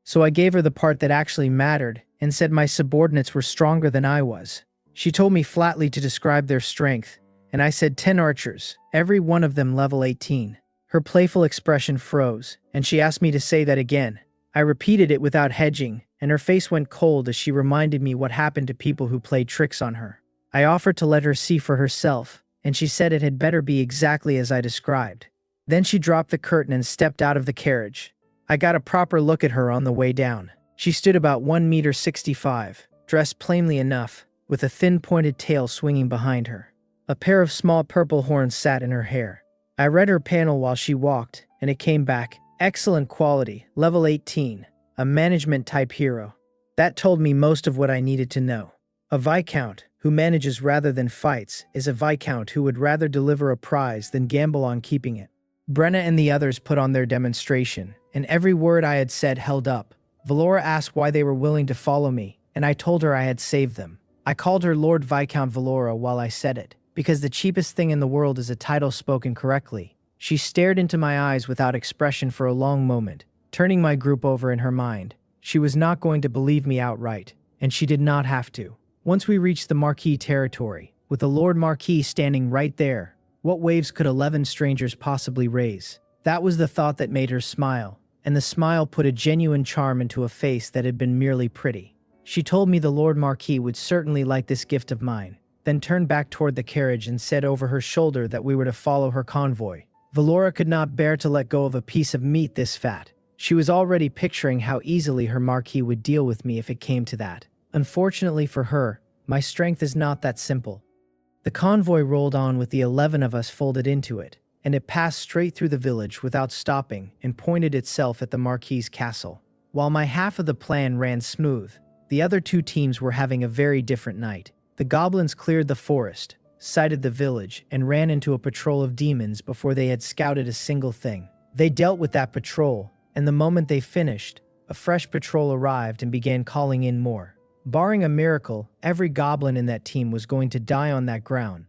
So I gave her the part that actually mattered, and said my subordinates were stronger than I was. She told me flatly to describe their strength, and I said 10 archers, every one of them level 18. Her playful expression froze, and she asked me to say that again. I repeated it without hedging, and her face went cold as she reminded me what happened to people who played tricks on her. I offered to let her see for herself, and she said it had better be exactly as I described. Then she dropped the curtain and stepped out of the carriage. I got a proper look at her on the way down. She stood about 1.65 meters, dressed plainly enough, with a thin pointed tail swinging behind her. A pair of small purple horns sat in her hair. I read her panel while she walked, and it came back, excellent quality, level 18, a management-type hero. That told me most of what I needed to know. A viscount, who manages rather than fights, is a viscount who would rather deliver a prize than gamble on keeping it. Brenna and the others put on their demonstration, and every word I had said held up. Valora asked why they were willing to follow me, and I told her I had saved them. I called her Lord Viscount Valora while I said it, because the cheapest thing in the world is a title spoken correctly. She stared into my eyes without expression for a long moment, turning my group over in her mind. She was not going to believe me outright, and she did not have to. Once we reached the Marquis territory, with the Lord Marquis standing right there, what waves could 11 strangers possibly raise? That was the thought that made her smile, and the smile put a genuine charm into a face that had been merely pretty. She told me the Lord Marquis would certainly like this gift of mine, then turned back toward the carriage and said over her shoulder that we were to follow her convoy. Valora could not bear to let go of a piece of meat this fat. She was already picturing how easily her Marquis would deal with me if it came to that. Unfortunately for her, my strength is not that simple. The convoy rolled on with the 11 of us folded into it, and it passed straight through the village without stopping and pointed itself at the Marquis's castle. While my half of the plan ran smooth, the other two teams were having a very different night. The goblins cleared the forest, sighted the village, and ran into a patrol of demons before they had scouted a single thing. They dealt with that patrol, and the moment they finished, a fresh patrol arrived and began calling in more. Barring a miracle, every goblin in that team was going to die on that ground.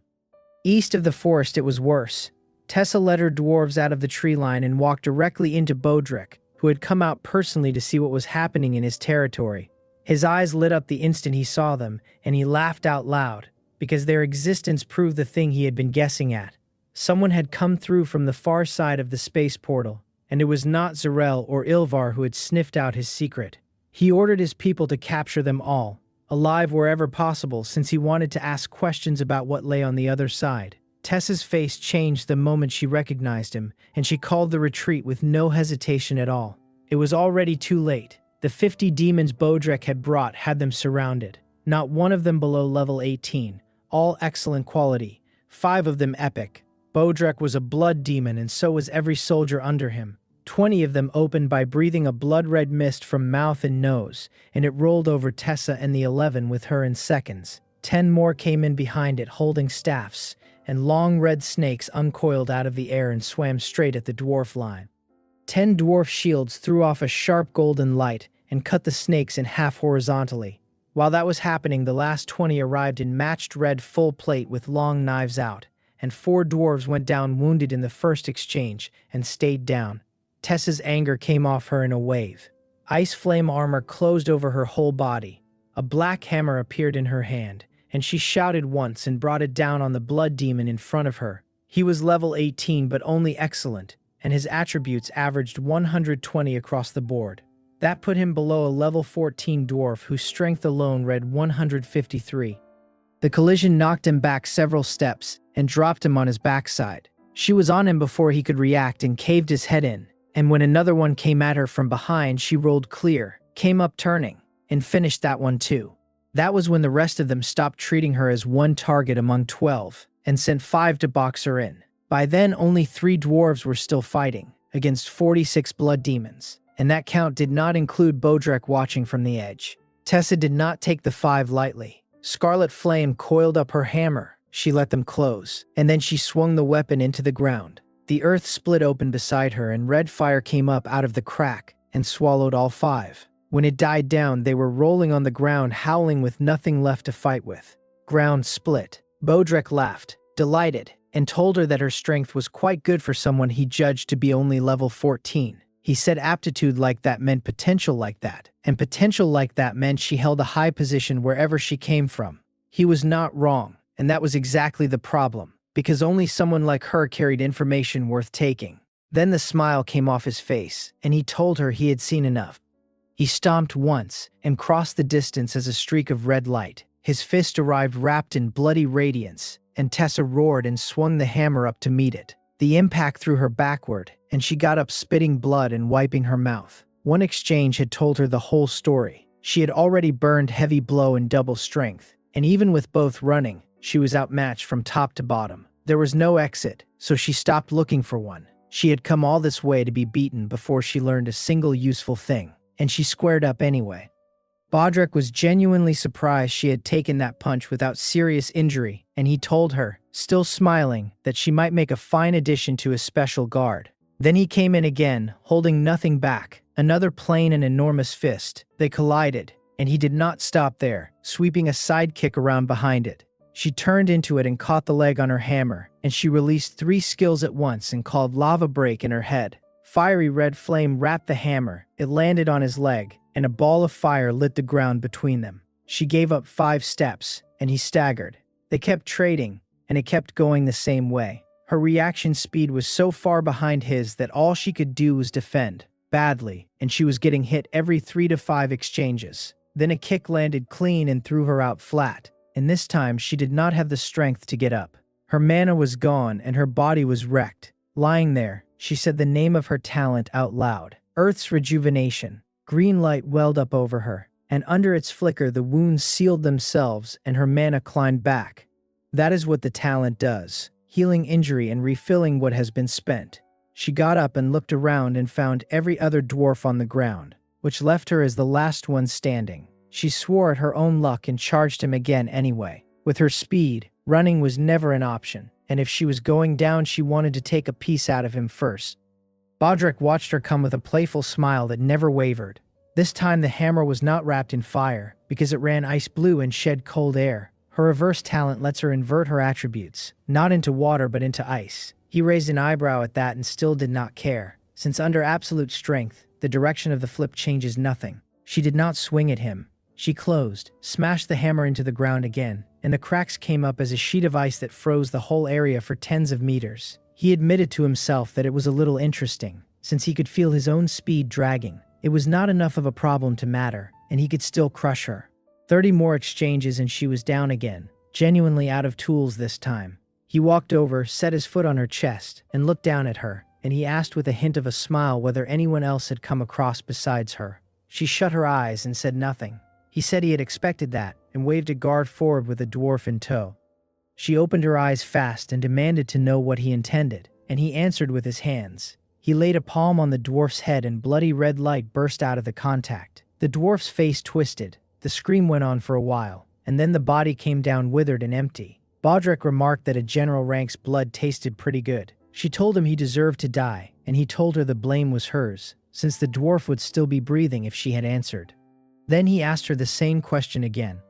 East of the forest it was worse. Tessa led her dwarves out of the tree line and walked directly into Bodrick, who had come out personally to see what was happening in his territory. His eyes lit up the instant he saw them, and he laughed out loud, because their existence proved the thing he had been guessing at. Someone had come through from the far side of the space portal, and it was not Zarel or Ilvar who had sniffed out his secret. He ordered his people to capture them all, alive wherever possible, since he wanted to ask questions about what lay on the other side. Tessa's face changed the moment she recognized him, and she called the retreat with no hesitation at all. It was already too late. The 50 demons Bodrick had brought had them surrounded. Not one of them below level 18, all excellent quality, 5 of them epic. Bodrick was a blood demon, and so was every soldier under him. 20 of them opened by breathing a blood-red mist from mouth and nose, and it rolled over Tessa and the 11 with her in seconds. 10 more came in behind it holding staffs, and long red snakes uncoiled out of the air and swam straight at the dwarf line. 10 dwarf shields threw off a sharp golden light and cut the snakes in half horizontally. While that was happening, the last 20 arrived in matched red full plate with long knives out, and 4 dwarves went down wounded in the first exchange and stayed down. Tessa's anger came off her in a wave. Ice flame armor closed over her whole body. A black hammer appeared in her hand, and she shouted once and brought it down on the blood demon in front of her. He was level 18 but only excellent, and his attributes averaged 120 across the board. That put him below a level 14 dwarf whose strength alone read 153. The collision knocked him back several steps and dropped him on his backside. She was on him before he could react and caved his head in, and when another one came at her from behind, she rolled clear, came up turning, and finished that one too. That was when the rest of them stopped treating her as one target among 12, and sent 5 to box her in. By then, only 3 dwarves were still fighting, against 46 blood demons, and that count did not include Bodrick watching from the edge. Tessa did not take the 5 lightly. Scarlet flame coiled up her hammer. She let them close, and then she swung the weapon into the ground. The earth split open beside her, and red fire came up out of the crack and swallowed all 5. When it died down, they were rolling on the ground, howling with nothing left to fight with. Ground split. Bodrick laughed, delighted, and told her that her strength was quite good for someone he judged to be only level 14. He said aptitude like that meant potential like that, and potential like that meant she held a high position wherever she came from. He was not wrong, and that was exactly the problem, because only someone like her carried information worth taking. Then the smile came off his face, and he told her he had seen enough. He stomped once and crossed the distance as a streak of red light. His fist arrived wrapped in bloody radiance, and Tessa roared and swung the hammer up to meet it. The impact threw her backward, and she got up spitting blood and wiping her mouth. One exchange had told her the whole story. She had already burned heavy blow in double strength, and even with both running, she was outmatched from top to bottom. There was no exit, so she stopped looking for one. She had come all this way to be beaten before she learned a single useful thing, and she squared up anyway. Bodrick was genuinely surprised she had taken that punch without serious injury, and he told her, still smiling, that she might make a fine addition to his special guard. Then he came in again, holding nothing back, another plain and enormous fist. They collided, and he did not stop there, sweeping a side kick around behind it. She turned into it and caught the leg on her hammer, and she released 3 skills at once and called lava break in her head. Fiery red flame wrapped the hammer, it landed on his leg, and a ball of fire lit the ground between them. She gave up 5 steps, and he staggered. They kept trading, and it kept going the same way. Her reaction speed was so far behind his that all she could do was defend, badly, and she was getting hit every 3 to 5 exchanges. Then a kick landed clean and threw her out flat, and this time she did not have the strength to get up. Her mana was gone and her body was wrecked. Lying there, she said the name of her talent out loud. Earth's rejuvenation. Green light welled up over her, and under its flicker the wounds sealed themselves and her mana climbed back. That is what the talent does, healing injury and refilling what has been spent. She got up and looked around and found every other dwarf on the ground, which left her as the last one standing. She swore at her own luck and charged him again anyway. With her speed, running was never an option, and if she was going down she wanted to take a piece out of him first. Bodrek watched her come with a playful smile that never wavered. This time the hammer was not wrapped in fire, because it ran ice blue and shed cold air. Her reverse talent lets her invert her attributes, not into water but into ice. He raised an eyebrow at that and still did not care, since under absolute strength, the direction of the flip changes nothing. She did not swing at him. She closed, smashed the hammer into the ground again, and the cracks came up as a sheet of ice that froze the whole area for tens of meters. He admitted to himself that it was a little interesting, since he could feel his own speed dragging. It was not enough of a problem to matter, and he could still crush her. 30 more exchanges and she was down again, genuinely out of tools this time. He walked over, set his foot on her chest, and looked down at her, and he asked with a hint of a smile whether anyone else had come across besides her. She shut her eyes and said nothing. He said he had expected that, and waved a guard forward with a dwarf in tow. She opened her eyes fast and demanded to know what he intended, and he answered with his hands. He laid a palm on the dwarf's head and bloody red light burst out of the contact. The dwarf's face twisted. The scream went on for a while, and then the body came down withered and empty. Bodrek remarked that a general rank's blood tasted pretty good. She told him he deserved to die, and he told her the blame was hers, since the dwarf would still be breathing if she had answered. Then he asked her the same question again.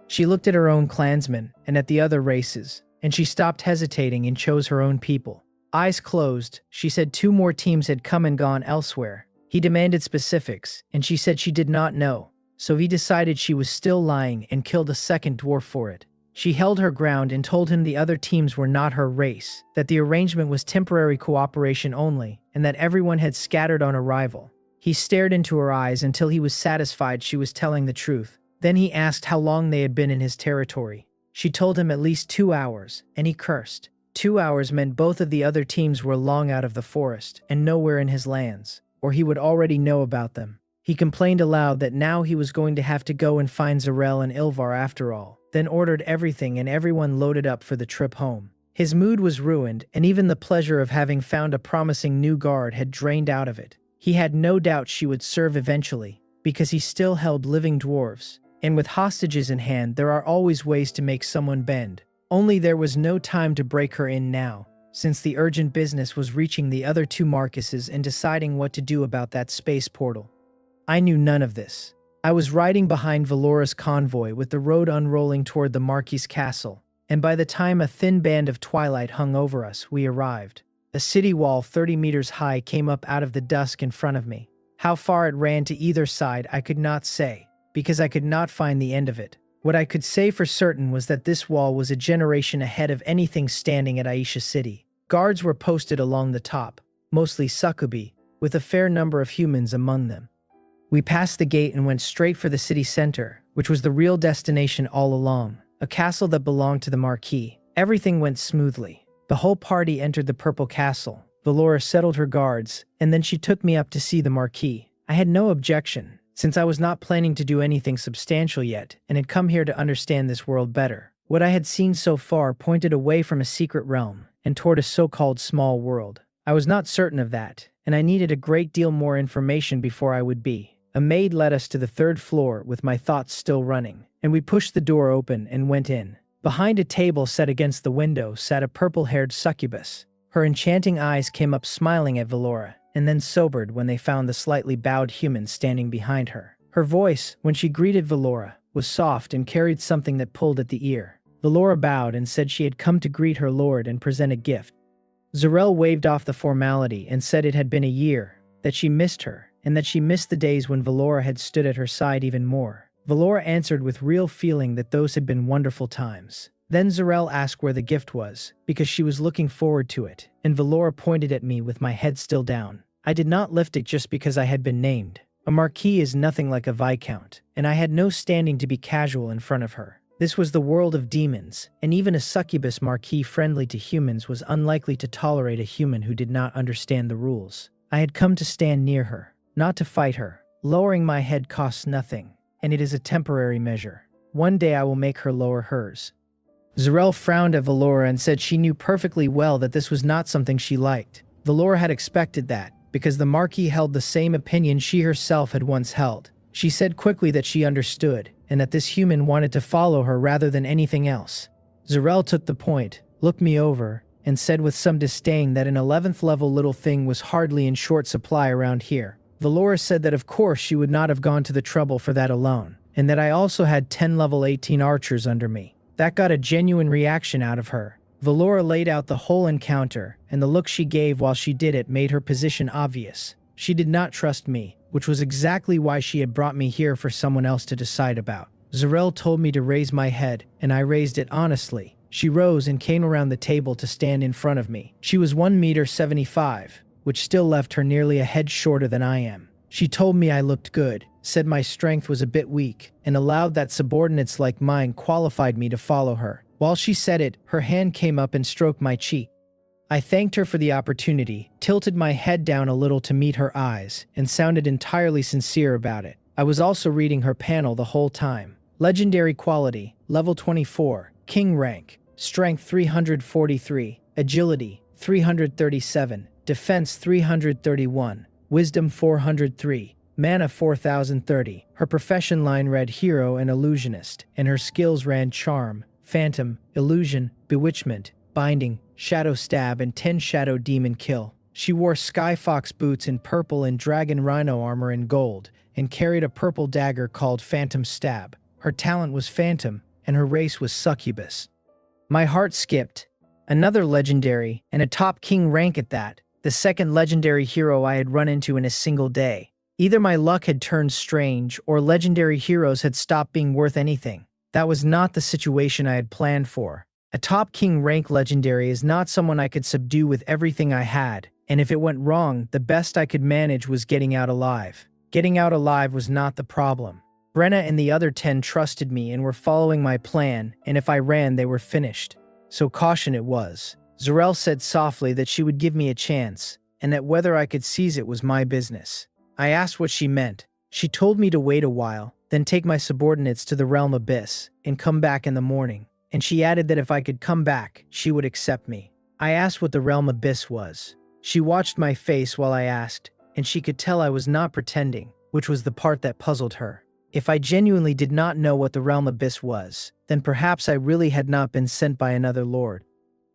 She looked at her own clansmen and at the other races, and she stopped hesitating and chose her own people. Eyes closed, she said 2 more teams had come and gone elsewhere. He demanded specifics, and she said she did not know, so he decided she was still lying and killed a second dwarf for it. She held her ground and told him the other teams were not her race, that the arrangement was temporary cooperation only, and that everyone had scattered on arrival. He stared into her eyes until he was satisfied she was telling the truth. Then he asked how long they had been in his territory. She told him at least 2 hours, and he cursed. 2 hours meant both of the other teams were long out of the forest and nowhere in his lands, or he would already know about them. He complained aloud that now he was going to have to go and find Zarel and Ilvar after all, then ordered everything and everyone loaded up for the trip home. His mood was ruined, and even the pleasure of having found a promising new guard had drained out of it. He had no doubt she would serve eventually, because he still held living dwarves, and with hostages in hand there are always ways to make someone bend. Only there was no time to break her in now, since the urgent business was reaching the other 2 Marcuses and deciding what to do about that space portal. I knew none of this. I was riding behind Valora's convoy with the road unrolling toward the Marquis' castle, and by the time a thin band of twilight hung over us, we arrived. A city wall 30 meters high came up out of the dusk in front of me. How far it ran to either side I could not say, because I could not find the end of it. What I could say for certain was that this wall was a generation ahead of anything standing at Aisha City. Guards were posted along the top, mostly succubi, with a fair number of humans among them. We passed the gate and went straight for the city center, which was the real destination all along, a castle that belonged to the Marquis. Everything went smoothly. The whole party entered the Purple Castle. Valora settled her guards, and then she took me up to see the Marquis. I had no objection, since I was not planning to do anything substantial yet, and had come here to understand this world better. What I had seen so far pointed away from a secret realm, and toward a so-called small world. I was not certain of that, and I needed a great deal more information before I would be. A maid led us to the 3rd floor with my thoughts still running, and we pushed the door open and went in. Behind a table set against the window sat a purple-haired succubus. Her enchanting eyes came up smiling at Valora, and then sobered when they found the slightly bowed human standing behind her. Her voice, when she greeted Valora, was soft and carried something that pulled at the ear. Valora bowed and said she had come to greet her lord and present a gift. Zarel waved off the formality and said it had been a year, that she missed her, and that she missed the days when Valora had stood at her side even more. Valora answered with real feeling that those had been wonderful times. Then Zarel asked where the gift was, because she was looking forward to it, and Valora pointed at me with my head still down. I did not lift it just because I had been named. A marquis is nothing like a viscount, and I had no standing to be casual in front of her. This was the world of demons, and even a succubus marquis friendly to humans was unlikely to tolerate a human who did not understand the rules. I had come to stand near her, not to fight her. Lowering my head costs nothing, and it is a temporary measure. One day I will make her lower hers. Zarel frowned at Valora and said she knew perfectly well that this was not something she liked. Valora had expected that, because the Marquis held the same opinion she herself had once held. She said quickly that she understood, and that this human wanted to follow her rather than anything else. Zarel took the point, looked me over, and said with some disdain that an 11th level little thing was hardly in short supply around here. Valora said that of course she would not have gone to the trouble for that alone, and that I also had 10 level 18 archers under me. That got a genuine reaction out of her. Valora laid out the whole encounter, and the look she gave while she did it made her position obvious. She did not trust me, which was exactly why she had brought me here for someone else to decide about. Zarel told me to raise my head, and I raised it honestly. She rose and came around the table to stand in front of me. She was 1.75 meters, which still left her nearly a head shorter than I am. She told me I looked good, said my strength was a bit weak, and allowed that subordinates like mine qualified me to follow her. While she said it, her hand came up and stroked my cheek. I thanked her for the opportunity, tilted my head down a little to meet her eyes, and sounded entirely sincere about it. I was also reading her panel the whole time. Legendary quality, level 24, king rank, strength 343, agility 337, defense 331, wisdom 403, mana 4030. Her profession line read hero and illusionist, and her skills ran charm, phantom, illusion, bewitchment, binding, shadow stab, and 10 shadow demon kill. She wore sky fox boots in purple and dragon rhino armor in gold, and carried a purple dagger called phantom stab. Her talent was phantom, and her race was succubus. My heart skipped. Another legendary, and a top king rank at that, the second legendary hero I had run into in a single day. Either my luck had turned strange, or legendary heroes had stopped being worth anything. That was not the situation I had planned for. A top king rank legendary is not someone I could subdue with everything I had, and if it went wrong, the best I could manage was getting out alive. Getting out alive was not the problem. Brenna and the other 10 trusted me and were following my plan, and if I ran, they were finished. So caution it was. Zarel said softly that she would give me a chance, and that whether I could seize it was my business. I asked what she meant. She told me to wait a while, then take my subordinates to the realm abyss, and come back in the morning. And she added that if I could come back, she would accept me. I asked what the realm abyss was. She watched my face while I asked, and she could tell I was not pretending, which was the part that puzzled her. If I genuinely did not know what the realm abyss was, then perhaps I really had not been sent by another lord.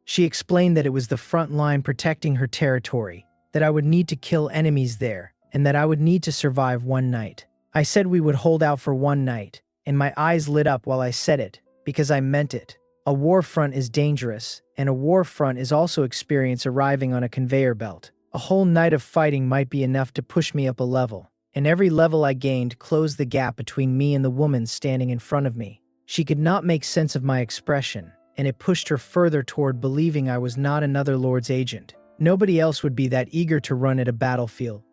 She explained that it was the front line protecting her territory, that I would need to kill enemies there, and that I would need to survive one night. I said we would hold out for one night, and my eyes lit up while I said it, because I meant it. A war front is dangerous, and a war front is also experience arriving on a conveyor belt. A whole night of fighting might be enough to push me up a level, and every level I gained closed the gap between me and the woman standing in front of me. She could not make sense of my expression, and it pushed her further toward believing I was not another lord's agent. Nobody else would be that eager to run at a battlefield.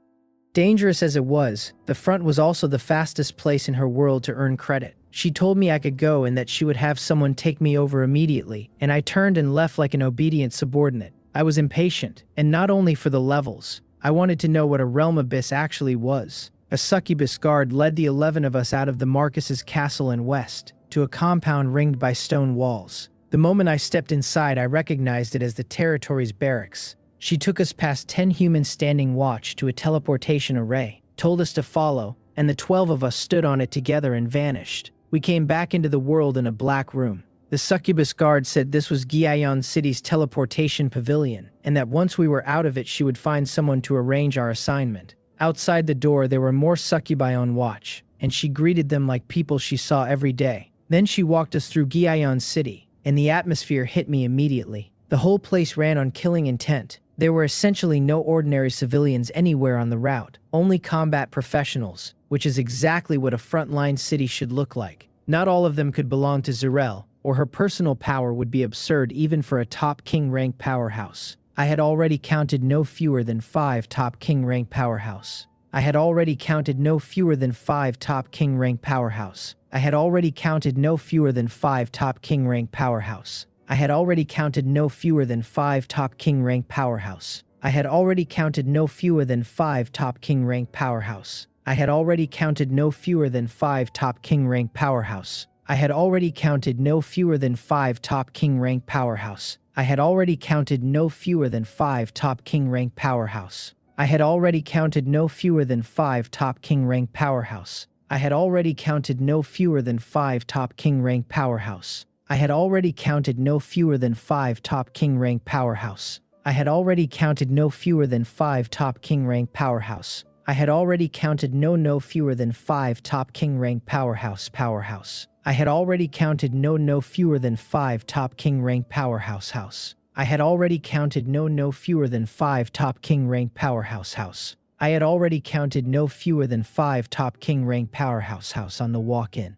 Dangerous as it was, the front was also the fastest place in her world to earn credit. She told me I could go and that she would have someone take me over immediately, and I turned and left like an obedient subordinate. I was impatient, and not only for the levels. I wanted to know what a realm abyss actually was. A succubus guard led the 11 of us out of the Marcus's castle in west, to a compound ringed by stone walls. The moment I stepped inside, I recognized it as the territory's barracks. She took us past 10 humans standing watch to a teleportation array, told us to follow, and the 12 of us stood on it together and vanished. We came back into the world in a black room. The succubus guard said this was Gyeon City's teleportation pavilion, and that once we were out of it she would find someone to arrange our assignment. Outside the door there were more succubi on watch, and she greeted them like people she saw every day. Then she walked us through Gyeon City, and the atmosphere hit me immediately. The whole place ran on killing intent. There were essentially no ordinary civilians anywhere on the route, only combat professionals, which is exactly what a frontline city should look like. Not all of them could belong to Zarel, or her personal power would be absurd even for a top king rank powerhouse. I had already counted no fewer than 5 top king rank powerhouse. I had already counted no fewer than 5 top king rank powerhouse. I had already counted no fewer than 5 top king rank powerhouse. I had already counted no fewer than 5 top king rank powerhouse. I had already counted no fewer than 5 top king rank powerhouse. I had already counted no fewer than 5 top king rank powerhouse. I had already counted no fewer than 5 top king rank powerhouse. I had already counted no fewer than 5 top king rank powerhouse. I had already counted no fewer than 5 top king rank powerhouse. I had already counted no fewer than 5 top king rank powerhouse. I had already counted no fewer than 5 top king rank powerhouse. I had already counted no fewer than 5 top king rank powerhouse. I had already counted no fewer than 5 top king rank powerhouse. I had already counted no fewer than 5 top king rank powerhouse. I had already counted no fewer than 5 top king rank powerhouse. I had already counted no fewer than 5 top king rank powerhouse on the walk-in.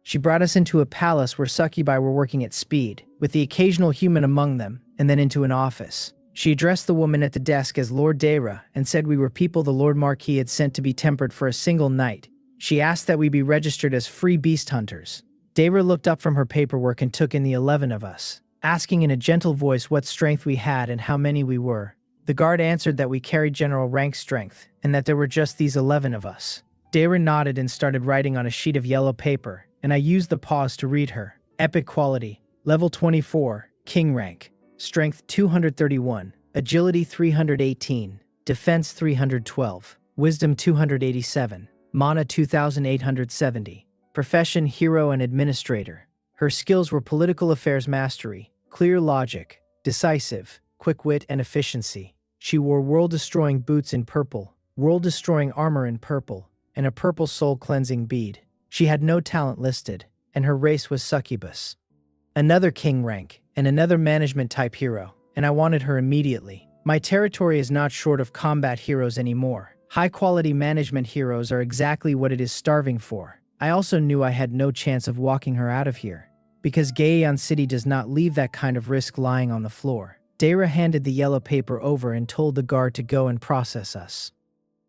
She brought us into a palace where succubi were working at speed, with the occasional human among them, and then into an office. She addressed the woman at the desk as Lord Daira and said we were people the Lord Marquis had sent to be tempered for a single night. She asked that we be registered as free beast hunters. Daira looked up from her paperwork and took in the 11 of us, asking in a gentle voice what strength we had and how many we were. The guard answered that we carried general rank strength and that there were just these 11 of us. Daira nodded and started writing on a sheet of yellow paper, and I used the pause to read her. Epic quality, level 24, king rank, strength 231, agility 318, defense 312, wisdom 287, mana 2870, profession hero and administrator. Her skills were political affairs mastery, clear logic, decisive, quick wit and efficiency. She wore world-destroying boots in purple, world-destroying armor in purple, and a purple soul-cleansing bead. She had no talent listed, and her race was succubus. Another king rank, and another management-type hero, and I wanted her immediately. My territory is not short of combat heroes anymore. High-quality management heroes are exactly what it is starving for. I also knew I had no chance of walking her out of here, because Gaeon City does not leave that kind of risk lying on the floor. Daira handed the yellow paper over and told the guard to go and process us.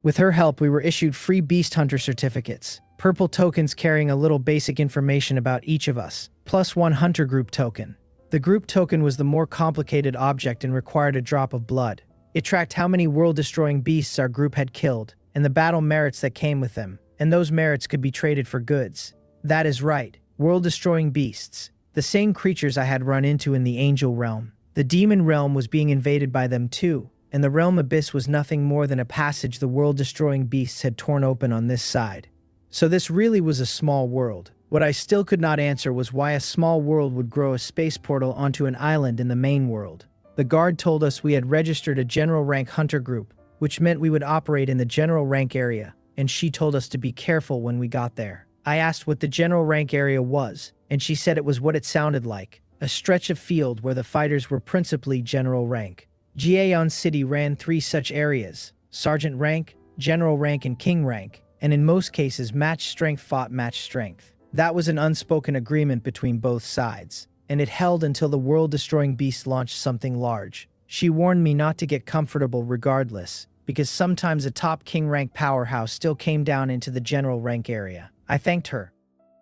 With her help, we were issued free beast hunter certificates, purple tokens carrying a little basic information about each of us, plus 1 hunter group token. The group token was the more complicated object and required a drop of blood. It tracked how many world-destroying beasts our group had killed, and the battle merits that came with them, and those merits could be traded for goods. That is right, world-destroying beasts, the same creatures I had run into in the angel realm. The demon realm was being invaded by them too, and the realm abyss was nothing more than a passage the world-destroying beasts had torn open on this side. So this really was a small world. What I still could not answer was why a small world would grow a space portal onto an island in the main world. The guard told us we had registered a general rank hunter group, which meant we would operate in the general rank area, and she told us to be careful when we got there. I asked what the general rank area was, and she said it was what it sounded like, a stretch of field where the fighters were principally general rank. Gaeon City ran 3 such areas, sergeant rank, general rank and king rank, and in most cases match strength fought match strength. That was an unspoken agreement between both sides, and it held until the world-destroying beast launched something large. She warned me not to get comfortable regardless, because sometimes a top king rank powerhouse still came down into the general rank area. I thanked her.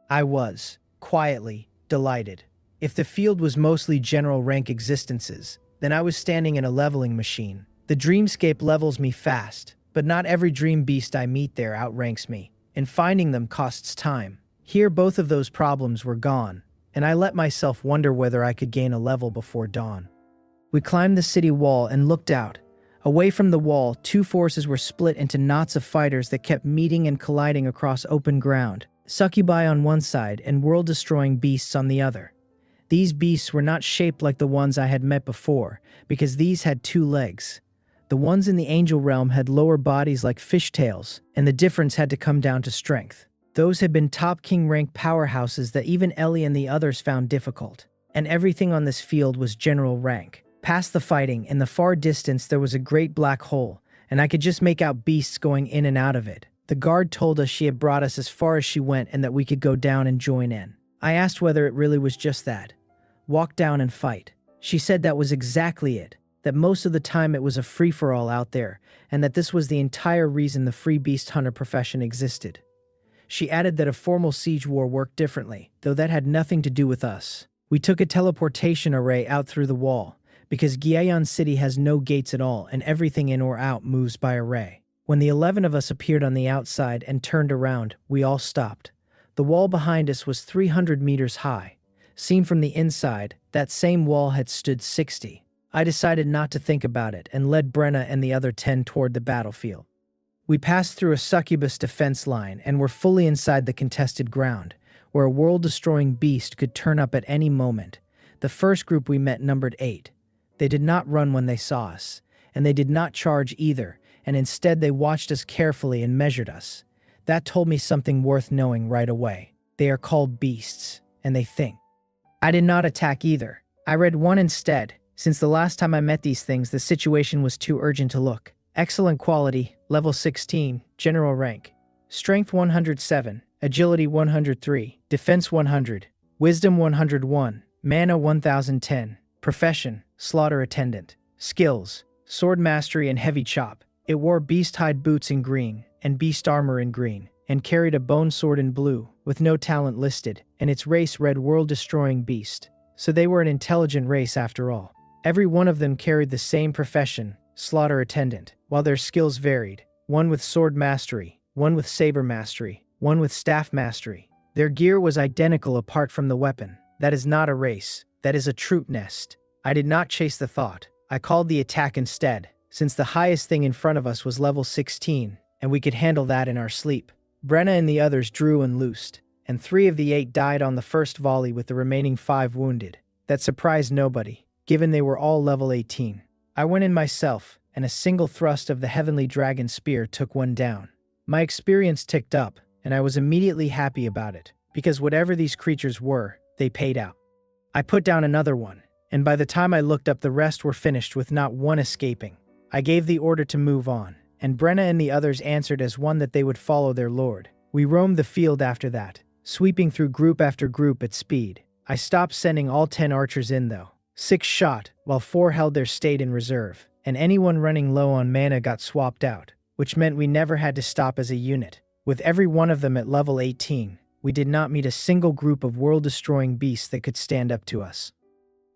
I was, quietly, delighted. If the field was mostly general rank existences, then I was standing in a leveling machine. The dreamscape levels me fast, but not every dream beast I meet there outranks me, and finding them costs time. Here both of those problems were gone, and I let myself wonder whether I could gain a level before dawn. We climbed the city wall and looked out. Away from the wall, 2 forces were split into knots of fighters that kept meeting and colliding across open ground, succubi on one side and world-destroying beasts on the other. These beasts were not shaped like the ones I had met before, because these had 2 legs. The ones in the angel realm had lower bodies like fishtails, and the difference had to come down to strength. Those had been top king rank powerhouses that even Ellie and the others found difficult, and everything on this field was general rank. Past the fighting, in the far distance there was a great black hole, and I could just make out beasts going in and out of it. The guard told us she had brought us as far as she went and that we could go down and join in. I asked whether it really was just that. Walk down and fight. She said that was exactly it, that most of the time it was a free-for-all out there, and that this was the entire reason the free beast hunter profession existed. She added that a formal siege war worked differently, though that had nothing to do with us. We took a teleportation array out through the wall, because Gyeon City has no gates at all and everything in or out moves by array. When the 11 of us appeared on the outside and turned around, we all stopped. The wall behind us was 300 meters high. Seen from the inside, that same wall had stood 60. I decided not to think about it and led Brenna and the other 10 toward the battlefield. We passed through a succubus defense line and were fully inside the contested ground, where a world-destroying beast could turn up at any moment. The first group we met numbered 8. They did not run when they saw us, and they did not charge either, and instead they watched us carefully and measured us. That told me something worth knowing right away. They are called beasts, and they think. I did not attack either. I read 1 instead. Since the last time I met these things, the situation was too urgent to look. Excellent quality, level 16, general rank. Strength 107, agility 103, defense 100, wisdom 101, mana 1010, profession, slaughter attendant. Skills, sword mastery and heavy chop. It wore beast-hide boots in green and beast armor in green, and carried a bone sword in blue, with no talent listed, and its race read world-destroying beast. So they were an intelligent race after all. Every one of them carried the same profession, slaughter attendant, while their skills varied. One with sword mastery, one with saber mastery, one with staff mastery. Their gear was identical apart from the weapon. That is not a race, that is a troop nest. I did not chase the thought. I called the attack instead, since the highest thing in front of us was level 16, and we could handle that in our sleep. Brenna and the others drew and loosed, and 3 of the 8 died on the first volley with the remaining 5 wounded. That surprised nobody, given they were all level 18. I went in myself, and a single thrust of the heavenly dragon spear took one down. My experience ticked up, and I was immediately happy about it, because whatever these creatures were, they paid out. I put down another one, and by the time I looked up the rest were finished with not one escaping. I gave the order to move on, and Brenna and the others answered as one that they would follow their lord. We roamed the field after that, sweeping through group after group at speed. I stopped sending all 10 archers in though. 6 shot, while 4 held their state in reserve, and anyone running low on mana got swapped out, which meant we never had to stop as a unit. With every one of them at level 18, we did not meet a single group of world-destroying beasts that could stand up to us.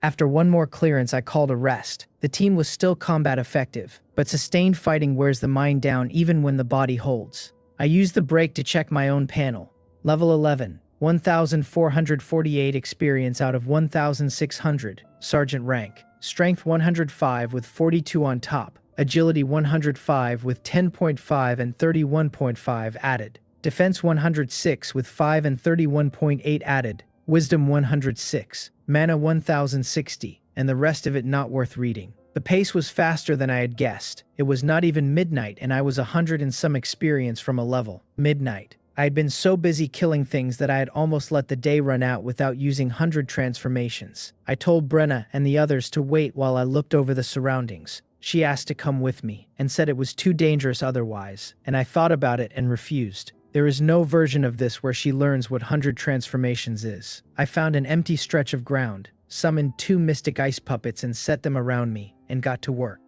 After one more clearance, I called a rest. The team was still combat effective, but sustained fighting wears the mind down even when the body holds. I used the break to check my own panel. Level 11, 1,448 experience out of 1,600, sergeant rank. Strength 105 with 42 on top. Agility 105 with 10.5 and 31.5 added. Defense 106 with 5 and 31.8 added. Wisdom 106, mana 1060, and the rest of it not worth reading. The pace was faster than I had guessed. It was not even midnight and I was 100 and some experience from a level. Midnight. I had been so busy killing things that I had almost let the day run out without using 100 transformations. I told Brenna and the others to wait while I looked over the surroundings. She asked to come with me and said it was too dangerous otherwise, and I thought about it and refused. There is no version of this where she learns what 100 transformations is. I found an empty stretch of ground, summoned 2 mystic ice puppets and set them around me, and got to work.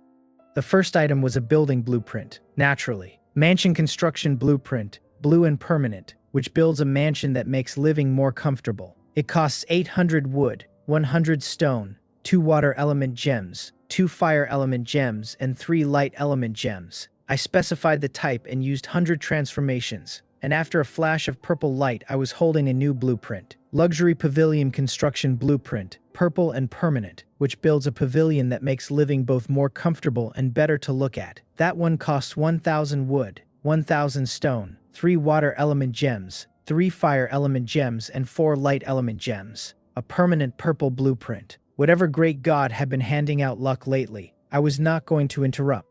The first item was a building blueprint, naturally. Mansion construction blueprint, blue and permanent, which builds a mansion that makes living more comfortable. It costs 800 wood, 100 stone, 2 water element gems, 2 fire element gems, and 3 light element gems. I specified the type and used 100 transformations. And after a flash of purple light, I was holding a new blueprint. Luxury Pavilion Construction Blueprint, purple and permanent, which builds a pavilion that makes living both more comfortable and better to look at. That one costs 1,000 wood, 1,000 stone, 3 water element gems, 3 fire element gems, and 4 light element gems. A permanent purple blueprint. Whatever great god had been handing out luck lately, I was not going to interrupt.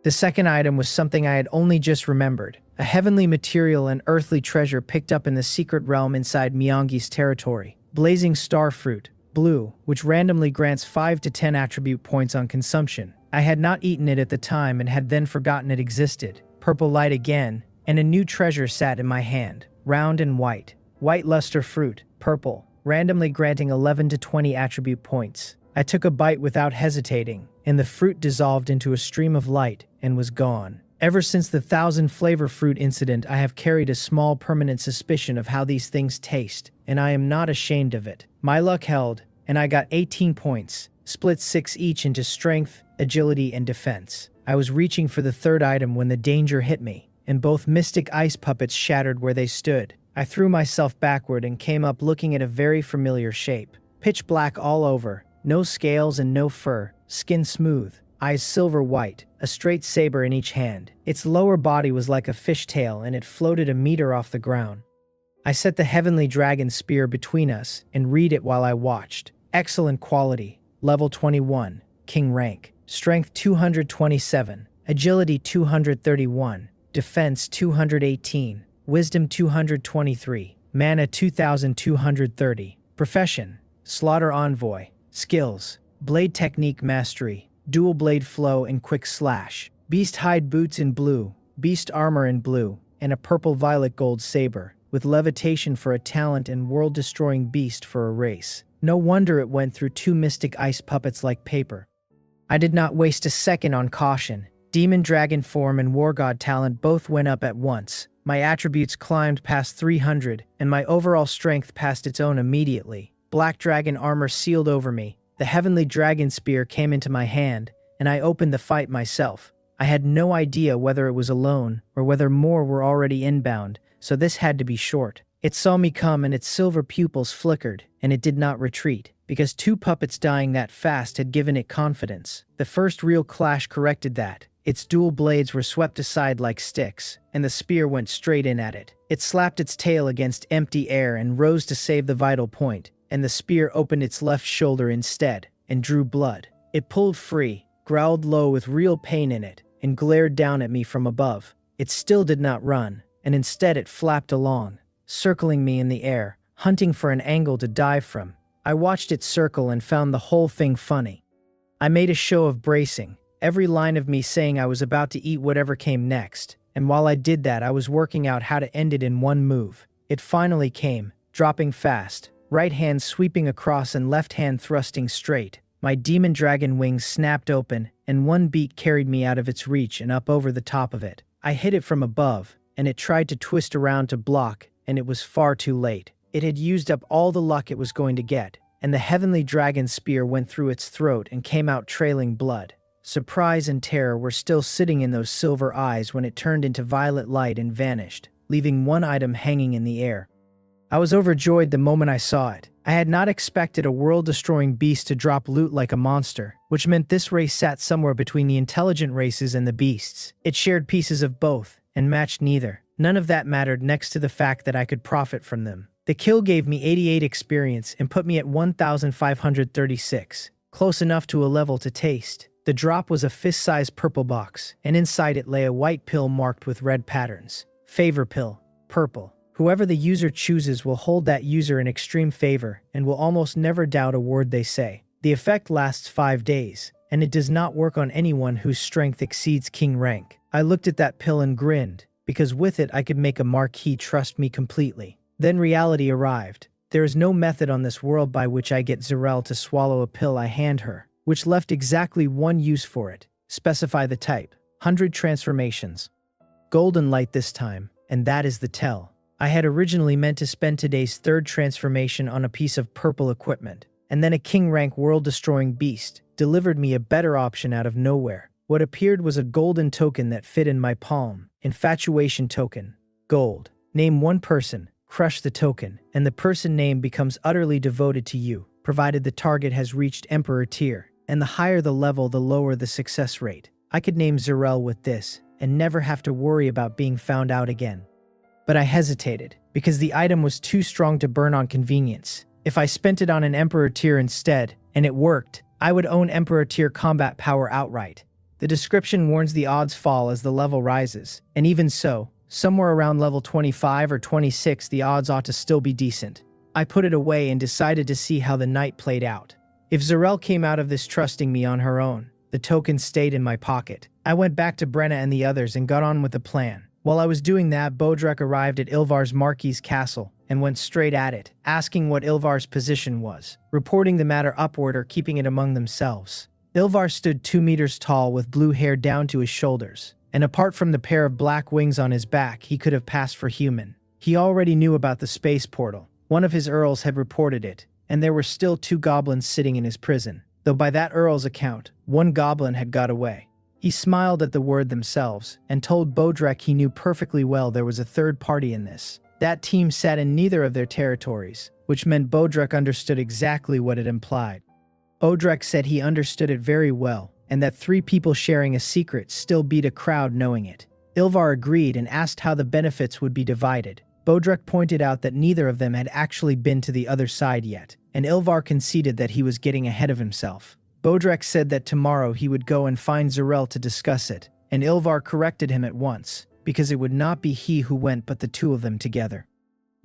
The second item was something I had only just remembered. A heavenly material and earthly treasure picked up in the secret realm inside Myeongi's territory. Blazing star fruit, blue, which randomly grants 5 to 10 attribute points on consumption. I had not eaten it at the time and had then forgotten it existed. Purple light again, and a new treasure sat in my hand, round and white. White luster fruit, purple, randomly granting 11 to 20 attribute points. I took a bite without hesitating, and the fruit dissolved into a stream of light and was gone. Ever since the 1,000-flavor fruit incident, I have carried a small permanent suspicion of how these things taste, and I am not ashamed of it. My luck held, and I got 18 points, split 6 each into strength, agility, and defense. I was reaching for the third item when the danger hit me, and both mystic ice puppets shattered where they stood. I threw myself backward and came up looking at a very familiar shape. Pitch black all over, no scales and no fur, skin smooth, eyes silver white, a straight saber in each hand. Its lower body was like a fishtail and it floated a meter off the ground. I set the heavenly dragon spear between us and read it while I watched. Excellent quality, level 21, king rank, strength 227, agility 231, defense 218, wisdom 223, mana 2230, profession, slaughter envoy, skills, blade technique mastery, dual blade flow and quick slash, beast hide boots in blue, beast armor in blue, and a purple violet gold saber, with levitation for a talent and world-destroying beast for a race. No wonder it went through 2 mystic ice puppets like paper. I did not waste a second on caution. Demon dragon form and war god talent both went up at once. My attributes climbed past 300, and my overall strength passed its own immediately. Black dragon armor sealed over me. The heavenly dragon spear came into my hand, and I opened the fight myself. I had no idea whether it was alone or whether more were already inbound, so this had to be short. It saw me come and its silver pupils flickered, and it did not retreat, because 2 puppets dying that fast had given it confidence. The first real clash corrected that. Its dual blades were swept aside like sticks, and the spear went straight in at it. It slapped its tail against empty air and rose to save the vital point, and the spear opened its left shoulder instead, and drew blood. It pulled free, growled low with real pain in it, and glared down at me from above. It still did not run, and instead it flapped along, circling me in the air, hunting for an angle to dive from. I watched it circle and found the whole thing funny. I made a show of bracing, every line of me saying I was about to eat whatever came next, and while I did that I was working out how to end it in one move. It finally came, dropping fast, right hand sweeping across and left hand thrusting straight. My demon dragon wings snapped open, and one beat carried me out of its reach and up over the top of it. I hit it from above, and it tried to twist around to block, and it was far too late. It had used up all the luck it was going to get, and the heavenly dragon spear went through its throat and came out trailing blood. Surprise and terror were still sitting in those silver eyes when it turned into violet light and vanished, leaving one item hanging in the air. I was overjoyed the moment I saw it. I had not expected a world-destroying beast to drop loot like a monster, which meant this race sat somewhere between the intelligent races and the beasts. It shared pieces of both, and matched neither. None of that mattered next to the fact that I could profit from them. The kill gave me 88 experience and put me at 1,536, close enough to a level to taste. The drop was a fist-sized purple box, and inside it lay a white pill marked with red patterns. Favor pill, purple. Whoever the user chooses will hold that user in extreme favor and will almost never doubt a word they say. The effect lasts 5 days, and it does not work on anyone whose strength exceeds king rank. I looked at that pill and grinned, because with it I could make a marquis trust me completely. Then reality arrived. There is no method on this world by which I get Zarel to swallow a pill I hand her, which left exactly one use for it. Specify the type. 100 transformations. Golden light this time, and that is the tell. I had originally meant to spend today's 3rd transformation on a piece of purple equipment, and then a king rank world-destroying beast delivered me a better option out of nowhere. What appeared was a golden token that fit in my palm. Infatuation token. Gold. Name one person, crush the token, and the person name becomes utterly devoted to you, provided the target has reached Emperor tier, and the higher the level, the lower the success rate. I could name Zarel with this, and never have to worry about being found out again. But I hesitated, because the item was too strong to burn on convenience. If I spent it on an Emperor tier instead, and it worked, I would own Emperor tier combat power outright. The description warns the odds fall as the level rises, and even so, somewhere around level 25 or 26 the odds ought to still be decent. I put it away and decided to see how the night played out. If Zarel came out of this trusting me on her own, the token stayed in my pocket. I went back to Brenna and the others and got on with the plan. While I was doing that, Bodrek arrived at Ilvar's Marquis' castle, and went straight at it, asking what Ilvar's position was, reporting the matter upward or keeping it among themselves. Ilvar stood 2 meters tall with blue hair down to his shoulders, and apart from the pair of black wings on his back, he could have passed for human. He already knew about the space portal. One of his earls had reported it, and there were still 2 goblins sitting in his prison, though by that earl's account, 1 goblin had got away. He smiled at the word themselves, and told Bodrek he knew perfectly well there was a third party in this. That team sat in neither of their territories, which meant Bodrek understood exactly what it implied. Bodrek said he understood it very well, and that 3 people sharing a secret still beat a crowd knowing it. Ilvar agreed and asked how the benefits would be divided. Bodrek pointed out that neither of them had actually been to the other side yet, and Ilvar conceded that he was getting ahead of himself. Bodrek said that tomorrow he would go and find Zarel to discuss it, and Ilvar corrected him at once, because it would not be he who went but the 2 of them together.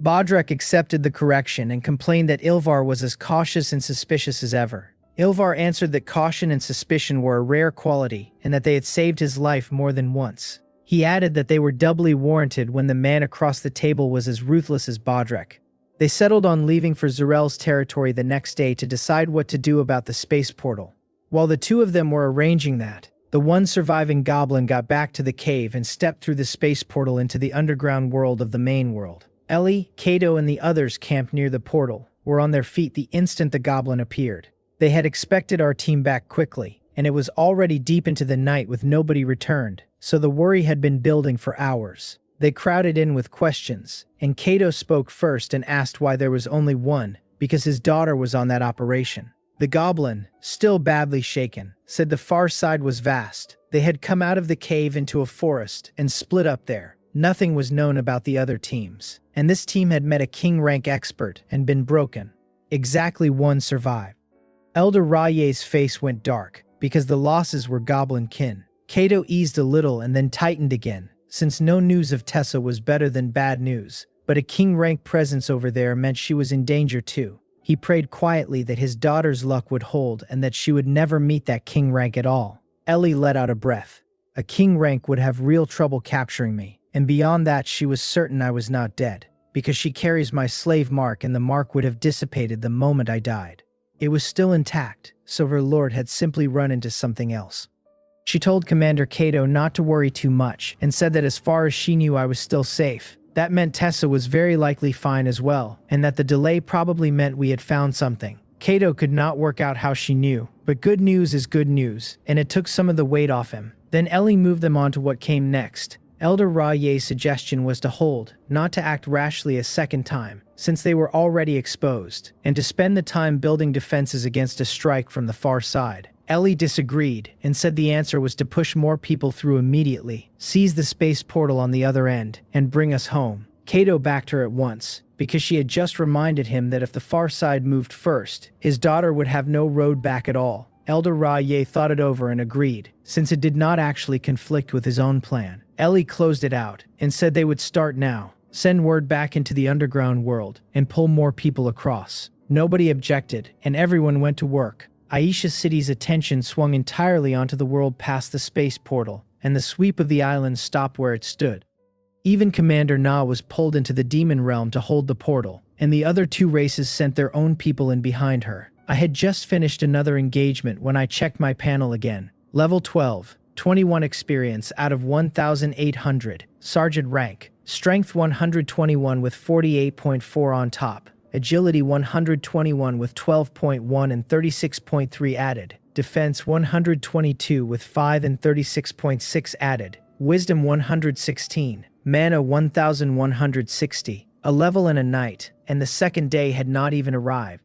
Bodrek accepted the correction and complained that Ilvar was as cautious and suspicious as ever. Ilvar answered that caution and suspicion were a rare quality and that they had saved his life more than once. He added that they were doubly warranted when the man across the table was as ruthless as Bodrek. They settled on leaving for Zarel's territory the next day to decide what to do about the space portal. While the 2 of them were arranging that, the one surviving goblin got back to the cave and stepped through the space portal into the underground world of the main world. Ellie, Kato, and the others camped near the portal were on their feet the instant the goblin appeared. They had expected our team back quickly, and it was already deep into the night with nobody returned, so the worry had been building for hours. They crowded in with questions, and Kato spoke first and asked why there was only one, because his daughter was on that operation. The goblin, still badly shaken, said the far side was vast. They had come out of the cave into a forest and split up there. Nothing was known about the other teams, and this team had met a king-rank expert and been broken. Exactly 1 survived. Elder Raye's face went dark, because the losses were goblin kin. Kato eased a little and then tightened again, since no news of Tessa was better than bad news, but a king-rank presence over there meant she was in danger too. He prayed quietly that his daughter's luck would hold and that she would never meet that king rank at all. Ellie let out a breath. A king rank would have real trouble capturing me, and beyond that she was certain I was not dead, because she carries my slave mark and the mark would have dissipated the moment I died. It was still intact, so her lord had simply run into something else. She told Commander Kato not to worry too much and said that as far as she knew I was still safe. That meant Tessa was very likely fine as well, and that the delay probably meant we had found something. Kato could not work out how she knew, but good news is good news, and it took some of the weight off him. Then Ellie moved them on to what came next. Elder Raye's suggestion was to hold, not to act rashly a second time, since they were already exposed, and to spend the time building defenses against a strike from the far side. Ellie disagreed and said the answer was to push more people through immediately, seize the space portal on the other end, and bring us home. Kato backed her at once, because she had just reminded him that if the far side moved first, his daughter would have no road back at all. Elder Raye thought it over and agreed, since it did not actually conflict with his own plan. Ellie closed it out and said they would start now, send word back into the underground world, and pull more people across. Nobody objected, and everyone went to work. Aisha City's attention swung entirely onto the world past the space portal, and the sweep of the island stopped where it stood. Even Commander Na was pulled into the demon realm to hold the portal, and the other 2 races sent their own people in behind her. I had just finished another engagement when I checked my panel again. Level 12, 21 experience out of 1,800, Sergeant rank, Strength 121 with 48.4 on top. Agility 121 with 12.1 and 36.3 added. Defense 122 with 5 and 36.6 added. Wisdom 116. Mana 1160. A level and a night, and the second day had not even arrived.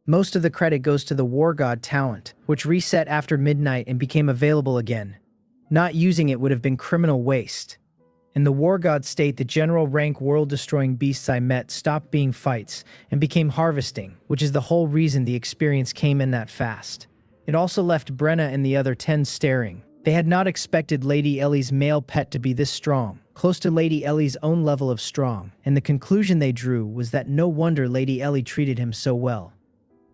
Most of the credit goes to the War God talent, which reset after midnight and became available again. Not using it would have been criminal waste. In the War God state, the general rank world-destroying beasts I met stopped being fights and became harvesting, which is the whole reason the experience came in that fast. It also left Brenna and the other 10 staring. They had not expected Lady Ellie's male pet to be this strong, close to Lady Ellie's own level of strong, and the conclusion they drew was that no wonder Lady Ellie treated him so well.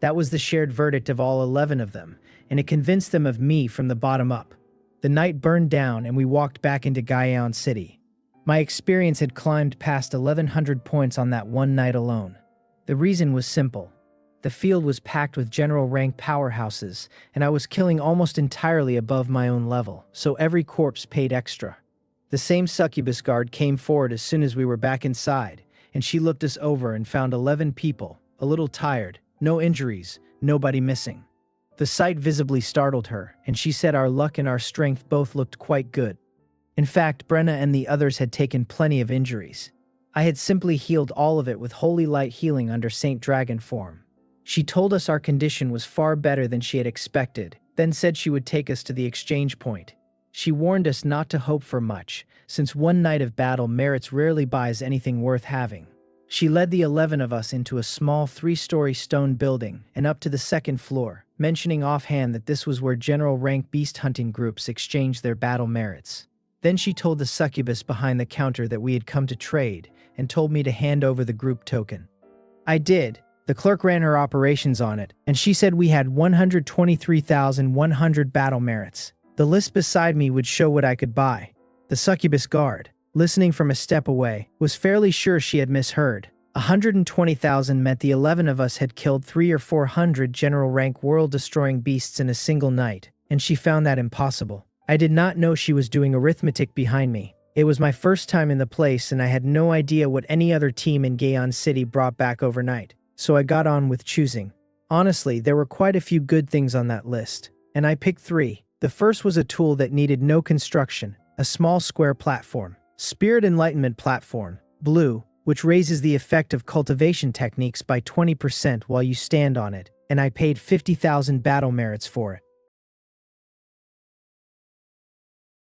That was the shared verdict of all 11 of them, and it convinced them of me from the bottom up. The night burned down and we walked back into Gaian City. My experience had climbed past 1100 points on that one night alone. The reason was simple. The field was packed with general rank powerhouses, and I was killing almost entirely above my own level, so every corpse paid extra. The same succubus guard came forward as soon as we were back inside, and she looked us over and found 11 people, a little tired, no injuries, nobody missing. The sight visibly startled her, and she said our luck and our strength both looked quite good. In fact, Brenna and the others had taken plenty of injuries. I had simply healed all of it with holy light healing under Saint Dragon form. She told us our condition was far better than she had expected, then said she would take us to the exchange point. She warned us not to hope for much, since one night of battle merits rarely buys anything worth having. She led the 11 of us into a small 3-story stone building and up to the 2nd floor, mentioning offhand that this was where general rank beast hunting groups exchanged their battle merits. Then she told the succubus behind the counter that we had come to trade and told me to hand over the group token. I did. The clerk ran her operations on it, and she said we had 123,100 battle merits. The list beside me would show what I could buy. The succubus guard, listening from a step away, was fairly sure she had misheard. 120,000 meant the 11 of us had killed 300 or 400 general rank world-destroying beasts in a single night, and she found that impossible. I did not know she was doing arithmetic behind me. It was my first time in the place, and I had no idea what any other team in Gaon City brought back overnight. So I got on with choosing. Honestly, there were quite a few good things on that list, and I picked 3. The first was a tool that needed no construction, a small square platform. Spirit Enlightenment Platform, blue, which raises the effect of cultivation techniques by 20% while you stand on it, and I paid 50,000 battle merits for it.